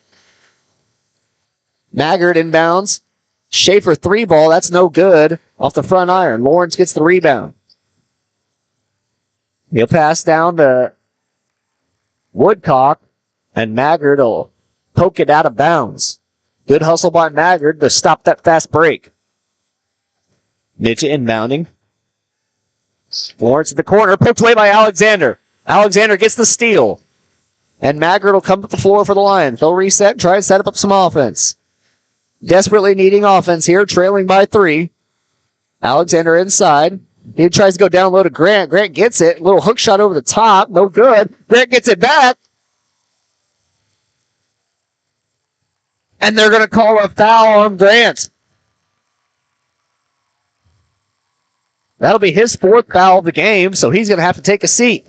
Speaker 2: Maggard inbounds. Schaefer 3-ball. That's no good. Off the front iron. Lawrence gets the rebound. He'll pass down to Woodcock. And Maggard will poke it out of bounds. Good hustle by Maggard to stop that fast break. Midget inbounding. Lawrence in the corner. Poked away by Alexander. Alexander gets the steal. And Maggard will come to the floor for the Lions. They'll reset and try to set up some offense. Desperately needing offense here, trailing by 3. Alexander inside. He tries to go down low to Grant. Grant gets it. Little hook shot over the top. No good. Grant gets it back. And they're going to call a foul on Grant. That'll be his 4th foul of the game, so he's going to have to take a seat.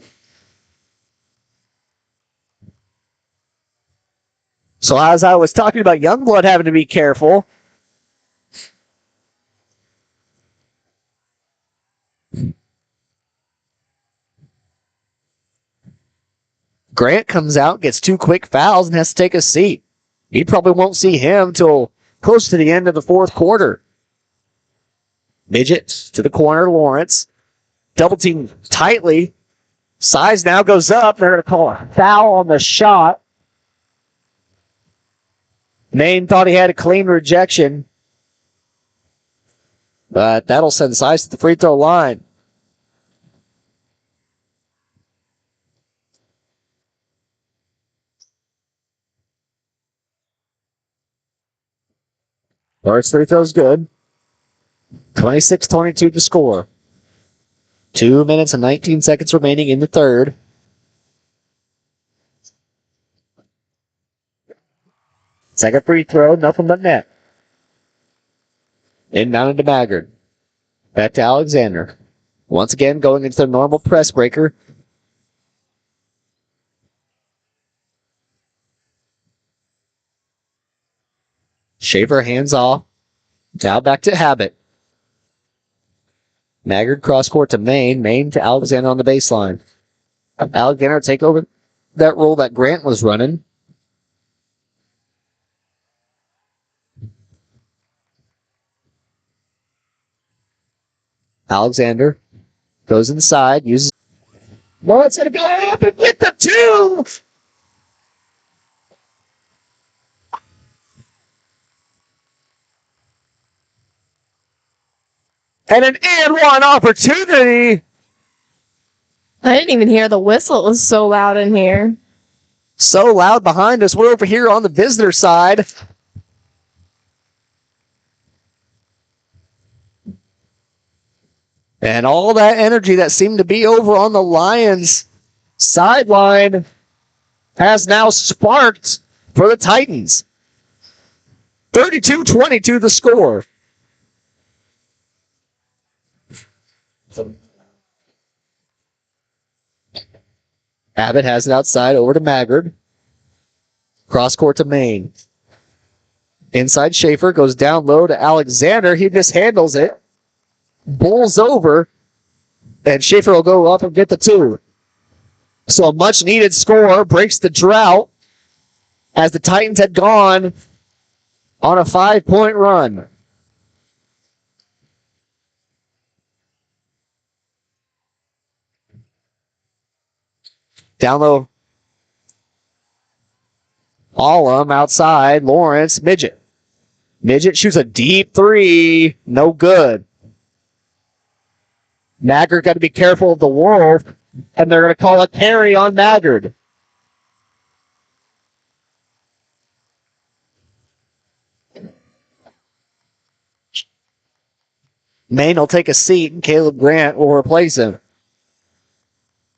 Speaker 2: So as I was talking about Youngblood having to be careful, Grant comes out, gets 2 quick fouls, and has to take a seat. You probably won't see him till close to the end of the 4th quarter. Midget to the corner, Lawrence. Double team tightly. Size now goes up. They're going to call a foul on the shot. Maine thought he had a clean rejection. But that'll send Size to the free throw line. First free throw's good. 26-22 to score. 2 minutes and 19 seconds remaining in the third. Second free throw, nothing but net. Inbound to Maggard. Back to Alexander. Once again, going into the normal press breaker. Schaefer hands off. Now back to Habit. Maggard cross court to Maine. Maine to Alexander on the baseline. Alexander take over that role that Grant was running. Alexander goes inside, uses. Well, it's going to go up and get the 2. And an and one opportunity.
Speaker 4: I didn't even hear the whistle. It was so loud in here.
Speaker 2: So loud behind us. We're over here on the visitor side. And all that energy that seemed to be over on the Lions sideline has now sparked for the Titans. 32-22 the score. Abbott has it outside over to Maggard. Cross court to Maine. Inside Schaefer goes down low to Alexander. He mishandles it. Bowls over. And Schaefer will go up and get the 2. So a much needed score breaks the drought as the Titans had gone on a 5-point run. Down low. Allum outside. Lawrence. Midget. Midget shoots a deep 3. No good. Maggard got to be careful of the Wolf, and they're going to call a carry on Maggard. Maine will take a seat, and Caleb Grant will replace him.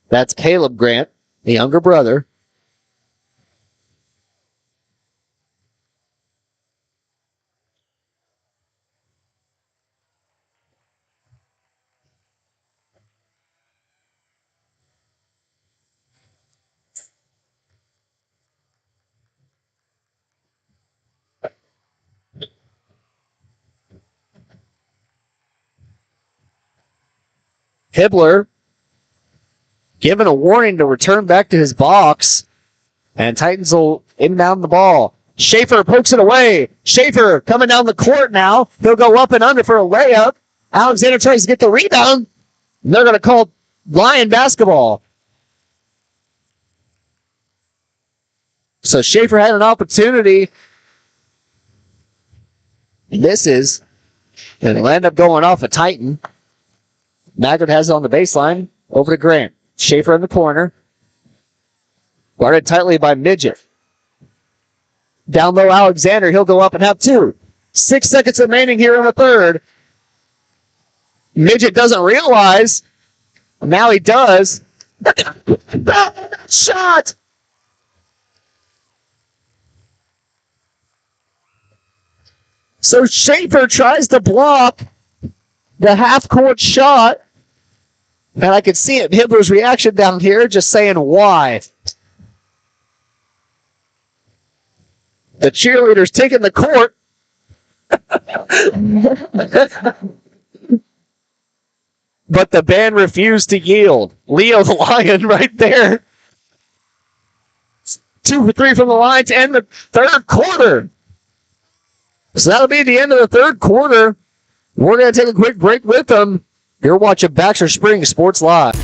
Speaker 2: That's Caleb Grant, the younger brother. Hibbler given a warning to return back to his box, and Titans will inbound the ball. Schaefer pokes it away. Schaefer coming down the court now. He'll go up and under for a layup. Alexander tries to get the rebound. They're going to call Lion basketball. So Schaefer had an opportunity. Misses. And it'll end up going off a Titan. Maggard has it on the baseline. Over to Grant. Schaefer in the corner. Guarded tightly by Midget. Down low, Alexander. He'll go up and have 2. 6 seconds remaining here in the third. Midget doesn't realize. Now he does. Shot! So Schaefer tries to block the half-court shot. And I could see it in Hibbler's reaction down here, just saying, why? The cheerleader's taking the court. But the band refused to yield. Leo the Lion right there. 2 for 3 from the line to end the third quarter. So that'll be the end of the third quarter. We're going to take a quick break with them. You're watching Baxter Springs Sports Live.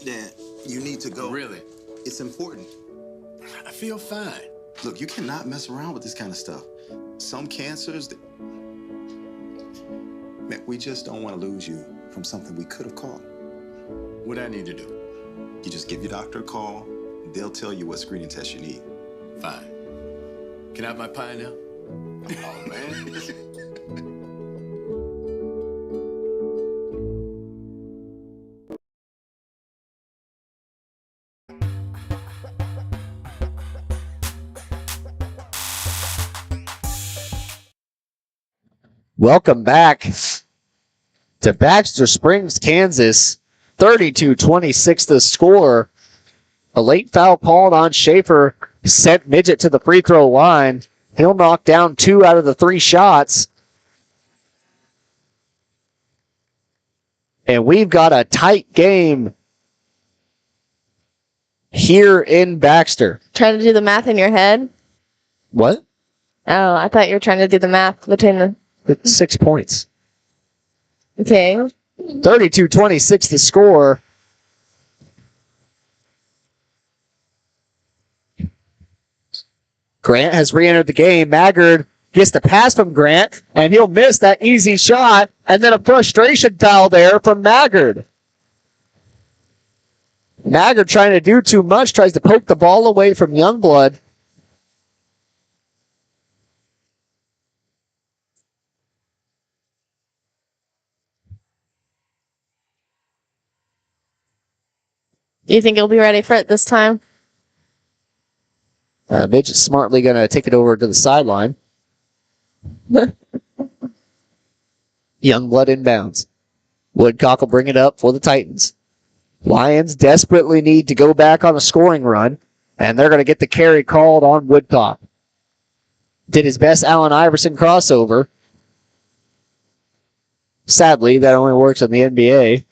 Speaker 13: Dad, you need to go.
Speaker 7: Really?
Speaker 13: It's important.
Speaker 7: I feel fine.
Speaker 13: Look, you cannot mess around with this kind of stuff. Some cancers, man, we just don't want to lose you from something we could have caught.
Speaker 7: What I need to do?
Speaker 13: You just give your doctor a call. They'll tell you what screening test you need.
Speaker 7: Fine. Can I have my pie now? Oh, man.
Speaker 2: Welcome back to Baxter Springs, Kansas. 32-26 the score. A late foul called on Schaefer sent Midget to the free throw line. He'll knock down 2 out of the 3 shots. And we've got a tight game here in Baxter.
Speaker 4: Trying to do the math in your head?
Speaker 2: What?
Speaker 4: Oh, I thought you were trying to do the math between the...
Speaker 2: It's 6 points.
Speaker 4: Okay.
Speaker 2: 32-26 the score. Grant has re-entered the game. Maggard gets the pass from Grant, and he'll miss that easy shot, and then a frustration foul there from Maggard. Maggard trying to do too much, tries to poke the ball away from Youngblood.
Speaker 4: Do you think he'll be ready for it this time?
Speaker 2: Midge is smartly going to take it over to the sideline. Youngblood inbounds. Woodcock will bring it up for the Titans. Lions desperately need to go back on a scoring run, and they're going to get the carry called on Woodcock. Did his best Allen Iverson crossover. Sadly, that only works in the NBA.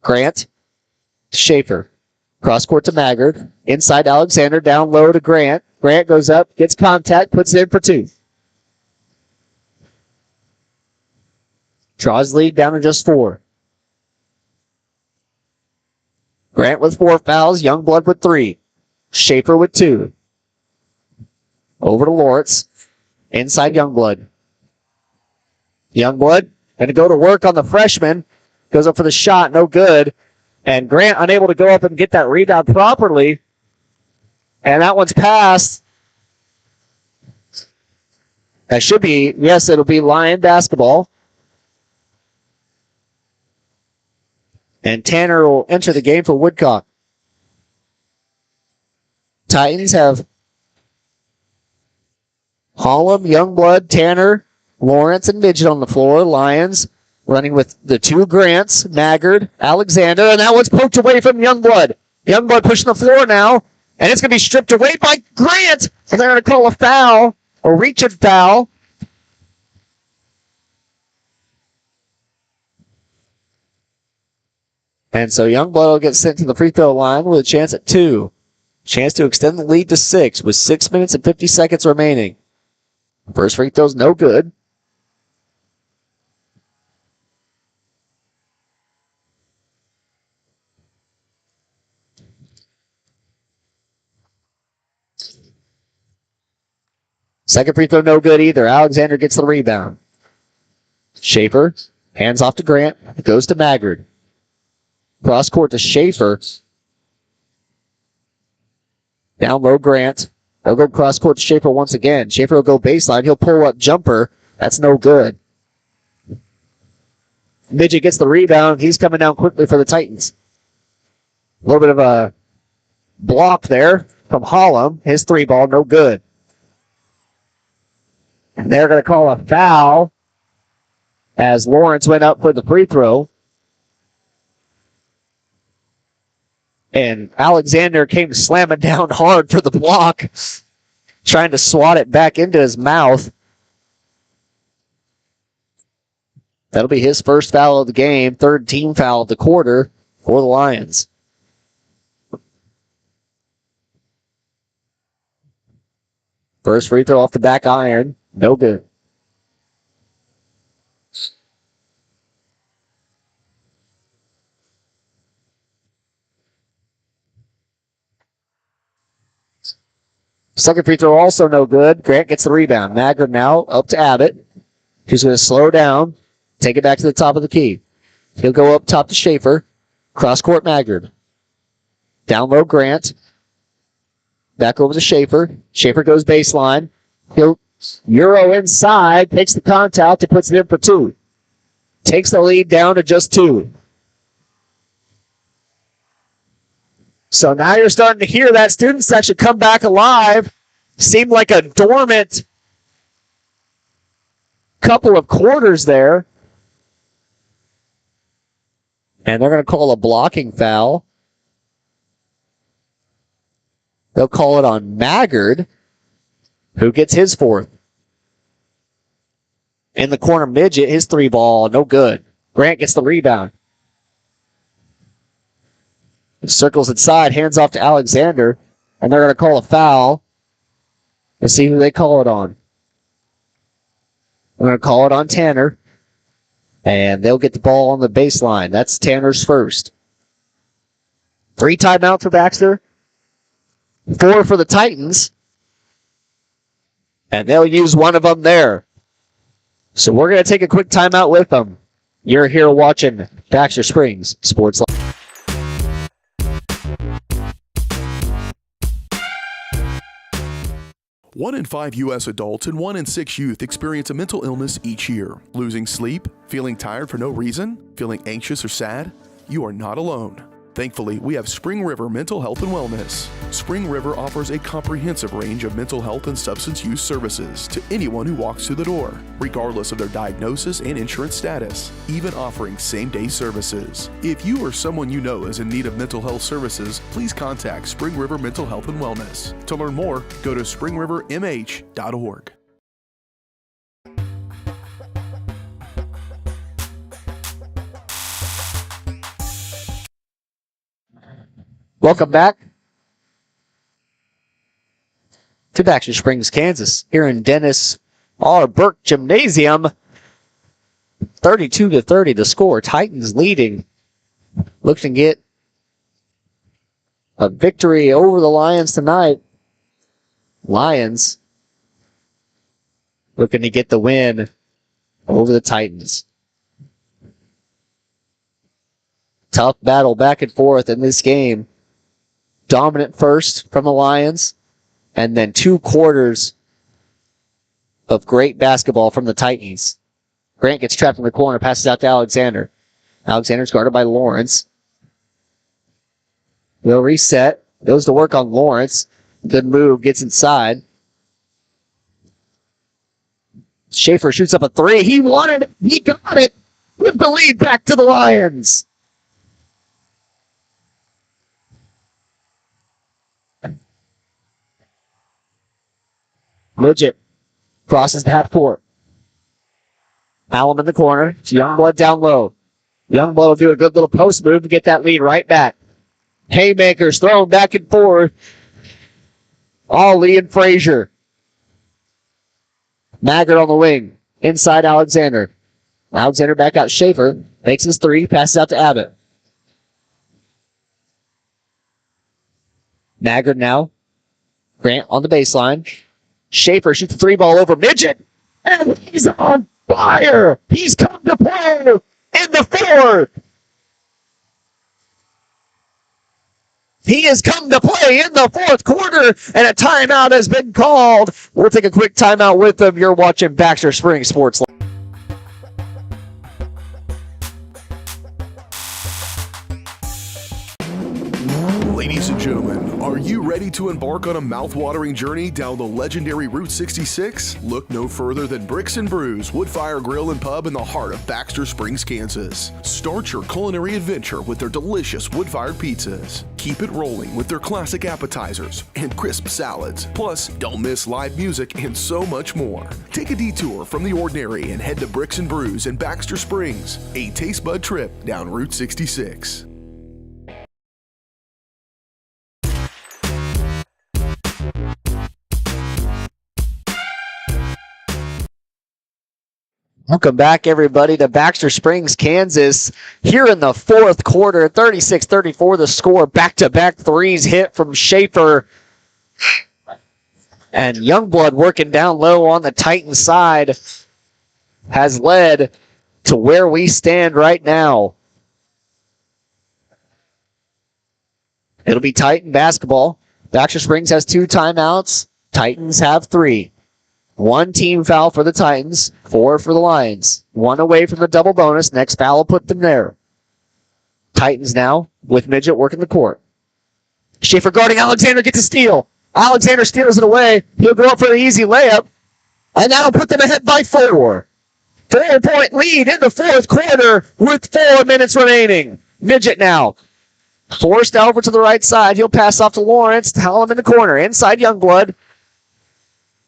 Speaker 2: Grant. Schaefer. Cross court to Maggard. Inside Alexander. Down low to Grant. Grant goes up, gets contact, puts it in for two. Draws lead down to just 4. Grant with 4 fouls. Youngblood with 3. Schaefer with 2. Over to Lawrence. Inside Youngblood. Youngblood going to go to work on the freshman. Goes up for the shot. No good. And Grant unable to go up and get that rebound properly. And that one's passed. That should be, yes, it'll be Lion basketball. And Tanner will enter the game for Woodcock. Titans have Hollum, Youngblood, Tanner, Lawrence, and Midget on the floor. Lions running with the 2 Grants, Maggard, Alexander, and that one's poked away from Youngblood. Youngblood pushing the floor now, and it's going to be stripped away by Grant, and they're going to call a foul, a reach and foul. And so Youngblood will get sent to the free throw line with a chance at 2. Chance to extend the lead to 6 with 6 minutes and 50 seconds remaining. First free throw's no good. Second free throw no good either. Alexander gets the rebound. Schaefer hands off to Grant. It goes to Maggard. Cross court to Schaefer. Down low Grant. They'll go cross court to Schaefer once again. Schaefer will go baseline. He'll pull up jumper. That's no good. Midget gets the rebound. He's coming down quickly for the Titans. A little bit of a block there from Hollum. His 3 ball, no good. And they're going to call a foul as Lawrence went up for the free throw. And Alexander came slamming down hard for the block, trying to swat it back into his mouth. That'll be his first foul of the game, 3rd team foul of the quarter for the Lions. First free throw off the back iron, no good. Second free throw also no good. Grant gets the rebound. Maggard now up to Abbott. He's going to slow down, take it back to the top of the key. He'll go up top to Schaefer. Cross court Maggard. Down low Grant. Back over to Schaefer. Schaefer goes baseline. He'll Euro inside, takes the contact, and puts it in for 2. Takes the lead down to just 2. So now you're starting to hear that student section come back alive. Seemed like a dormant couple of quarters there. And they're going to call a blocking foul. They'll call it on Maggard, who gets his 4th. In the corner, Midget, his 3 ball, no good. Grant gets the rebound. Circles inside, hands off to Alexander, and they're going to call a foul. Let's see who they call it on. They're going to call it on Tanner, and they'll get the ball on the baseline. That's Tanner's first. 3 timeouts for Baxter, 4 for the Titans, and they'll use one of them there. So we're going to take a quick timeout with them. You're here watching Baxter Springs Sports Live.
Speaker 1: 1 in 5 U.S. adults and 1 in 6 youth experience a mental illness each year. Losing sleep? Feeling tired for no reason? Feeling anxious or sad? You are not alone. Thankfully, we have Spring River Mental Health and Wellness. Spring River offers a comprehensive range of mental health and substance use services to anyone who walks through the door, regardless of their diagnosis and insurance status, even offering same-day services. If you or someone you know is in need of mental health services, please contact Spring River Mental Health and Wellness. To learn more, go to springrivermh.org.
Speaker 2: Welcome back to Baxter Springs, Kansas, here in Dennis R. Burke Gymnasium. 32-30 the score. Titans leading. Looking to get a victory over the Lions tonight. Lions looking to get the win over the Titans. Tough battle back and forth in this game. Dominant first from the Lions, and then 2 quarters of great basketball from the Titans. Grant gets trapped in the corner, passes out to Alexander. Alexander's guarded by Lawrence. They'll reset. Goes to work on Lawrence. Good move, gets inside. Schaefer shoots up a 3. He wanted it. He got it. With the lead back to the Lions. Midget crosses the half court. Hallam in the corner. It's Youngblood down low. Youngblood will do a good little post move to get that lead right back. Haymakers thrown back and forth. Ollie and Frazier. Maggard on the wing. Inside Alexander. Alexander back out. Schaefer makes his 3. Passes out to Abbott. Maggard now. Grant on the baseline. Schaefer shoots the 3 ball over Midget. And he's on fire. He's come to play in the 4th. He has come to play in the 4th quarter, and a timeout has been called. We'll take a quick timeout with them. You're watching Baxter Springs Sports.
Speaker 1: Ladies and gentlemen, are you ready to embark on a mouth-watering journey down the legendary Route 66? Look no further than Bricks and Brews Woodfire Grill and Pub in the heart of Baxter Springs, Kansas. Start your culinary adventure with their delicious wood-fired pizzas. Keep it rolling with their classic appetizers and crisp salads. Plus, don't miss live music and so much more. Take a detour from the ordinary and head to Bricks and Brews in Baxter Springs, a taste bud trip down Route 66.
Speaker 2: Welcome back, everybody, to Baxter Springs, Kansas. Here in the 4th quarter, 36-34 the score. Back-to-back 3s hit from Schaefer. And Youngblood working down low on the Titan side has led to where we stand right now. It'll be Titan basketball. Baxter Springs has 2 timeouts. Titans have 3. 1 team foul for the Titans, 4 for the Lions. 1 away from the double bonus. Next foul will put them there. Titans now with Midget working the court. Schaefer guarding Alexander, gets a steal. Alexander steals it away. He'll go up for the easy layup. And that'll put them ahead by 4. 4-point lead in the 4th quarter with 4 minutes remaining. Midget now. Forced over to the right side. He'll pass off to Lawrence. Hallam in the corner. Inside Youngblood.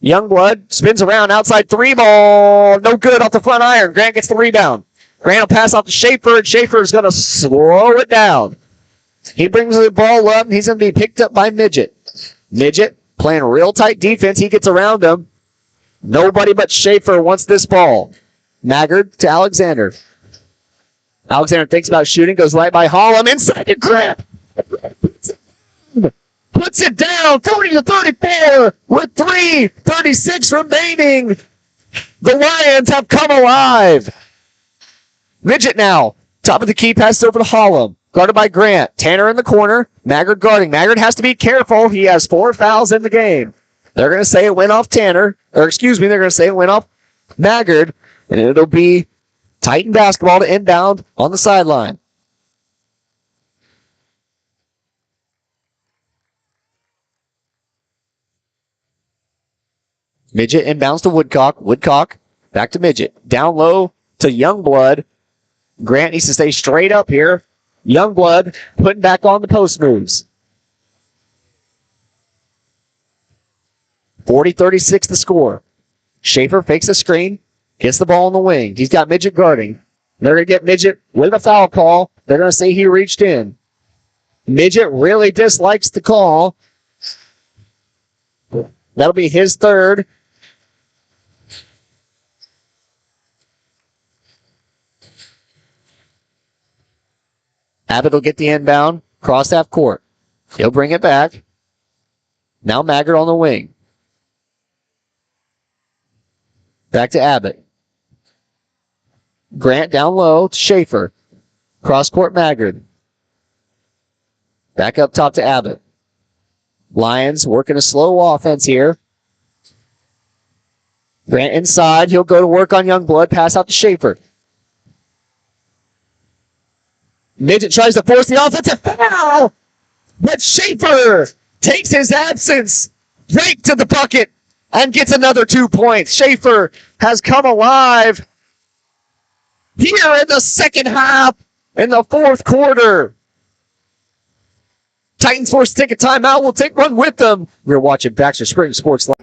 Speaker 2: Youngblood spins around, outside 3 ball. No good off the front iron. Grant gets the rebound. Grant will pass off to Schaefer, and Schaefer is going to slow it down. He brings the ball up, and he's going to be picked up by Midget. Midget playing real tight defense. He gets around him. Nobody but Schaefer wants this ball. Maggard to Alexander. Alexander thinks about shooting, goes right by Hallam, inside to Grant. Puts it down, 40-34, with 3:36 remaining. The Lions have come alive. Midget now, top of the key, passes over to Hallam. Guarded by Grant. Tanner in the corner. Maggard guarding. Maggard has to be careful. He has 4 fouls in the game. They're going to say it went off Tanner, or excuse me, they're going to say it went off Maggard, and it'll be Titan basketball to inbound on the sideline. Midget inbounds to Woodcock. Woodcock back to Midget. Down low to Youngblood. Grant needs to stay straight up here. Youngblood putting back on the post moves. 40-36 the score. Schaefer fakes the screen, gets the ball on the wing. He's got Midget guarding. They're going to get Midget with a foul call. They're going to say he reached in. Midget really dislikes the call. That'll be his third. Abbott will get the inbound, cross half court. He'll bring it back. Now Maggard on the wing. Back to Abbott. Grant down low to Schaefer. Cross court Maggard. Back up top to Abbott. Lions working a slow offense here. Grant inside. He'll go to work on Youngblood. Pass out to Schaefer. Midget tries to force the offensive foul, but Schaefer takes his absence right to the bucket and gets another 2 points. Schaefer has come alive here in the second half, in the fourth quarter. Titans forced to take a timeout. We'll take one with them. We're watching Baxter Springs Sports Live.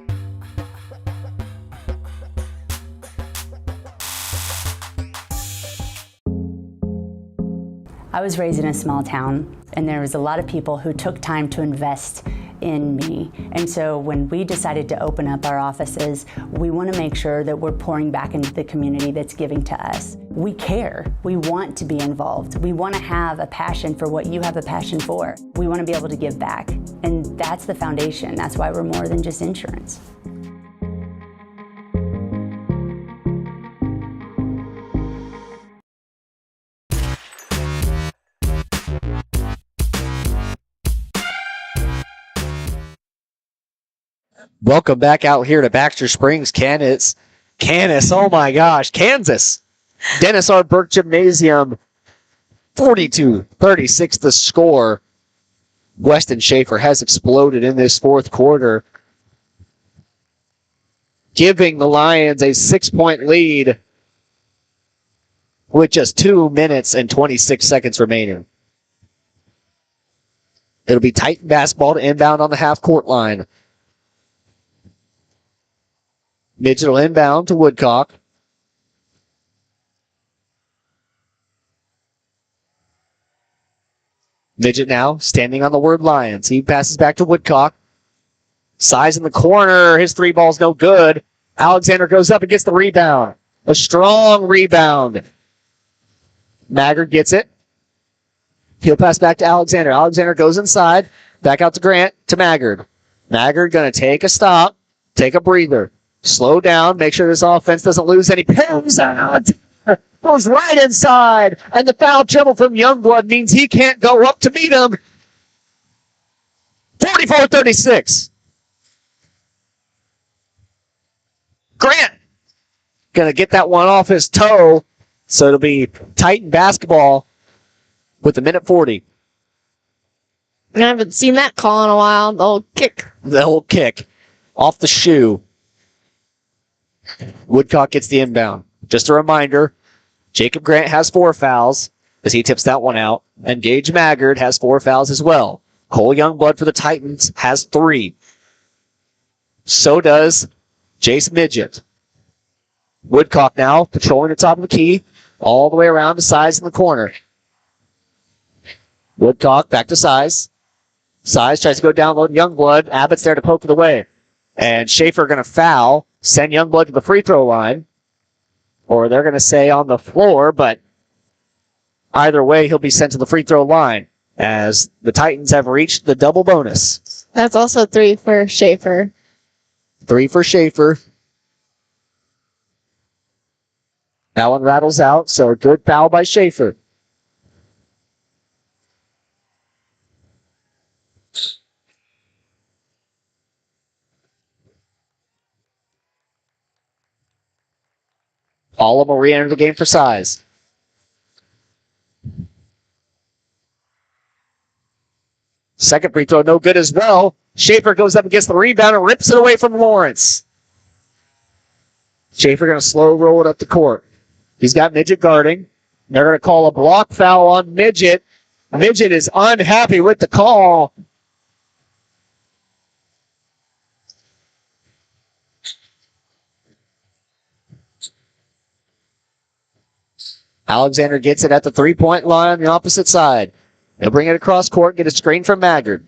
Speaker 12: I was raised in a small town, and there was a lot of people who took time to invest in me. And so when we decided to open up our offices, we want to make sure that we're pouring back into the community that's giving to us. We care. We want to be involved. We want to have a passion for what you have a passion for. We want to be able to give back. And that's the foundation. That's why we're more than just insurance.
Speaker 2: Welcome back out here to Baxter Springs, Kansas. Oh my gosh, Kansas. Dennis R. Burke Gymnasium, 42-36 the score. Weston Schaefer has exploded in this fourth quarter, giving the Lions a 6-point lead with just 2 minutes and 26 seconds remaining. It'll be Titan basketball to inbound on the half-court line. Midget will inbound to Woodcock. Midget now standing on the word Lions. He passes back to Woodcock. Size in the corner. His three ball's no good. Alexander goes up and gets the rebound. A strong rebound. Maggard gets it. He'll pass back to Alexander. Alexander goes inside. Back out to Grant to Maggard. Maggard going to take a stop. Take a breather. Slow down. Make sure this offense doesn't lose any pins out. Goes right inside. And the foul trouble from Youngblood means he can't go up to meet him. 44-36. Grant going to get that one off his toe. So it'll be Titan basketball with a minute 40.
Speaker 4: I haven't seen that call in a while. The old kick.
Speaker 2: The old kick. Off the shoe. Woodcock gets the inbound. Just a reminder, Jacob Grant has 4 fouls as he tips that one out. And Gage Maggard has 4 fouls as well. Cole Youngblood for the Titans has 3. So does Jace Midget. Woodcock now patrolling the top of the key all the way around to Size in the corner. Woodcock back to Size. Size tries to go down low to Youngblood. Abbott's there to poke it away. And Schaefer going to foul, send Youngblood to the free throw line. Or they're going to say on the floor, but either way, he'll be sent to the free throw line as the Titans have reached the double bonus.
Speaker 4: That's also 3 for Schaefer.
Speaker 2: 3 for Schaefer. Allen rattles out, so a good foul by Schaefer. All of them will re-enter the game for size. Second free throw, no good as well. Schaefer goes up and gets the rebound and rips it away from Lawrence. Schaefer going to slow roll it up the court. He's got Midget guarding. They're going to call a block foul on Midget. Midget is unhappy with the call. Alexander gets it at the three-point line on the opposite side. He'll bring it across court, get a screen from Maggard.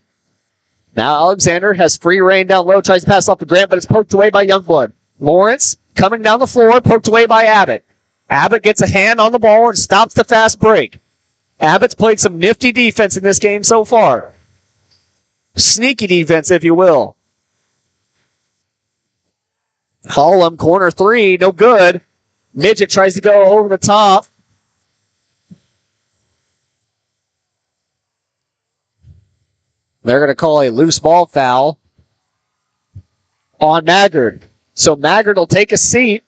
Speaker 2: Now Alexander has free reign down low, tries to pass off to Grant, but it's poked away by Youngblood. Lawrence coming down the floor, poked away by Abbott. Abbott gets a hand on the ball and stops the fast break. Abbott's played some nifty defense in this game so far. Sneaky defense, if you will. Hollum, corner three, no good. Midget tries to go over the top. They're going to call a loose ball foul on Maggard. So Maggard will take a seat.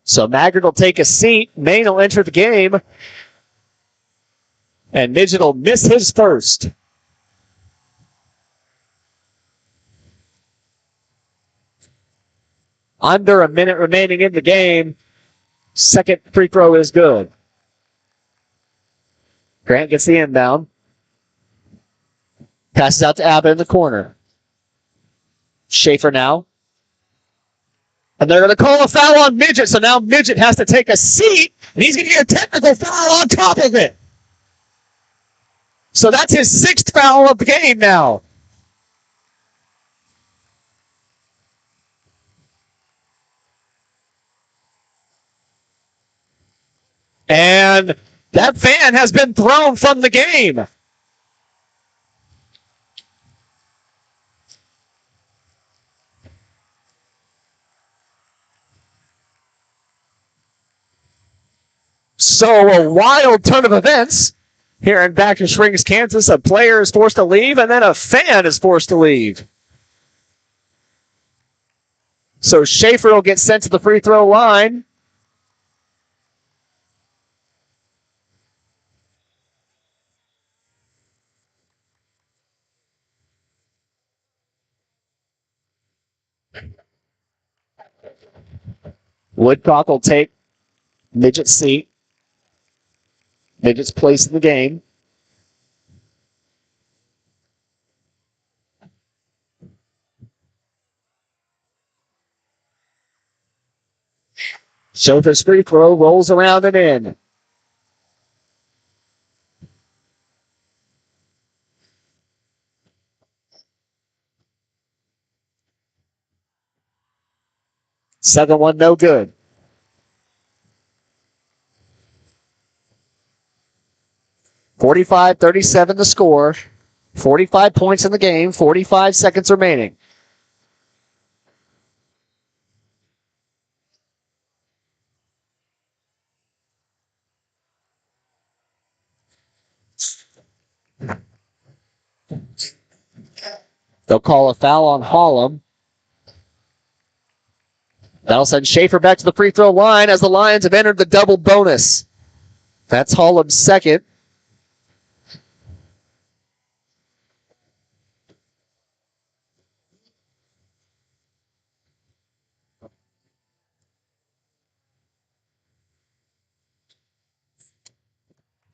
Speaker 2: So Maggard will take a seat. Maine will enter the game. And Midget will miss his first. Under a minute remaining in the game. Second free throw is good. Grant gets the inbound. Passes out to Abbott in the corner. Schaefer now. And they're going to call a foul on Midget, so now Midget has to take a seat, and he's going to get a technical foul on top of it. So that's his sixth foul of the game now. And that fan has been thrown from the game. So a wild turn of events here in Baxter Springs, Kansas. A player is forced to leave, and then a fan is forced to leave. So Schaefer will get sent to the free throw line. Woodcock will take Midget's seat. Midget's place in the game. Schaefer's free throw rolls around and in. Second one, no good. (45-37) the score. 45 points in the game. 45 seconds remaining. They'll call a foul on Hollum. That'll send Schaefer back to the free throw line as the Lions have entered the double bonus. That's Hollum's second.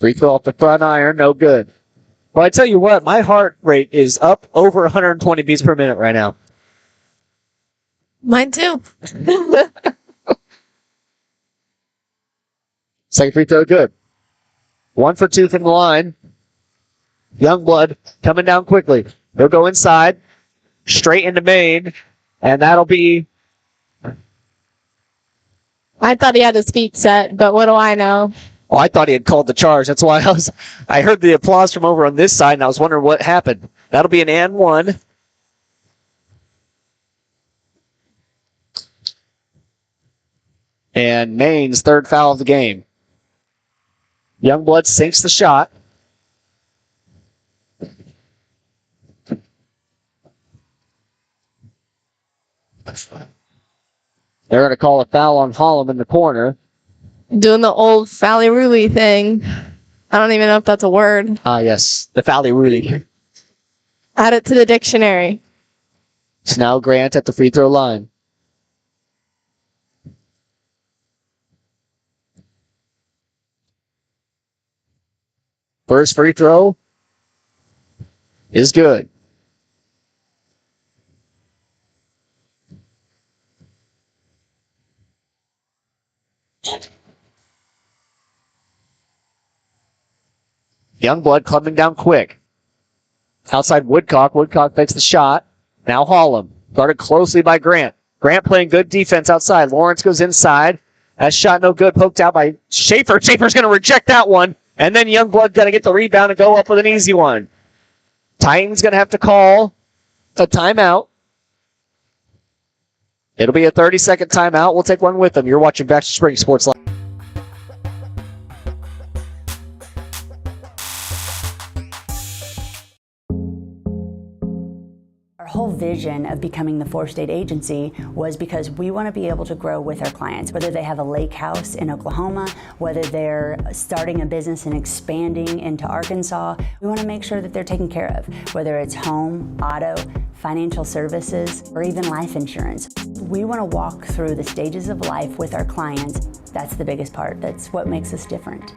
Speaker 2: Free throw off the front iron, no good. Well, I tell you what, my heart rate is up over 120 beats per minute right now.
Speaker 4: Mine too.
Speaker 2: Second free throw, good. 1 for 2 from the line. Youngblood coming down quickly. He'll go inside, straight into Maine, and that'll be...
Speaker 4: I thought he had his feet set, but what do I know?
Speaker 2: Oh, I thought he had called the charge. That's why I heard the applause from over on this side, and I was wondering what happened. That'll be an and one. And Maine's third foul of the game. Youngblood sinks the shot. They're going to call a foul on Hollum in the corner.
Speaker 4: Doing the old Fally Ruli thing. I don't even know if that's a word.
Speaker 2: Ah, yes. The Fally Ruli.
Speaker 4: Add it to the dictionary.
Speaker 2: It's now Grant at the free throw line. First free throw is good. Youngblood coming down quick. Outside Woodcock. Woodcock takes the shot. Now Hollum. Guarded closely by Grant. Grant playing good defense outside. Lawrence goes inside. That shot no good. Poked out by Schaefer. Schaefer's going to reject that one. And then Youngblood going to get the rebound and go up with an easy one. Titans going to have to call a timeout. It'll be a 30-second timeout. We'll take one with them. You're watching Baxter Springs Sports Live.
Speaker 12: Our whole vision of becoming the four-state agency was because we want to be able to grow with our clients, whether they have a lake house in Oklahoma, whether they're starting a business and expanding into Arkansas. We want to make sure that they're taken care of, whether it's home, auto, financial services, or even life insurance. We want to walk through the stages of life with our clients. That's the biggest part. That's what makes us different.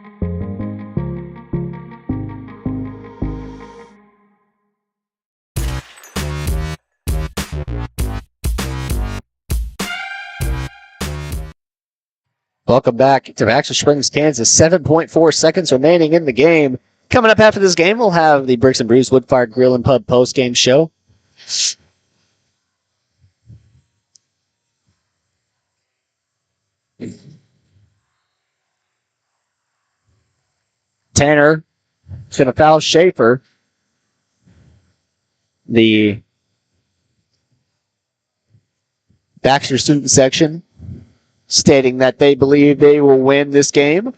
Speaker 2: Welcome back to Baxter Springs, Kansas. 7.4 seconds remaining in the game. Coming up after this game, we'll have the Bricks and Brews Woodfire Grill and Pub post-game show. Tanner is going to foul Schaefer. The Baxter student section stating that they believe they will win this game.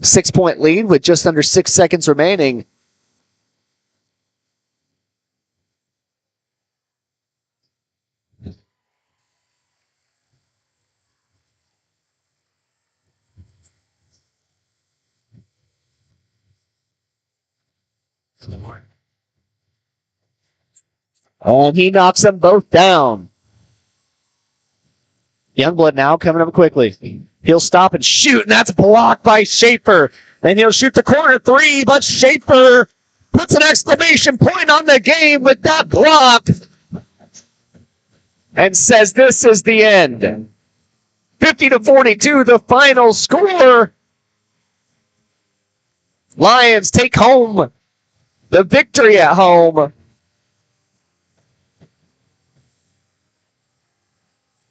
Speaker 2: 6-point lead with just under 6 seconds remaining. And he knocks them both down. Youngblood now coming up quickly. He'll stop and shoot, and that's blocked by Schaefer. Then he'll shoot the corner three, but Schaefer puts an exclamation point on the game with that block and says this is the end. 50-42, the final score. Lions take home the victory at home.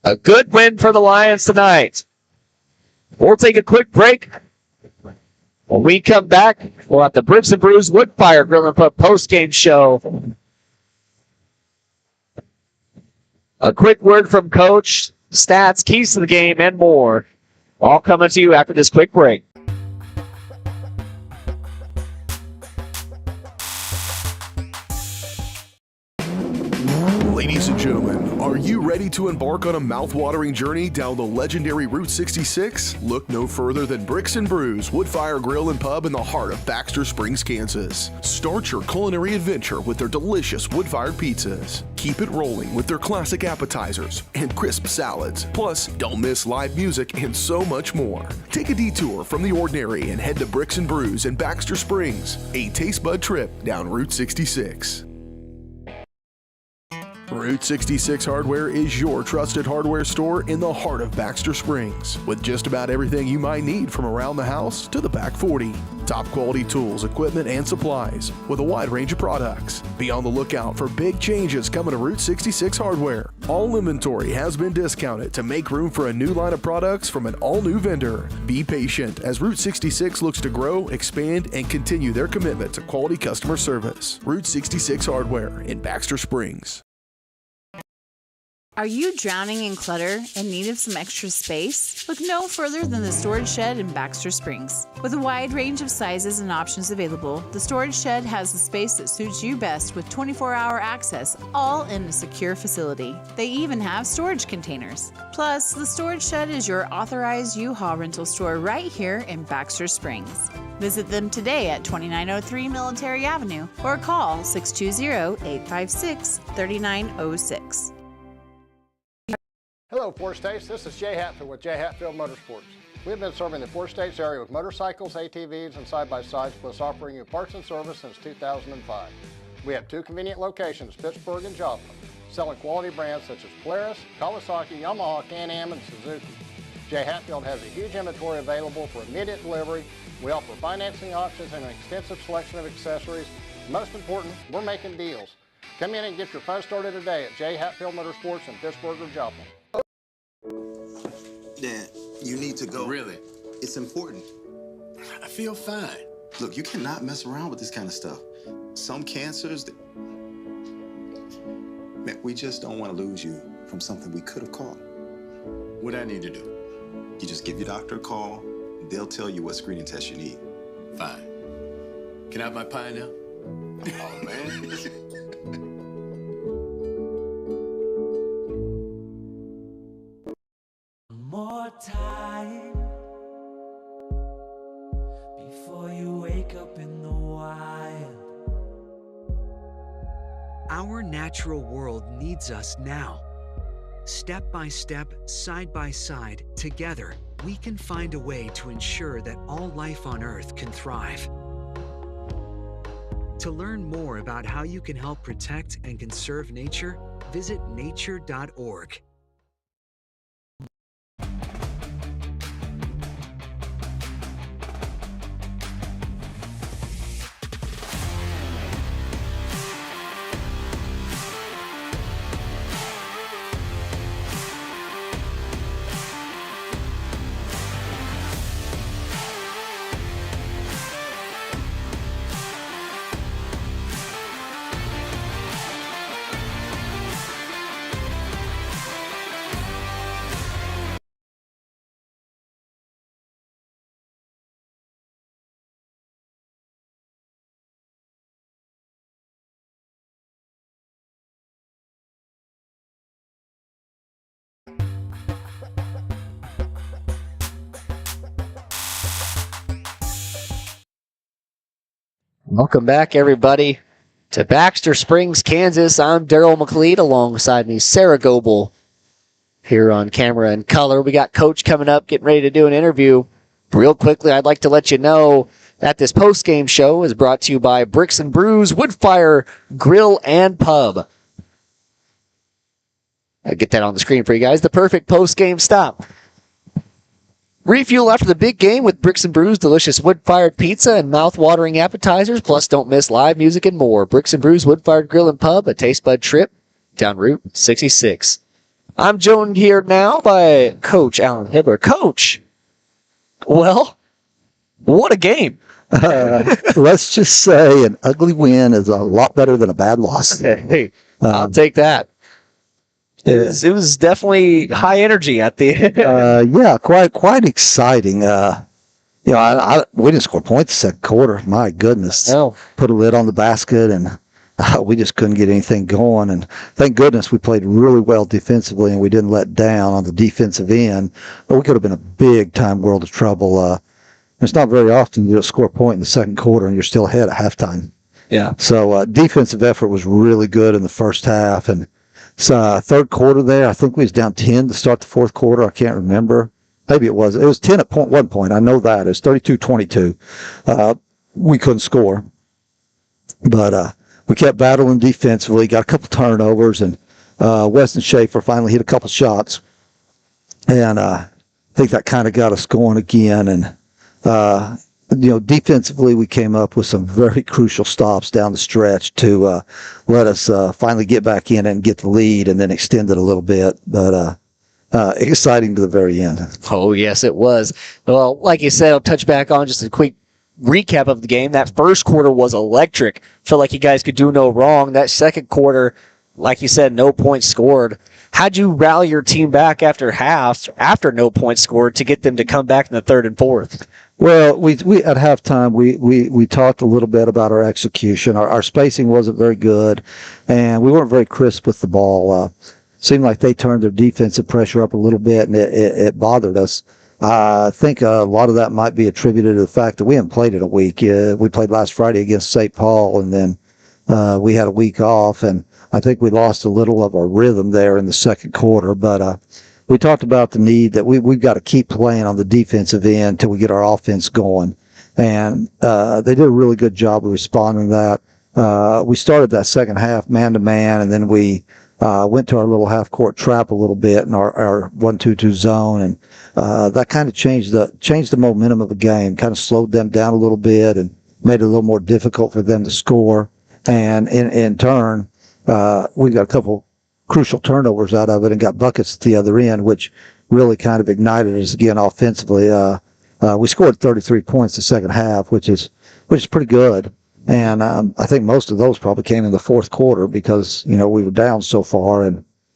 Speaker 2: A good win for the Lions tonight. We'll take a quick break. When we come back, we'll have the Bricks and Brews Woodfire Grill and Pub post-game show. A quick word from Coach, stats, keys to the game, and more. All coming to you after this quick break.
Speaker 1: Ladies and gentlemen, are you ready to embark on a mouth-watering journey down the legendary Route 66? Look no further than Bricks and Brews Woodfire Grill and Pub in the heart of Baxter Springs, Kansas. Start your culinary adventure with their delicious wood-fired pizzas. Keep it rolling with their classic appetizers and crisp salads. Plus, don't miss live music and so much more. Take a detour from the ordinary and head to Bricks and Brews in Baxter Springs, a taste bud trip down Route 66. Route 66 Hardware is your trusted hardware store in the heart of Baxter Springs, with just about everything you might need from around the house to the back 40. Top quality tools, equipment, and supplies with a wide range of products. Be on the lookout for big changes coming to Route 66 Hardware. All inventory has been discounted to make room for a new line of products from an all-new vendor. Be patient as Route 66 looks to grow, expand, and continue their commitment to quality customer service. Route 66 Hardware in Baxter Springs.
Speaker 3: Are you drowning in clutter and need of some extra space? Look no further than the Storage Shed in Baxter Springs. With a wide range of sizes and options available, the Storage Shed has the space that suits you best with 24-hour access, all in a secure facility. They even have storage containers. Plus, the Storage Shed is your authorized U-Haul rental store right here in Baxter Springs. Visit them today at 2903 Military Avenue or call 620-856-3906.
Speaker 11: Hello, Four States. This is Jay Hatfield with Jay Hatfield Motorsports. We've been serving the Four States area with motorcycles, ATVs, and side-by-sides, plus offering you parts and service since 2005. We have two convenient locations, Pittsburgh and Joplin, selling quality brands such as Polaris, Kawasaki, Yamaha, Can-Am, and Suzuki. Jay Hatfield has a huge inventory available for immediate delivery. We offer financing options and an extensive selection of accessories. Most important, we're making deals. Come in and get your fun started today at Jay Hatfield Motorsports in Pittsburgh or Joplin.
Speaker 13: Dad, you need to go.
Speaker 7: Really?
Speaker 13: It's important.
Speaker 7: I feel fine.
Speaker 13: Look, you cannot mess around with this kind of stuff. Some cancers, man, we just don't want to lose you from something we could have caught.
Speaker 7: What I need to do?
Speaker 13: You just give your doctor a call. They'll tell you what screening test you need.
Speaker 7: Fine. Can I have my pie now? Oh, man.
Speaker 14: More time before you wake up in the wild.
Speaker 15: Our natural world needs us now. Step by step, side by side, together, we can find a way to ensure that all life on Earth can thrive. To learn more about how you can help protect and conserve nature, visit nature.org.
Speaker 2: Welcome back, everybody, to Baxter Springs, Kansas. I'm Daryl McLeod. Alongside me, Sarah Goebel, here on camera and color. We got Coach coming up, getting ready to do an interview. Real quickly, I'd like to let you know that this post-game show is brought to you by Bricks and Brews, Woodfire Grill and Pub. I'll get that on the screen for you guys. The perfect post-game stop. Refuel after the big game with Bricks and Brews, delicious wood-fired pizza and mouth-watering appetizers. Plus, don't miss live music and more. Bricks and Brews, Wood-Fired Grill and Pub, a taste bud trip down Route 66. I'm joined here now by Coach Alan Hibbler. Coach, well, what a game.
Speaker 16: Let's just say an ugly win is a lot better than a bad loss.
Speaker 2: Hey, I'll take that. It was definitely high energy at the end.
Speaker 16: Yeah, quite exciting. We didn't score points the second quarter. My goodness.
Speaker 2: No.
Speaker 16: Put a lid on the basket, and we just couldn't get anything going. And thank goodness we played really well defensively, and we didn't let down on the defensive end. But we could have been a big-time world of trouble. It's not very often you score a point in the second quarter, and you're still ahead at halftime.
Speaker 2: Yeah.
Speaker 16: So defensive effort was really good in the first half, and so third quarter there, I think we was down 10 to start the fourth quarter. I can't remember. Maybe it was. It was 10 at one point. I know that. It was 32-22. We couldn't score. But we kept battling defensively, got a couple turnovers, and Weston Schaefer finally hit a couple shots, and I think that kind of got us going again. And defensively, we came up with some very crucial stops down the stretch to let us finally get back in and get the lead, and then extend it a little bit. But exciting to the very end.
Speaker 2: Oh, yes, it was. Well, like you said, I'll touch back on just a quick recap of the game. That first quarter was electric. Felt like you guys could do no wrong. That second quarter, like you said, no points scored. How'd you rally your team back after half, after no points scored, to get them to come back in the third and fourth?
Speaker 16: Well, we at halftime we talked a little bit about our execution. Our spacing wasn't very good, and we weren't very crisp with the ball. Seemed like they turned their defensive pressure up a little bit, and it bothered us. I think a lot of that might be attributed to the fact that we haven't played in a week. We played last Friday against St. Paul, and then we had a week off, and I think we lost a little of our rhythm there in the second quarter. But we talked about the need that we've got to keep playing on the defensive end till we get our offense going. And they did a really good job of responding to that. We started that second half man-to-man, and then we went to our little half-court trap a little bit in our 1-2-2 zone, and that kind of changed the momentum of the game, kind of slowed them down a little bit and made it a little more difficult for them to score. And in turn, we got a couple crucial turnovers out of it and got buckets at the other end, which really kind of ignited us again offensively. We scored 33 points the second half, which is pretty good. And I think most of those probably came in the fourth quarter because, we were down so far.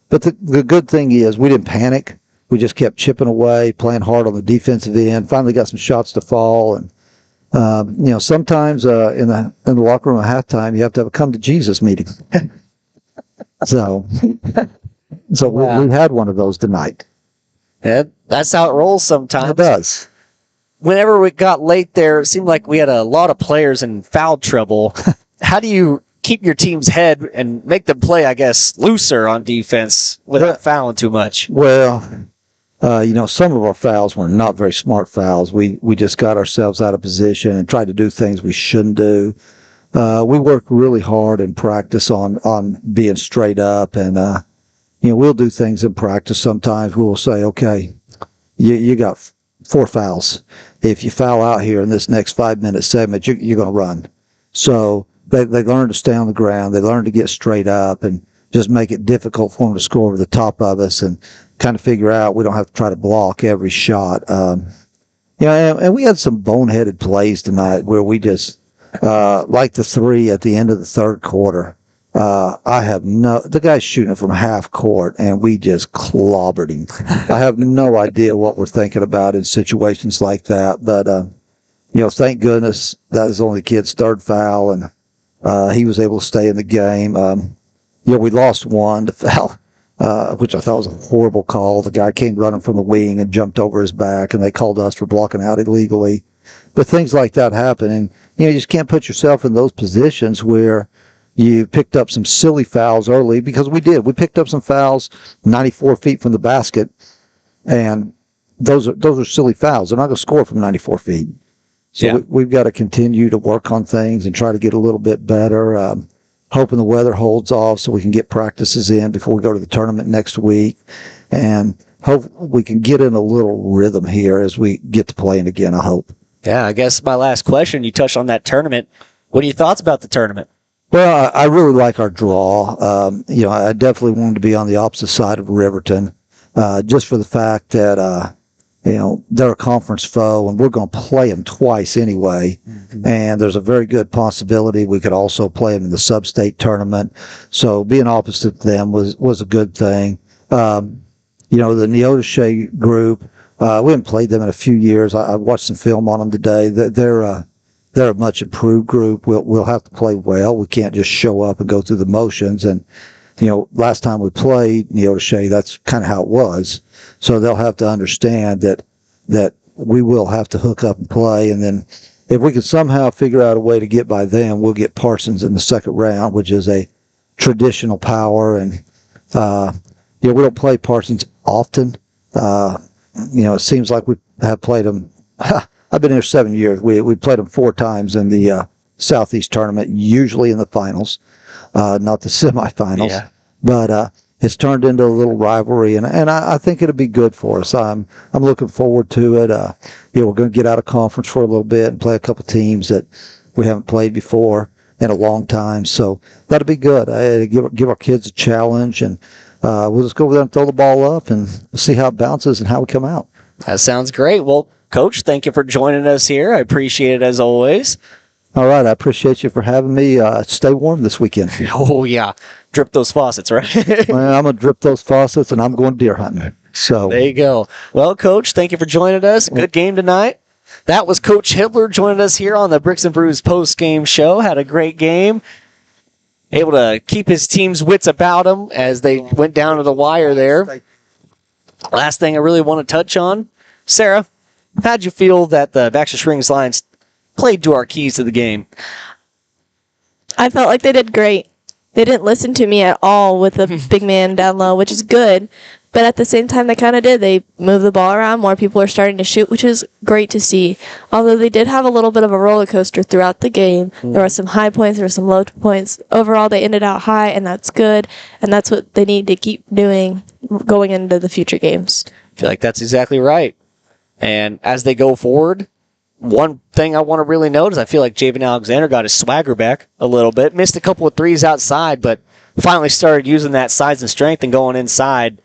Speaker 16: But the good thing is we didn't panic. We just kept chipping away, playing hard on the defensive end, finally got some shots to fall. And, sometimes in the locker room at halftime, you have to have a come to Jesus meeting. So
Speaker 2: Wow.
Speaker 16: we had one of those tonight.
Speaker 2: Yeah, that's how it rolls sometimes.
Speaker 16: It does.
Speaker 2: Whenever we got late there, it seemed like we had a lot of players in foul trouble. How do you keep your team's head and make them play, I guess, looser on defense without fouling too much?
Speaker 16: Well, some of our fouls were not very smart fouls. We just got ourselves out of position and tried to do things we shouldn't do. We work really hard in practice on being straight up, and we'll do things in practice. Sometimes we'll say, okay, you got 4 fouls. If you foul out here in this next 5-minute segment, you're going to run. So they learn to stay on the ground. They learn to get straight up and just make it difficult for them to score over the top of us, and kind of figure out we don't have to try to block every shot. And we had some boneheaded plays tonight where we just, like the 3 at the end of the third quarter. The guy's shooting from half court, and we just clobbered him. I have no idea what we're thinking about in situations like that. But, thank goodness that was only the kid's third foul, and he was able to stay in the game. We lost one to foul, which I thought was a horrible call. The guy came running from the wing and jumped over his back, and they called us for blocking out illegally. But things like that happen, and you just can't put yourself in those positions where you picked up some silly fouls early, because we did. We picked up some fouls 94 feet from the basket, and those are silly fouls. They're not going to score from 94 feet. So we've got to continue to work on things and try to get a little bit better, hoping the weather holds off so we can get practices in before we go to the tournament next week, and hope we can get in a little rhythm here as we get to playing again, I hope.
Speaker 2: Yeah, I guess my last question, you touched on that tournament. What are your thoughts about the tournament?
Speaker 16: Well, I really like our draw. I definitely wanted to be on the opposite side of Riverton, just for the fact that, they're a conference foe, and we're going to play them twice anyway. Mm-hmm. And there's a very good possibility we could also play them in the sub-state tournament. So being opposite them was a good thing. The Neodesha group, we haven't played them in a few years. I watched some film on them today. They're a much improved group. We'll have to play well. We can't just show up and go through the motions. And, last time we played Neodesha, that's kind of how it was. So they'll have to understand that we will have to hook up and play. And then if we can somehow figure out a way to get by them, we'll get Parsons in the second round, which is a traditional power. And, we don't play Parsons often. It seems like we have played them. I've been here 7 years. We played them 4 times in the Southeast tournament, usually in the finals, not the semifinals. Yeah. But it's turned into a little rivalry, and I think it'll be good for us. I'm looking forward to it. We're going to get out of conference for a little bit and play a couple teams that we haven't played before in a long time. So that'll be good. Give our kids a challenge, and we'll just go over there and throw the ball up and see how it bounces and how we come out.
Speaker 2: That sounds great. Well, Coach, thank you for joining us here. I appreciate it as always.
Speaker 16: All right. I appreciate you for having me. Stay warm this weekend.
Speaker 2: Oh, yeah. Drip those faucets, right?
Speaker 16: Well, I'm going to drip those faucets, and I'm going deer hunting. So
Speaker 2: there you go. Well, Coach, thank you for joining us. Good game tonight. That was Coach Hitler joining us here on the Bricks and Brews post-game show. Had a great game. Able to keep his team's wits about him as they went down to the wire there. Last thing I really want to touch on, Sarah, how'd you feel that the Baxter Springs Lions played to our keys to the game?
Speaker 4: I felt like they did great. They didn't listen to me at all with the big man down low, which is good. But at the same time, they kind of did. They moved the ball around. More people are starting to shoot, which is great to see. Although they did have a little bit of a roller coaster throughout the game. There were some high points. There were some low points. Overall, they ended out high, and that's good. And that's what they need to keep doing going into the future games.
Speaker 2: I feel like that's exactly right. And as they go forward, one thing I want to really note is I feel like Javen Alexander got his swagger back a little bit. Missed a couple of threes outside, but finally started using that size and strength and going inside.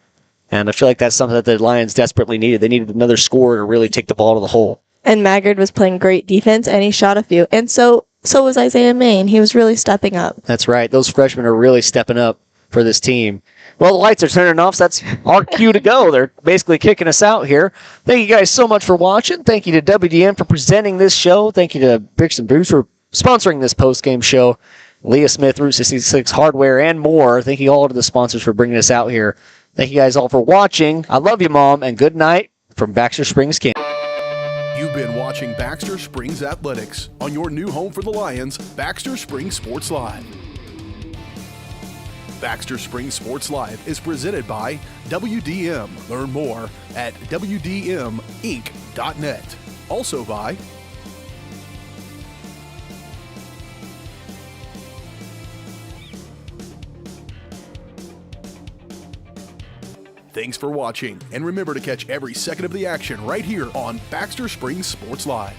Speaker 2: And I feel like that's something that the Lions desperately needed. They needed another scorer to really take the ball to the hole.
Speaker 4: And Maggard was playing great defense, and he shot a few. And so was Isaiah Main. He was really stepping up.
Speaker 2: That's right. Those freshmen are really stepping up for this team. Well, the lights are turning off, so that's our cue to go. They're basically kicking us out here. Thank you guys so much for watching. Thank you to WDM for presenting this show. Thank you to Bricks and Brews for sponsoring this post-game show. Leah Smith, Route 66 Hardware, and more. Thank you all to the sponsors for bringing us out here. Thank you guys all for watching. I love you, Mom, and good night from Baxter Springs, Kansas.
Speaker 1: You've been watching Baxter Springs Athletics on your new home for the Lions, Baxter Springs Sports Live. Baxter Springs Sports Live is presented by WDM. Learn more at WDMinc.net. Also by Thanks for watching, and remember to catch every second of the action right here on Baxter Springs Sports Live.